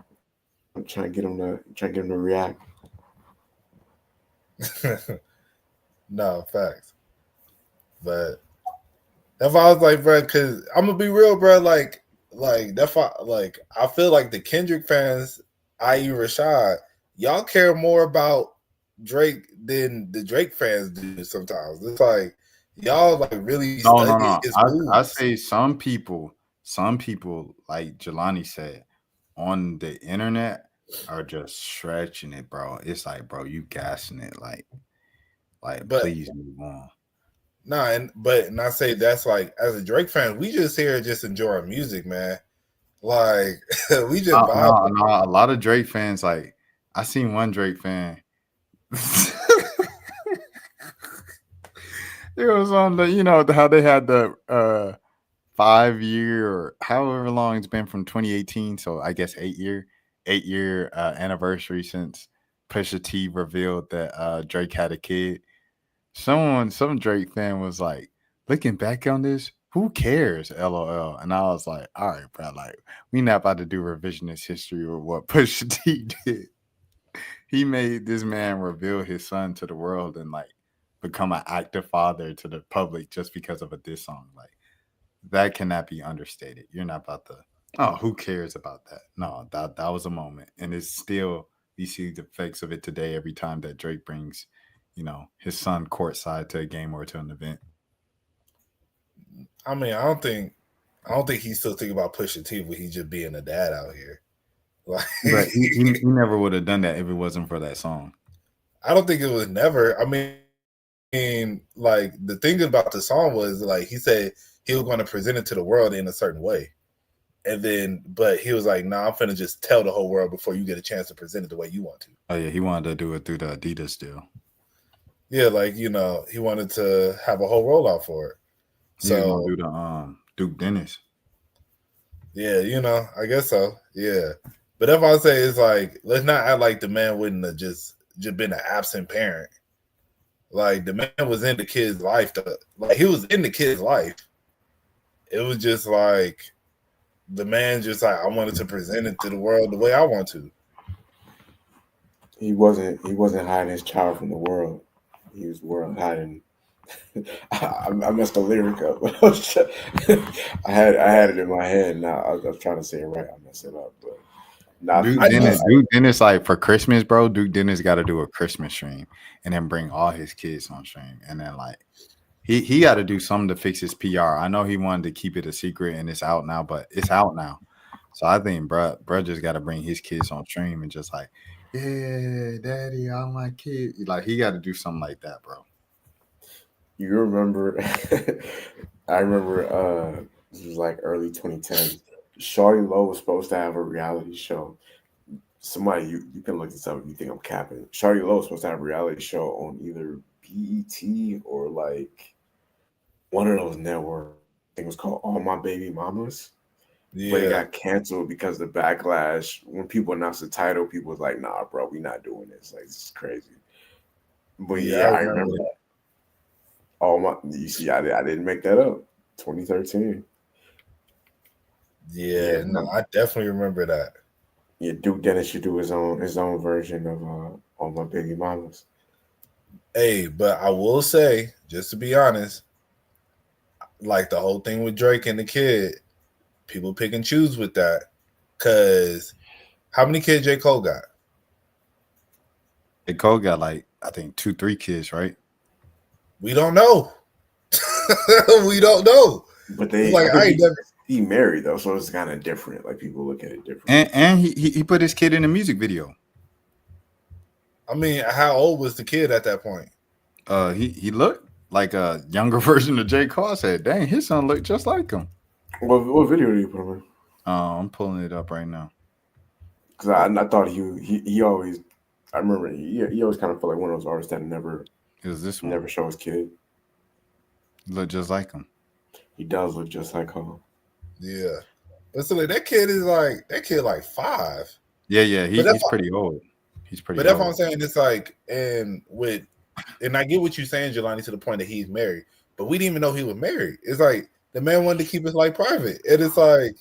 I'm trying to get him to react. No, facts. But that's why I was like, bro, because I'm gonna be real, bro. Like that's why, like, I feel like the Kendrick fans, i.e. Rashad, y'all care more about Drake than the Drake fans do sometimes. It's like y'all like really study his moves. I say some people like Jelani said on the internet are just stretching it, bro. It's like, bro, you gassing it, like please move on. Nah, and I say that's like, as a Drake fan, we just here just enjoying music, man. Like we just vibe. No, a lot of Drake fans, like I seen one Drake fan. It was on the how they had the 5-year or however long it's been from 2018, so I guess 8-year anniversary since Pusha T revealed that Drake had a kid. Some Drake fan was like, looking back on this, who cares? LOL. And I was like, all right, bro, like we not about to do revisionist history or what Pusha T did. He made this man reveal his son to the world and like become an active father to the public just because of a diss song. Like, that cannot be understated. You're not about to, who cares about that? No, that was a moment. And it's still, you see the effects of it today every time that Drake brings, his son courtside to a game or to an event. I mean, I don't think he's still thinking about Pusha T, but he's just being a dad out here. Like, but he never would have done that if it wasn't for that song. I don't think it was never. I mean, like the thing about the song was like he said he was going to present it to the world in a certain way, and then but he was like, "Nah, I'm finna just tell the whole world before you get a chance to present it the way you want to." Oh yeah, he wanted to do it through the Adidas deal. Yeah, like he wanted to have a whole rollout for it. He was So gonna do the Duke Dennis. yeah, I guess so. Yeah, but if I say it's like, let's not act like the man wouldn't have just been an absent parent. Like the man was in the kid's life. Like he was in the kid's life. It was just like the man just like I wanted to present it to the world the way I want to. He wasn't hiding his child from the world. He was world hiding. I messed the lyric up. I had it in my head. Now I was trying to say it right. I messed it up, but nah, Duke Dennis, like for Christmas, bro. Duke Dennis got to do a Christmas stream and then bring all his kids on stream, and then like he got to do something to fix his PR. I know he wanted to keep it a secret, and it's out now, but it's out now. So I think, bro just got to bring his kids on stream and just like, yeah, daddy, all my kids. Like he got to do something like that, bro. You remember? I remember. This was like early 2010s. Shawty Low was supposed to have a reality show. Somebody, you can look this up if you think I'm capping. Shawty Low was supposed to have a reality show on either BET or like one of those networks. I think it was called All My Baby Mamas. Yeah, But it got canceled because of the backlash. When people announced the title, people was like, "Nah, bro, we not doing this. Like, this is crazy." But yeah, I remember that. Oh my! You see, I didn't make that up. 2013. Yeah, no, I definitely remember that. Yeah, Duke Dennis should do his own version of All My Baby Mamas. Hey, but I will say, just to be honest, like the whole thing with Drake and the kid, people pick and choose with that. Cause how many kids J. Cole got? J. Cole got like I think 2-3 kids, right? We don't know. We don't know. But they like he married though, so it's kind of different. Like people look at it different. And he put his kid in a music video. I mean, how old was the kid at that point? He looked like a younger version of J. Cole. I said, dang, his son looked just like him. What video did you put him in? I'm pulling it up right now. Because I thought he always, I remember he always kind of felt like one of those artists that never show his kid. He looked just like him. He does look just like him. Yeah, but so like, that kid like 5. Yeah, he's pretty old. He's pretty. But that's what I'm saying. It's like, and I get what you're saying, Jelani, to the point that he's married, but we didn't even know he was married. It's like the man wanted to keep his life private, and it's like,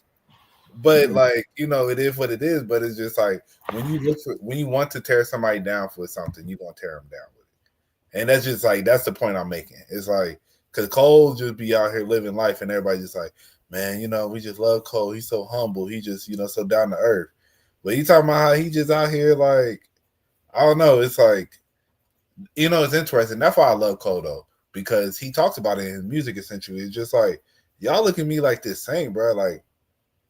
but like it is what it is. But it's just like when you want to tear somebody down for something, you're gonna tear them down with it, and that's just like that's the point I'm making. It's like because Cole just be out here living life, and everybody just like, man, we just love Cole. He's so humble. He just so down to earth. But he talking about how he just out here like. I don't know. It's like, it's interesting. That's why I love Cole, though, because he talks about it in his music, essentially. It's just like, y'all look at me like this saint, bro. Like,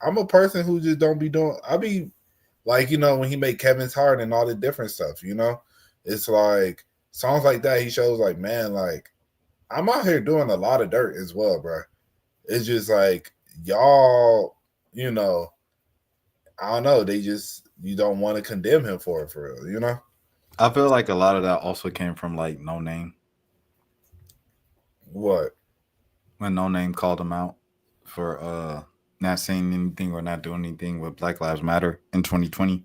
I'm a person who just don't be doing, I be like, when he made Kevin's Heart and all the different stuff, it's like, songs like that, he shows like, man, like, I'm out here doing a lot of dirt as well, bro. It's just like, y'all, I don't know. You don't want to condemn him for it, for real, I feel like a lot of that also came from like No Name. What? When No Name called him out for not saying anything or not doing anything with Black Lives Matter in 2020.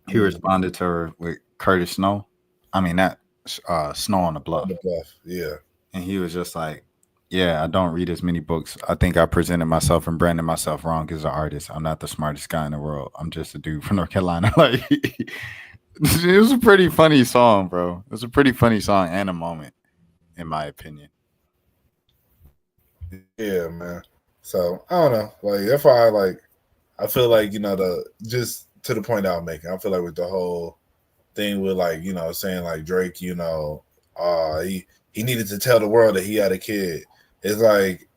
He responded to her with Curtis Snow. I mean, that Snow on the Bluff. The Bluff, yeah. And he was just like, yeah, I don't read as many books. I think I presented myself and branded myself wrong as an artist. I'm not the smartest guy in the world. I'm just a dude from North Carolina. Like, it was a pretty funny song, bro. It was a pretty funny song and a moment, in my opinion. Yeah, man. So I don't know. Like that's why I feel like just to the point that I'm making. I feel like with the whole thing with like saying like Drake, he needed to tell the world that he had a kid. It's like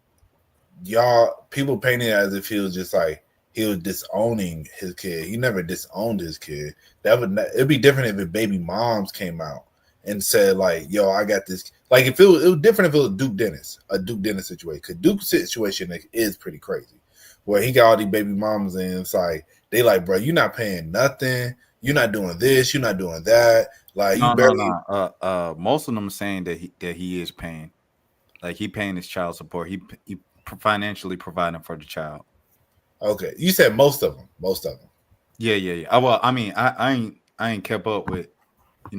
y'all people painting it as if he was just like he was disowning his kid. He never disowned his kid. It'd be different if his baby moms came out and said like, "Yo, I got this." Like if it was different if it was a Duke Dennis situation. Because Duke's situation is pretty crazy, where he got all these baby mamas and it's like they like, bro, you're not paying nothing. You're not doing this. You're not doing that. Like you barely. No. Most of them saying that he is paying. Like he paying his child support. He financially providing for the child. Okay, you said most of them. Most of them. Yeah. Well, I mean, I ain't kept up with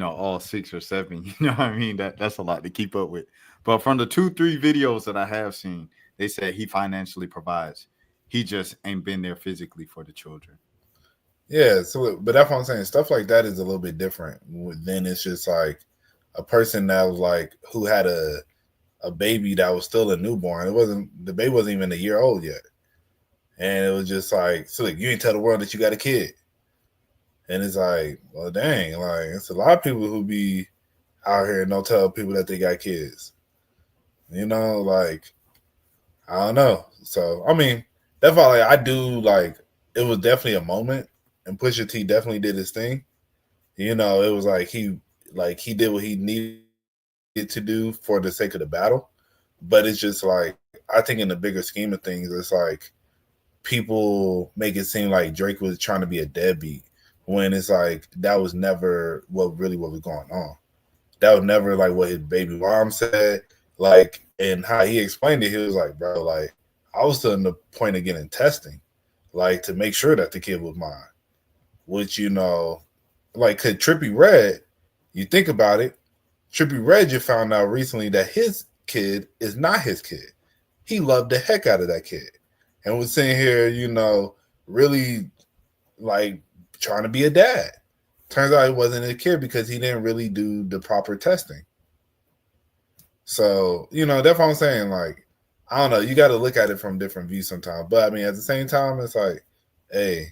all 6 or 7. You know what I mean? That's a lot to keep up with. But from the 2-3 videos that I have seen, they said he financially provides. He just ain't been there physically for the children. Yeah, so but that's what I'm saying. Stuff like that is a little bit different. Then it's just like a person that was like who had a baby that was still a newborn. The baby wasn't even a year old yet, and it was just like, so like, you ain't tell the world that you got a kid, and it's like, well, dang, like it's a lot of people who be out here and don't tell people that they got kids. Like I don't know. So I mean, that's why I do like it was definitely a moment, and Pusha T definitely did his thing. It was like he did what he needed to do for the sake of the battle. But it's just like I think in the bigger scheme of things, it's like people make it seem like Drake was trying to be a deadbeat when it's like that was never what was going on. That was never like what his baby mom said. Like, and how he explained it, he was like, bro, like I was still in the point of getting testing, like to make sure that the kid was mine. Which like could Trippie Redd, you think about it, Trippie Redd just found out recently that his kid is not his kid. He loved the heck out of that kid, and was sitting here, really like trying to be a dad. Turns out he wasn't a kid because he didn't really do the proper testing. So, that's what I'm saying. Like, I don't know. You got to look at it from different views sometimes. But, I mean, at the same time, it's like, hey,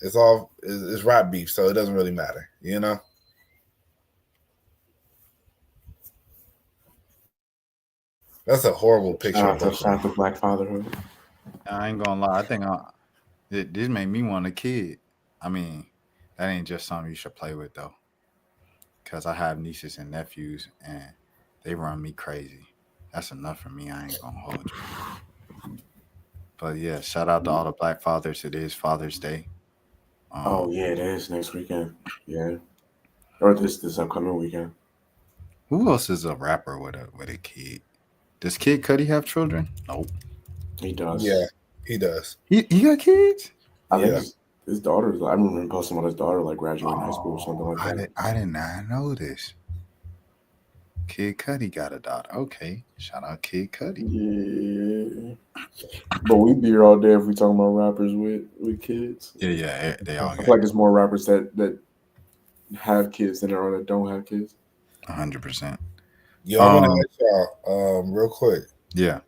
it's rap beef, so it doesn't really matter, That's a horrible picture. Shout out to Black Fatherhood. I ain't gonna lie. I think this made me want a kid. I mean, that ain't just something you should play with, though. Because I have nieces and nephews, and they run me crazy. That's enough for me. I ain't gonna hold you. But yeah, shout out to all the Black fathers. It is Father's Day. Oh yeah, it is next weekend. Yeah, or this upcoming weekend. Who else is a rapper with a kid? Does Kid Cudi have children? Nope. He does. Yeah, he does. He got kids? I think his daughter's. I remember him posting about his daughter like graduating high school or something like that. I did not know this. Kid Cudi got a daughter. Okay, shout out Kid Cudi. Yeah, but we'd be here all day if we talking about rappers with kids. Yeah, they all. I feel like there's more rappers that have kids than there are that don't have kids. 100%. Yo, I want to ask y'all real quick. Yeah.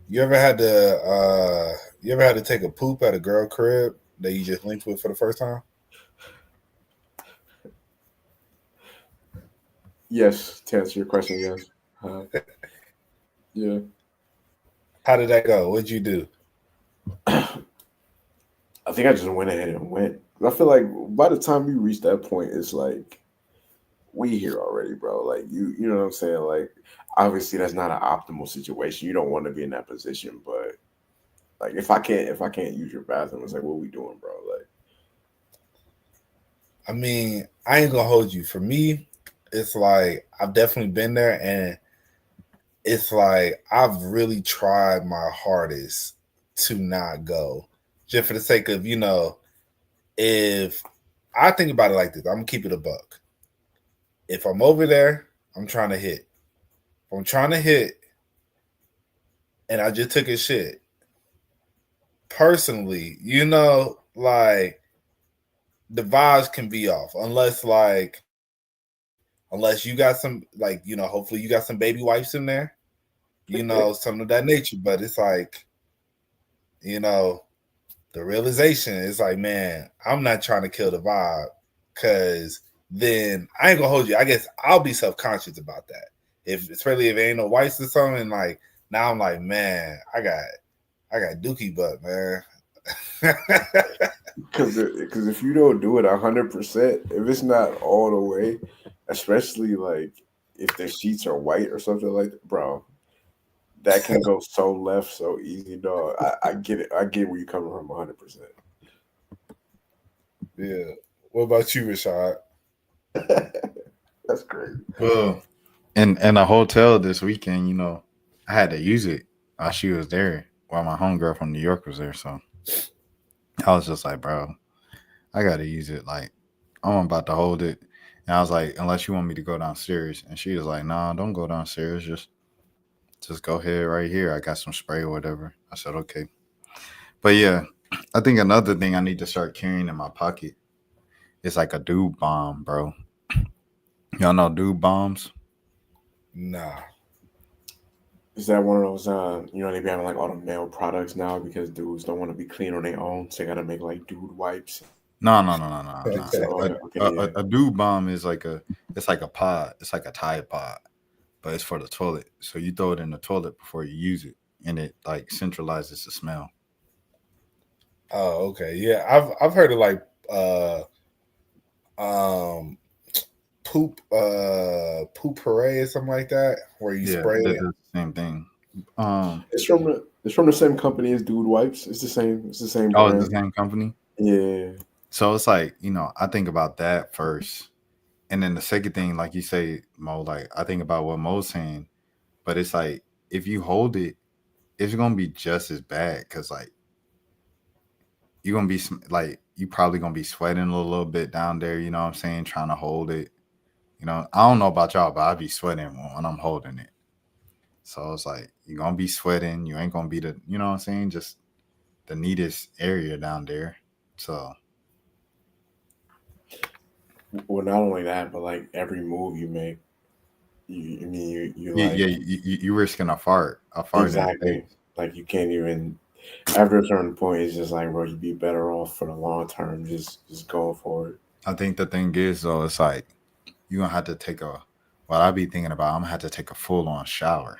You ever had to take a poop at a girl crib that you just linked with for the first time? Yes, to answer your question, yes. Yeah. How did that go? What'd you do? I think I just went ahead and went. I feel like by the time you reach that point, it's like we here already, bro. Like you know what I'm saying? Like obviously that's not an optimal situation. You don't want to be in that position, but like if I can't use your bathroom, it's like what we doing, bro? Like I mean, I ain't gonna hold you. For me, it's like I've definitely been there, and it's like I've really tried my hardest to not go, just for the sake of if I think about it like this, I'm gonna keep it a buck. If I'm over there, I'm trying to hit. If I'm trying to hit, and I just took a shit. Personally, like the vibes can be off unless you got some hopefully you got some baby wipes in there, something of that nature. But it's like, the realization is like, man, I'm not trying to kill the vibe, because then I ain't gonna hold you. I guess I'll be self-conscious about that. Especially if there ain't no wipes or something, like now I'm like, man, I got dookie butt, man. Because if you don't do it 100%, if it's not all the way, especially like if the sheets are white or something like that, bro, that can go so left so easy, dog. I get it. I get where you're coming from 100%. Yeah. What about you, Rashad? That's crazy. In a hotel this weekend, I had to use it while she was there, while my homegirl from New York was there. So I was just like, bro, I gotta use it. Like, I'm about to hold it. And I was like, unless you want me to go downstairs. And she was like, nah, don't go downstairs. Just go ahead right here. I got some spray or whatever. I said, okay. But yeah, I think another thing I need to start carrying in my pocket is like a dude bomb, bro. Y'all know dude bombs? Nah. Is that one of those? They be having like all the male products now because dudes don't want to be clean on their own, so they gotta make like dude wipes. No. Okay, yeah. A dude bomb is it's like a pod. It's like a Tide pod, but it's for the toilet. So you throw it in the toilet before you use it, and it like centralizes the smell. Oh, okay. Yeah, I've heard of like um poop hooray or something like that, where you Yeah, spray it. that's the same thing. It's from the same company as Dude Wipes. It's the same. It's the same Oh, brand. it's the same company. Yeah. So it's like, I think about that first. And then the second thing, like you say, Mo, like I think about what Mo's saying, but it's like if you hold it, it's gonna be just as bad because like you're gonna be like you probably gonna be sweating a little bit down there. You know what I'm saying? Trying to hold it. I don't know about y'all, but I be sweating when I'm holding it. So it's like you're gonna be sweating. You ain't gonna be you know what I'm saying? Just the neatest area down there. So Well, not only that, but like every move you make, you yeah, like you risking a fart in the exactly face. like you can't even. After a certain point, it's just like, bro, you'd be better off for the long term, just going for it. I think the thing is though, it's like you're gonna have to take what I be thinking about, I'm gonna have to take a full on shower.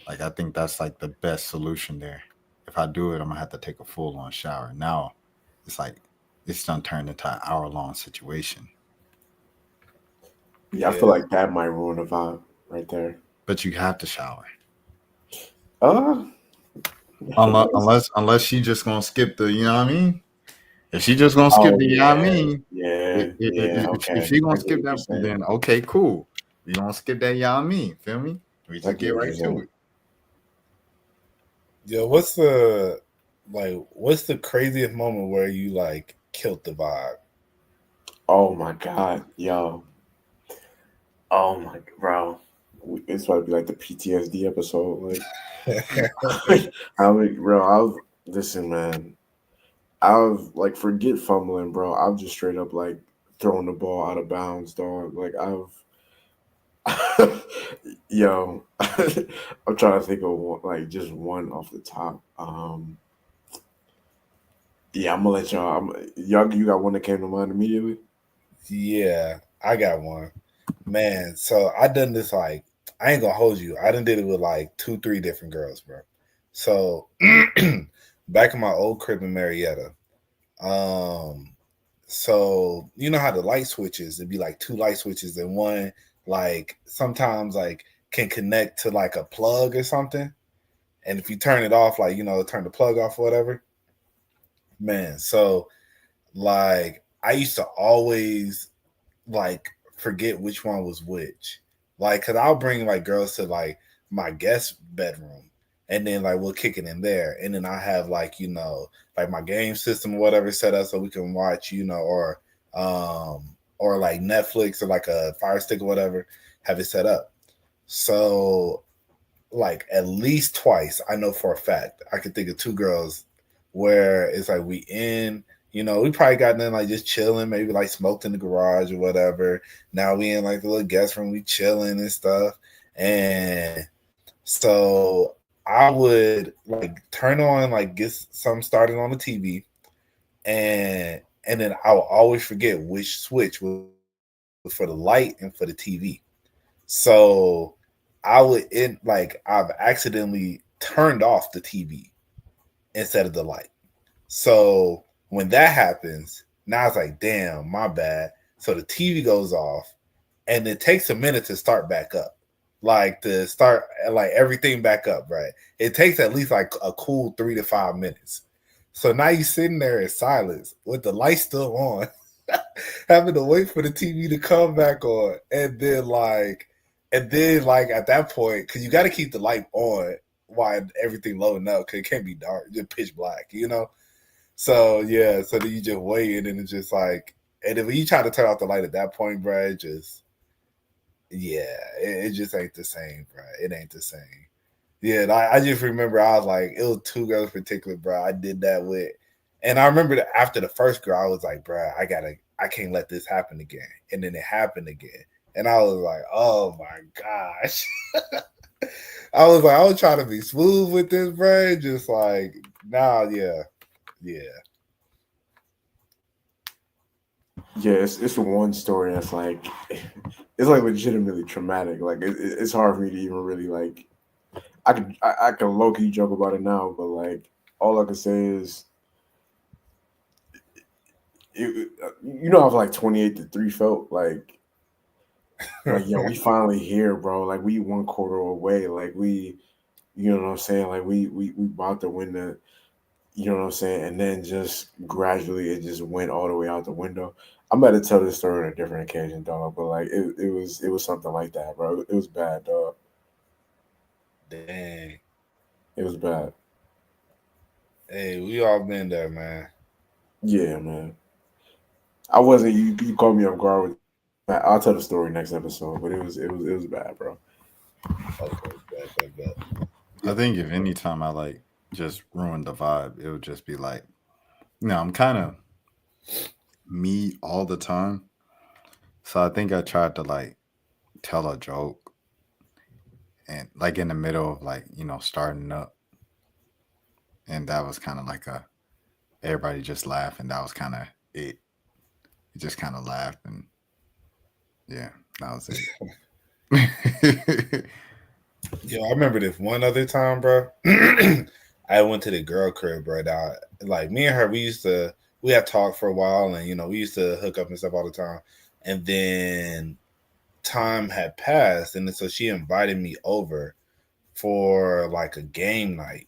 Like I think that's like the best solution there. If I do it, I'm gonna have to take a full on shower. Now it's like it's done turned into an hour long situation. Yeah, I feel like that might ruin the vibe right there. But you have to shower. Uh, Unless she just gonna skip the, you know what I mean? If she just gonna skip oh the, you know what I mean? yeah, yeah. If Okay, she I gonna get what skip you're that, saying. then okay, cool. We gonna skip that, you know what I mean? Feel me? We I just get get what right you're to saying. it. Yeah, what's the craziest moment where you like killed the vibe? Oh my god, yo. Oh my bro. It's about to be like the PTSD episode. Like, listen, man. I've like forget fumbling, bro. I've just straight up like thrown the ball out of bounds, dog. Like yo, I'm trying to think of like just one off the top. Yeah, I'm gonna let y'all. You got one that came to mind immediately. Yeah, I got one. Man, so I done this like I ain't gonna hold you. I done did it with like 2, 3 different girls, bro. So back in my old crib in Marietta, so you know how the light switches, it'd be like 2 light switches and one like sometimes like can connect to like a plug or something. And if you turn it off, like turn the plug off or whatever. Man, so like I used to always like forget which one was which. Like, cause I'll bring like girls to like my guest bedroom, and then like we'll kick it in there, and then I have like like my game system or whatever set up so we can watch or like Netflix or like a Fire Stick or whatever, have it set up. So like at least twice, I know for a fact I could think of 2 girls where it's like we probably got in like just chilling, maybe like smoked in the garage or whatever. Now we in like the little guest room, we chilling and stuff. And so I would like turn on like get something started on the TV, and then I will always forget which switch was for the light and for the TV. So I've accidentally turned off the TV instead of the light. So when that happens, now it's like, damn, my bad. So the TV goes off, and it takes a minute to start back up, like to start like everything back up, right? It takes at least like a cool 3 to 5 minutes. So now you're sitting there in silence with the light still on, having to wait for the TV to come back on, and then like And then, like, at that point, because you got to keep the light on while everything loading up, because it can't be dark, just pitch black, you know? So, yeah, so then you just wait, and then it's just like, and if you try to turn off the light at that point, bro, it just, yeah, it just ain't the same, bro. It ain't the same. Yeah, I just remember I was like, it was two girls in particular, bro. I did that with, and I remember that after the first girl, I was like, bro, I can't let this happen again. And then it happened again. And I was like, oh my gosh. I was trying to be smooth with this, bro. Just like, nah, yeah. Yeah, it's one story that's like, it's like legitimately traumatic. Like it's hard for me to even really like. I can low key joke about it now, but like all I can say is, you know, I was like 28-3 felt like yo, we finally here, bro. Like we 1/4 away. Like we, you know what I'm saying? Like we about to win the, you know what I'm saying? And then just gradually it just went all the way out the window. I'm about to tell this story on a different occasion, dog. But like it was something like that, bro. It was bad, dog. Dang. It was bad. Hey, we all been there, man. Yeah, man. I wasn't. You caught me off guard with. I'll tell the story next episode, but it was bad, bro. Okay, bet. I think if any time I like just ruined the vibe, it would just be like, I'm kind of me all the time. So I think I tried to like tell a joke and like in the middle of like, starting up. And that was kind of like everybody just laughed and that was kind of it. You just kind of laughed and yeah, that was it. Yo, I remember this one other time, bro. I went to the girl crib, bro. Now, like me and her, we had talked for a while, and we used to hook up and stuff all the time. And then time had passed, and so she invited me over for like a game night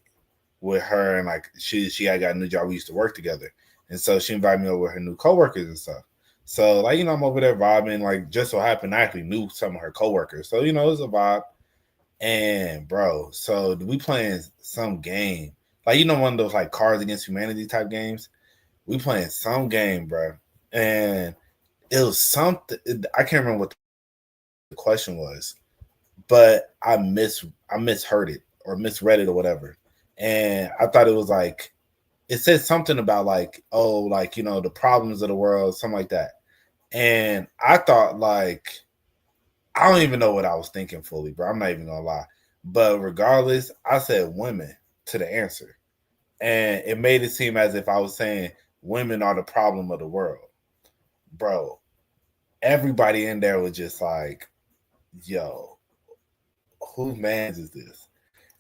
with her, and like she had got a new job. We used to work together, and so she invited me over with her new coworkers and stuff. So like I'm over there vibing. Like just so happened, I actually knew some of her coworkers, so it was a vibe. And bro, so we playing some game, like one of those like Cards Against Humanity type games. We playing some game, bro, and it was something. I can't remember what the question was, but I misheard it or misread it or whatever, and I thought it was like it said something about like the problems of the world, something like that, and I thought like. I don't even know what I was thinking fully, bro. I'm not even gonna lie. But regardless, I said women to the answer. And it made it seem as if I was saying women are the problem of the world. Bro, everybody in there was just like, yo, whose man's is this?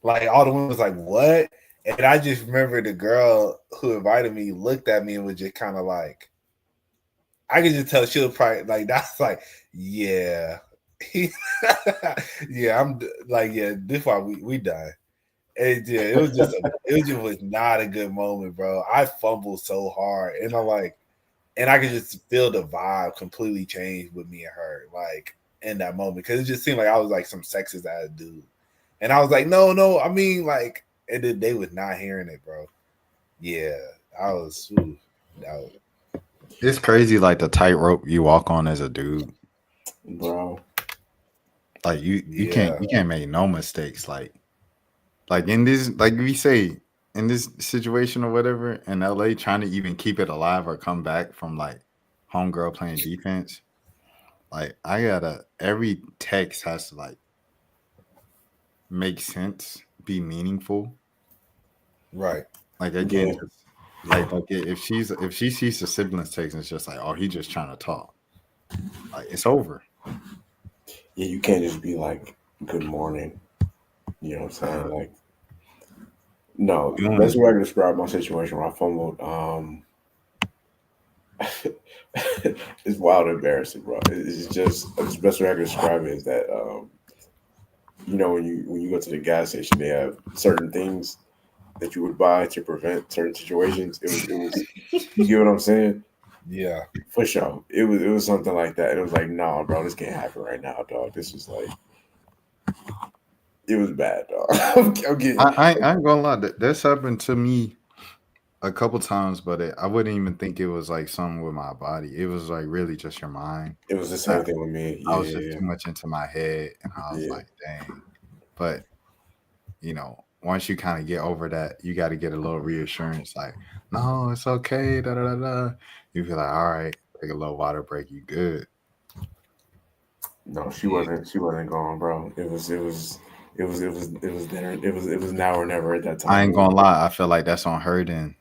Like all the women was like, what? And I just remember the girl who invited me looked at me and was just kind of like, I could just tell she was probably like, that's like, yeah. Yeah, I'm like, yeah, this why we done. And yeah, it was just not a good moment, bro. I fumbled so hard, and I'm like, and I could just feel the vibe completely change with me and her, like in that moment, because it just seemed like I was like some sexist ass dude, and I was like, no, I mean like, and then they was not hearing it, bro. Yeah, that was. It's crazy, like the tightrope you walk on as a dude, bro. Like you can't make no mistakes. Like in this, like we say in this situation or whatever in LA, trying to even keep it alive or come back from like homegirl playing defense. Like every text has to like make sense, be meaningful. Right. Like again, like if she sees the siblings text, it's just like, oh, he just trying to talk. Like it's over. Yeah, you can't just be like, good morning. You know what I'm saying? Like, no, that's where I can describe my situation where I fumbled. It's wild and embarrassing, bro. It's just the best way I can describe it is that when you go to the gas station, they have certain things that you would buy to prevent certain situations. It was you get what I'm saying? Yeah. For sure. It was something like that. It was like, nah, bro, this can't happen right now, dog. This was like It was bad, dog. I'm getting. I ain't gonna lie. That's happened to me a couple times, but I wouldn't even think it was like something with my body. It was like really just your mind. It was the same thing with me. I Yeah, was just too much into my head, and I was yeah. like, dang. But once you kind of get over that, you got to get a little reassurance, like, no, it's okay. Da da da da. You feel like, all right, take a little water break. You good? No, she wasn't. She wasn't gone, bro. It was dinner. It was now or never at that time. I ain't gonna lie. I feel like that's on her then.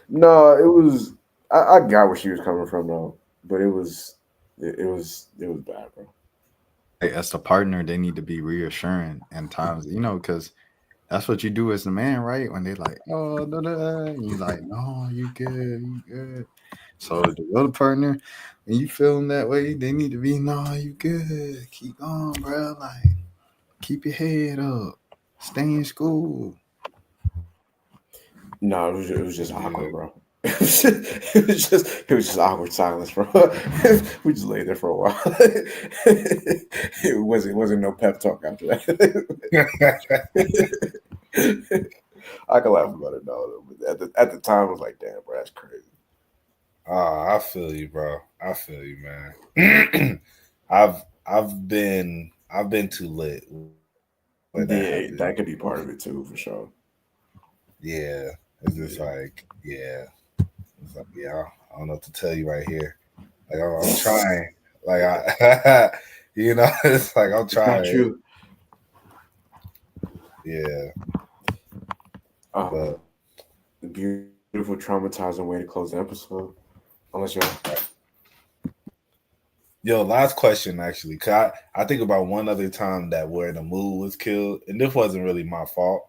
No, it was. I got where she was coming from though, but it was bad, bro. Like, as the partner, they need to be reassuring and times, because that's what you do as a man, right? When they like, oh, da, da, da, and you like, no, you good. So the other partner, when you feeling that way, they need to be, no, you good. Keep going, bro. Like, keep your head up. Stay in school. No, it was just awkward, bro. It was just awkward silence, bro. We just lay there for a while. It wasn't no pep talk after that. I can laugh about it now, but at the time, I was like, damn, bro, that's crazy. I feel you, bro. I feel you, man. I've been too lit. Yeah, that could be part of it too, for sure. Yeah, it's just like, yeah, it's like, yeah. I don't know what to tell you right here. Like I'm trying, like it's like I'm trying. Not true. Yeah. But the beautiful, traumatizing way to close the episode. Unless you're. Yo, last question actually. Cause I think about one other time that where the mood was killed, and this wasn't really my fault.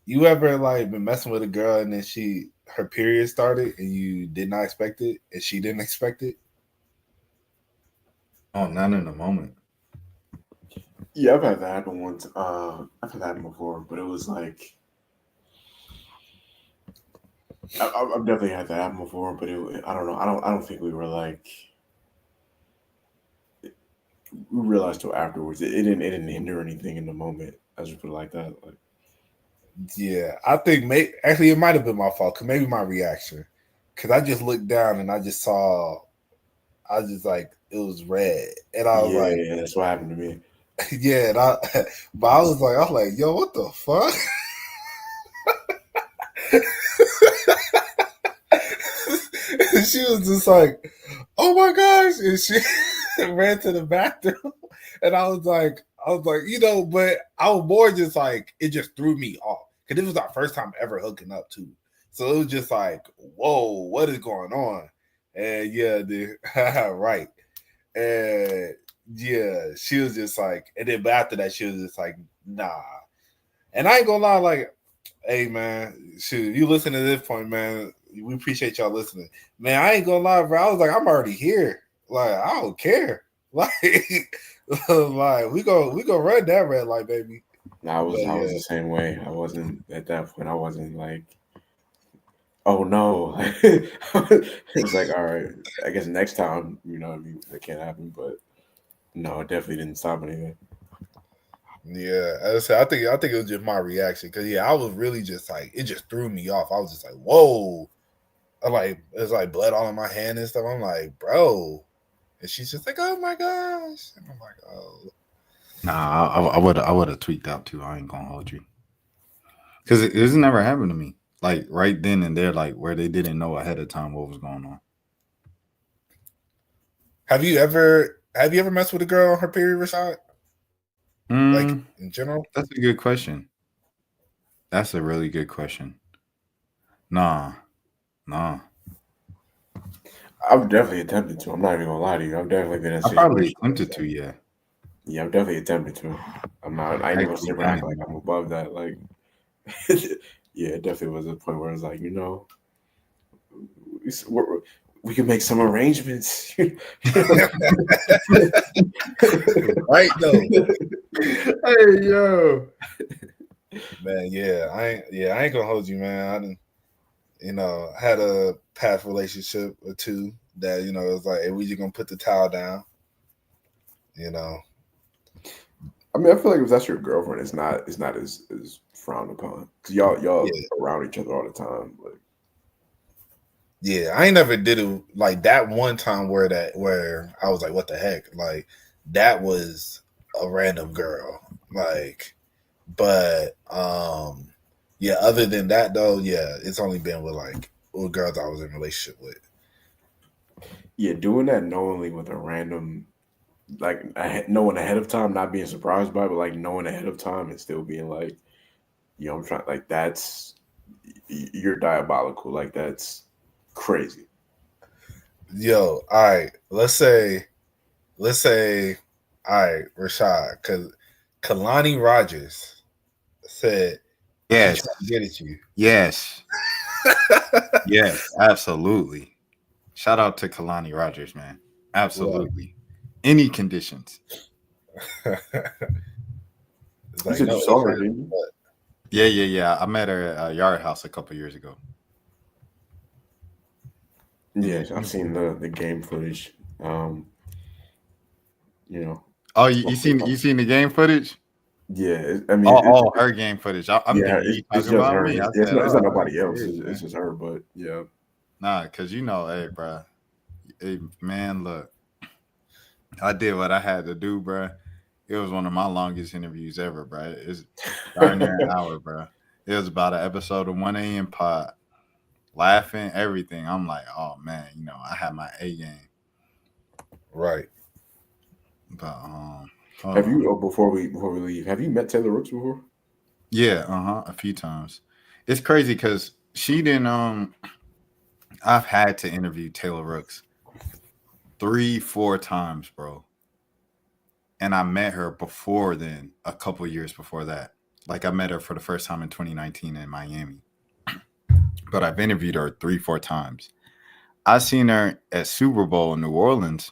You ever like been messing with a girl and then her period started and you did not expect it and she didn't expect it? Oh, not in the moment. Yeah, I've had that happen once. I've had that happen before, but it was like I've definitely had that happen before, but I don't know. I don't think we were like we realized till afterwards. It didn't hinder anything in the moment. I just put it like that. Like, yeah, I think actually it might have been my fault. Cause maybe my reaction, cause I just looked down and I just saw, I was just like it was red, and I was like, yeah, that's what happened to me. Yeah, but I was like, yo, what the fuck? She was just like, oh my gosh, and she ran to the bathroom, and I was like, but I was more just like, it just threw me off because this was our first time ever hooking up too, so it was just like, whoa, what is going on? And yeah, dude, right, and yeah, she was just like, and then but after that, she was just like, nah. And I ain't gonna lie, like, hey man, shoot, you listen to this point, man. We appreciate y'all listening. Man, I ain't gonna lie, bro. I was like, I'm already here. Like, I don't care. Like, like we go run that red light, baby. I was the same way. I wasn't at that point. I wasn't like, oh no. It's like, all right, I guess next time, that can't happen. But no, it definitely didn't stop anything. Yeah, as I said, I think it was just my reaction because I was really just like, it just threw me off. I was just like, whoa, it's like blood all in my hand and stuff. I'm like, bro, and she's just like, oh my gosh, and I'm like, oh. Nah, I would have tweaked out too. I ain't gonna hold you because this never happened to me. Like right then and there, like where they didn't know ahead of time what was going on. Have you ever messed with a girl on her period, Rashad? Like in general? That's a good question. That's a really good question. Nah. I've definitely attempted to. I'm not even gonna lie to you. I've definitely been in a situation. I probably attempted to, yeah. Yeah, I've definitely attempted to. I'm not. I ain't gonna sit around like I'm above that. Like, yeah, it definitely was a point where it's like, we can make some arrangements. Right though. Hey yo, man, I ain't gonna hold you, man. I didn't, had a past relationship or two that it was like, hey, we just gonna put the towel down, I mean, I feel like if that's your girlfriend, it's not as frowned upon because y'all Yeah. around each other all the time. Like, Yeah, I ain't never did it like that one time where I was like, what the heck? Like that was a random girl. Like, but yeah, other than that though, yeah, it's only been with girls I was in a relationship with. yeah, doing that knowingly with a random, like knowing ahead of time, not being surprised by it, but like knowing ahead of time and still being like, I'm trying, like you're diabolical. Like that's crazy. Yo, all right, let's say, all right, Rashad, because Kalani Rogers said she Yes. tried to get at you. Yes. Yes, absolutely. Shout out to Kalani Rogers, man. Absolutely. Any conditions. It's You like said you no saw ifs, her, ands, didn't you? or Yeah. I met her at Yard House a couple years ago. Yeah, I've seen the game footage. You know, Oh, you seen the game footage? yeah. I mean, Oh, her game footage. I'm yeah, thinking you it's talking just about her. me. I It's said, not. It's not oh, nobody else. shit, It's man. just her. But yeah, Nah, because hey, bro. Hey, man, look. I did what I had to do, bro. It was one of my longest interviews ever, bro. It's darn near an hour, bro. It was about an episode of 1 a.m. pod. Laughing, everything. I'm like, oh man, I had my A game. right. But hold have on. you before we leave? Have you met Taylor Rooks before? Yeah, a few times. It's crazy because she didn't I've had to interview Taylor Rooks 3-4 times, bro. And I met her before then, a couple years before that. Like I met her for the first time in 2019 in Miami. But I've interviewed her 3-4 times. I seen her at Super Bowl in New Orleans,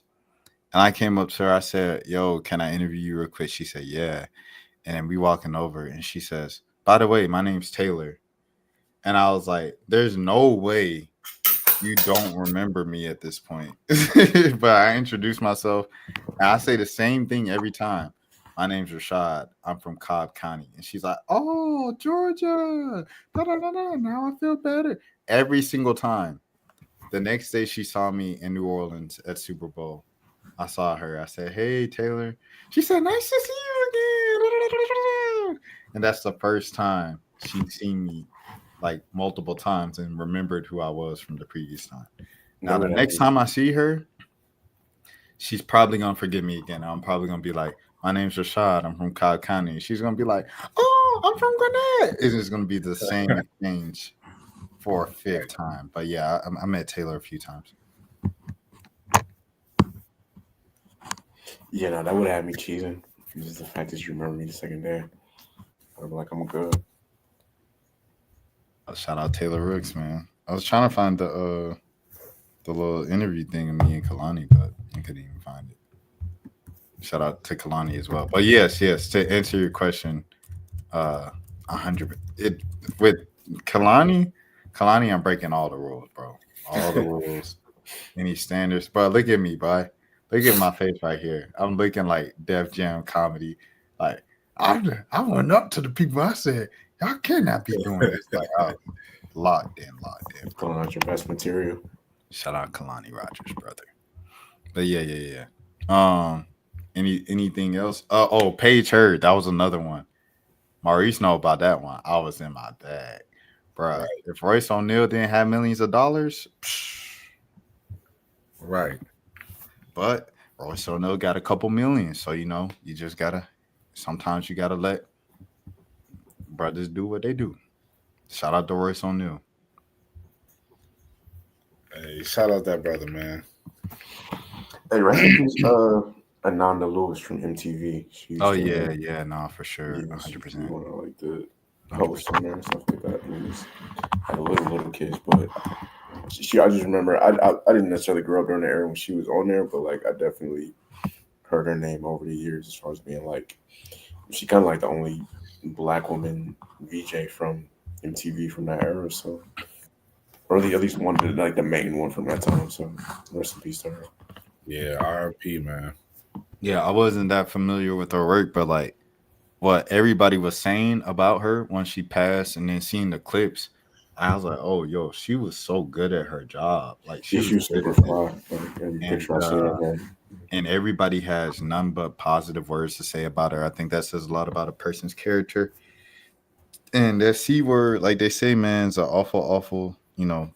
and I came up to her. I said, "Yo, can I interview you real quick?" She said, "Yeah." And then we walking over, and she says, "By the way, my name's Taylor." And I was like, "There's no way you don't remember me at this point." But I introduced myself, and I say the same thing every time. My name's Rashad. I'm from Cobb County. And she's like, "Oh, Georgia. Da, da, da, da. Now I feel better." Every single time. The next day she saw me in New Orleans at Super Bowl. I saw her. I said, "Hey, Taylor." She said, "Nice to see you again." And that's the first time she'd seen me like multiple times and remembered who I was from the previous time. Now, the next time I see her, she's probably gonna forget me again. I'm probably gonna be like, "My name's Rashad. I'm from Cobb County." She's gonna be like, "Oh, I'm from Gwinnett." It's just gonna be the same exchange for a fifth time. But yeah, I met Taylor a few times. Yeah, no, that would have had me cheesing. Just the fact that you remember me the second day. I'm like, I'm good. Shout out Taylor Rooks, man. I was trying to find the little interview thing of me and Kalani, but I couldn't even find it. Shout out to Kalani as well. But yes, to answer your question, 100. It with Kalani, I'm breaking all the rules, bro. All the rules, any standards. Bro, look at me, bro. Look at my face right here. I'm looking like Def Jam comedy. Like I went up to the people. I said, "Y'all cannot be doing this." Like, oh, locked in, bro. Pulling out your best material. Shout out Kalani Rogers, brother. But yeah. Anything else? Paige Heard. That was another one. Maurice know about that one. I was in my bag, bro. Right. If Royce O'Neal didn't have millions of dollars, Right. but Royce O'Neal got a couple million, so you just gotta. Sometimes you gotta let brothers do what they do. Shout out to Royce O'Neal. Hey, shout out that brother, man. Hey, rest in peace, Ananda Lewis from MTV. She Oh yeah, no, for sure, yeah, she 100%. one of like the hosts on there and stuff like that. And just had little kids, but I just remember I didn't necessarily grow up during the era when she was on there, but like I definitely heard her name over the years as far as being like she kind of like the only black woman VJ from MTV from that era, so or at least one of the main one from that time. So rest in peace to her. Yeah, RP, man. Yeah, I wasn't that familiar with her work, but like what everybody was saying about her when she passed, and then seeing the clips, I was like, oh, yo, she was so good at her job. Like she Yeah, was she was good super at it, fly. Like, every and picture I seen of her. everybody has none but positive words to say about her. I think that says a lot about a person's character. And that C word, like they say, man, is an awful, awful,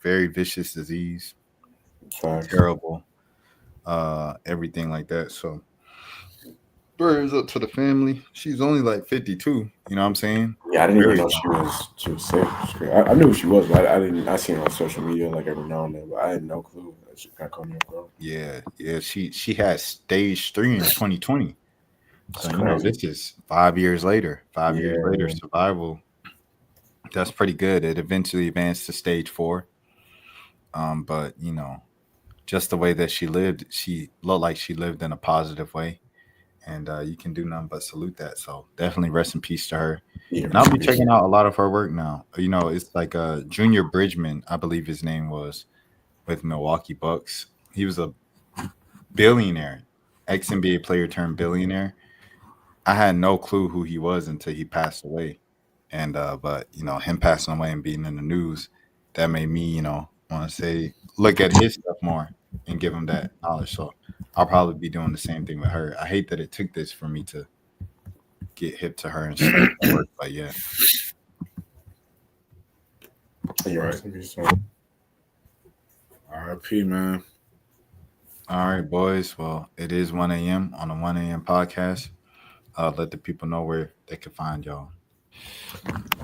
very vicious disease, Facts. terrible, everything like that. So prayers up to the family. She's only like 52. You know what I'm saying? Yeah, I didn't even Very know she was sick. I knew who she was, but I seen her on social media like every now and then, but I had no clue that she got caught me off guard. yeah. She had stage 3 in 2020. That's So crazy. this is 5 years later. 5 years later, Yeah, survival. That's pretty good. It eventually advanced to stage 4. But just the way that she lived, she looked like she lived in a positive way, and you can do nothing but salute that. So definitely rest in peace to her. yeah, And I'll be for sure. checking out a lot of her work now. It's like Junior Bridgman, I believe his name was, with Milwaukee Bucks. He was a billionaire, ex NBA player turned billionaire. I had no clue who he was until he passed away. And but him passing away and being in the news, that made me, want to say look at his stuff more and give him that knowledge. So I'll probably be doing the same thing with her. I hate that it took this for me to get hip to her and salute her work, but yeah. Yeah, Right. rest in peace, so. R.I.P. man. All right, boys. Well, it is 1 a.m. on the 1 a.m. podcast. Let the people know where they can find y'all.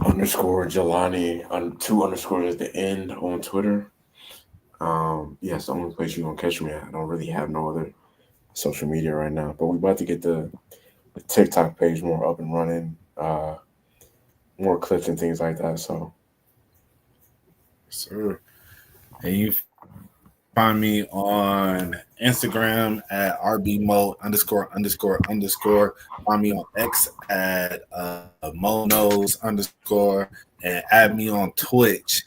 Underscore Jelani on 2 underscores at the end on Twitter. Yeah, it's the only place you're gonna catch me at. I don't really have no other social media right now, but we about to get the TikTok page more up and running, more clips and things like that. So Sir. And you find me on Instagram at rbmo___. Find me on X at monos_ and add me on Twitch.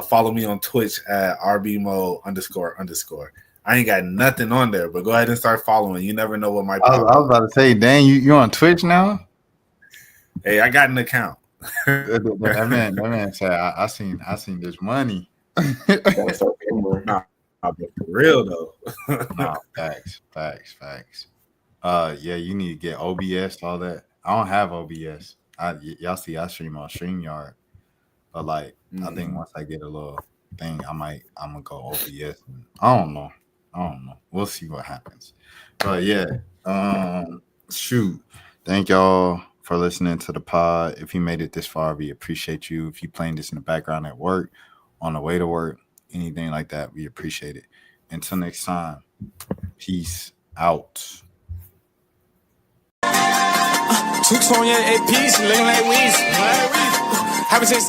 Follow me on Twitch at rbmo__. I ain't got nothing on there, but go ahead and start following. You never know what might I pop was up. about to say, dang, you on Twitch now? Hey, I got an account. That man said, I seen this money. gotta start getting more. Nah, but for real though. No, facts. Yeah, you need to get OBS, all that. I don't have OBS. Y'all see, I stream on StreamYard, but like, I think once I get a little thing, I'm gonna go OBS. I don't know. We'll see what happens. But yeah, shoot. Thank y'all for listening to the pod. If you made it this far, we appreciate you. If you playing this in the background at work, on the way to work, anything like that, we appreciate it. Until next time, peace out. Two tone, yeah, APs, looking like weeds. Haven't seen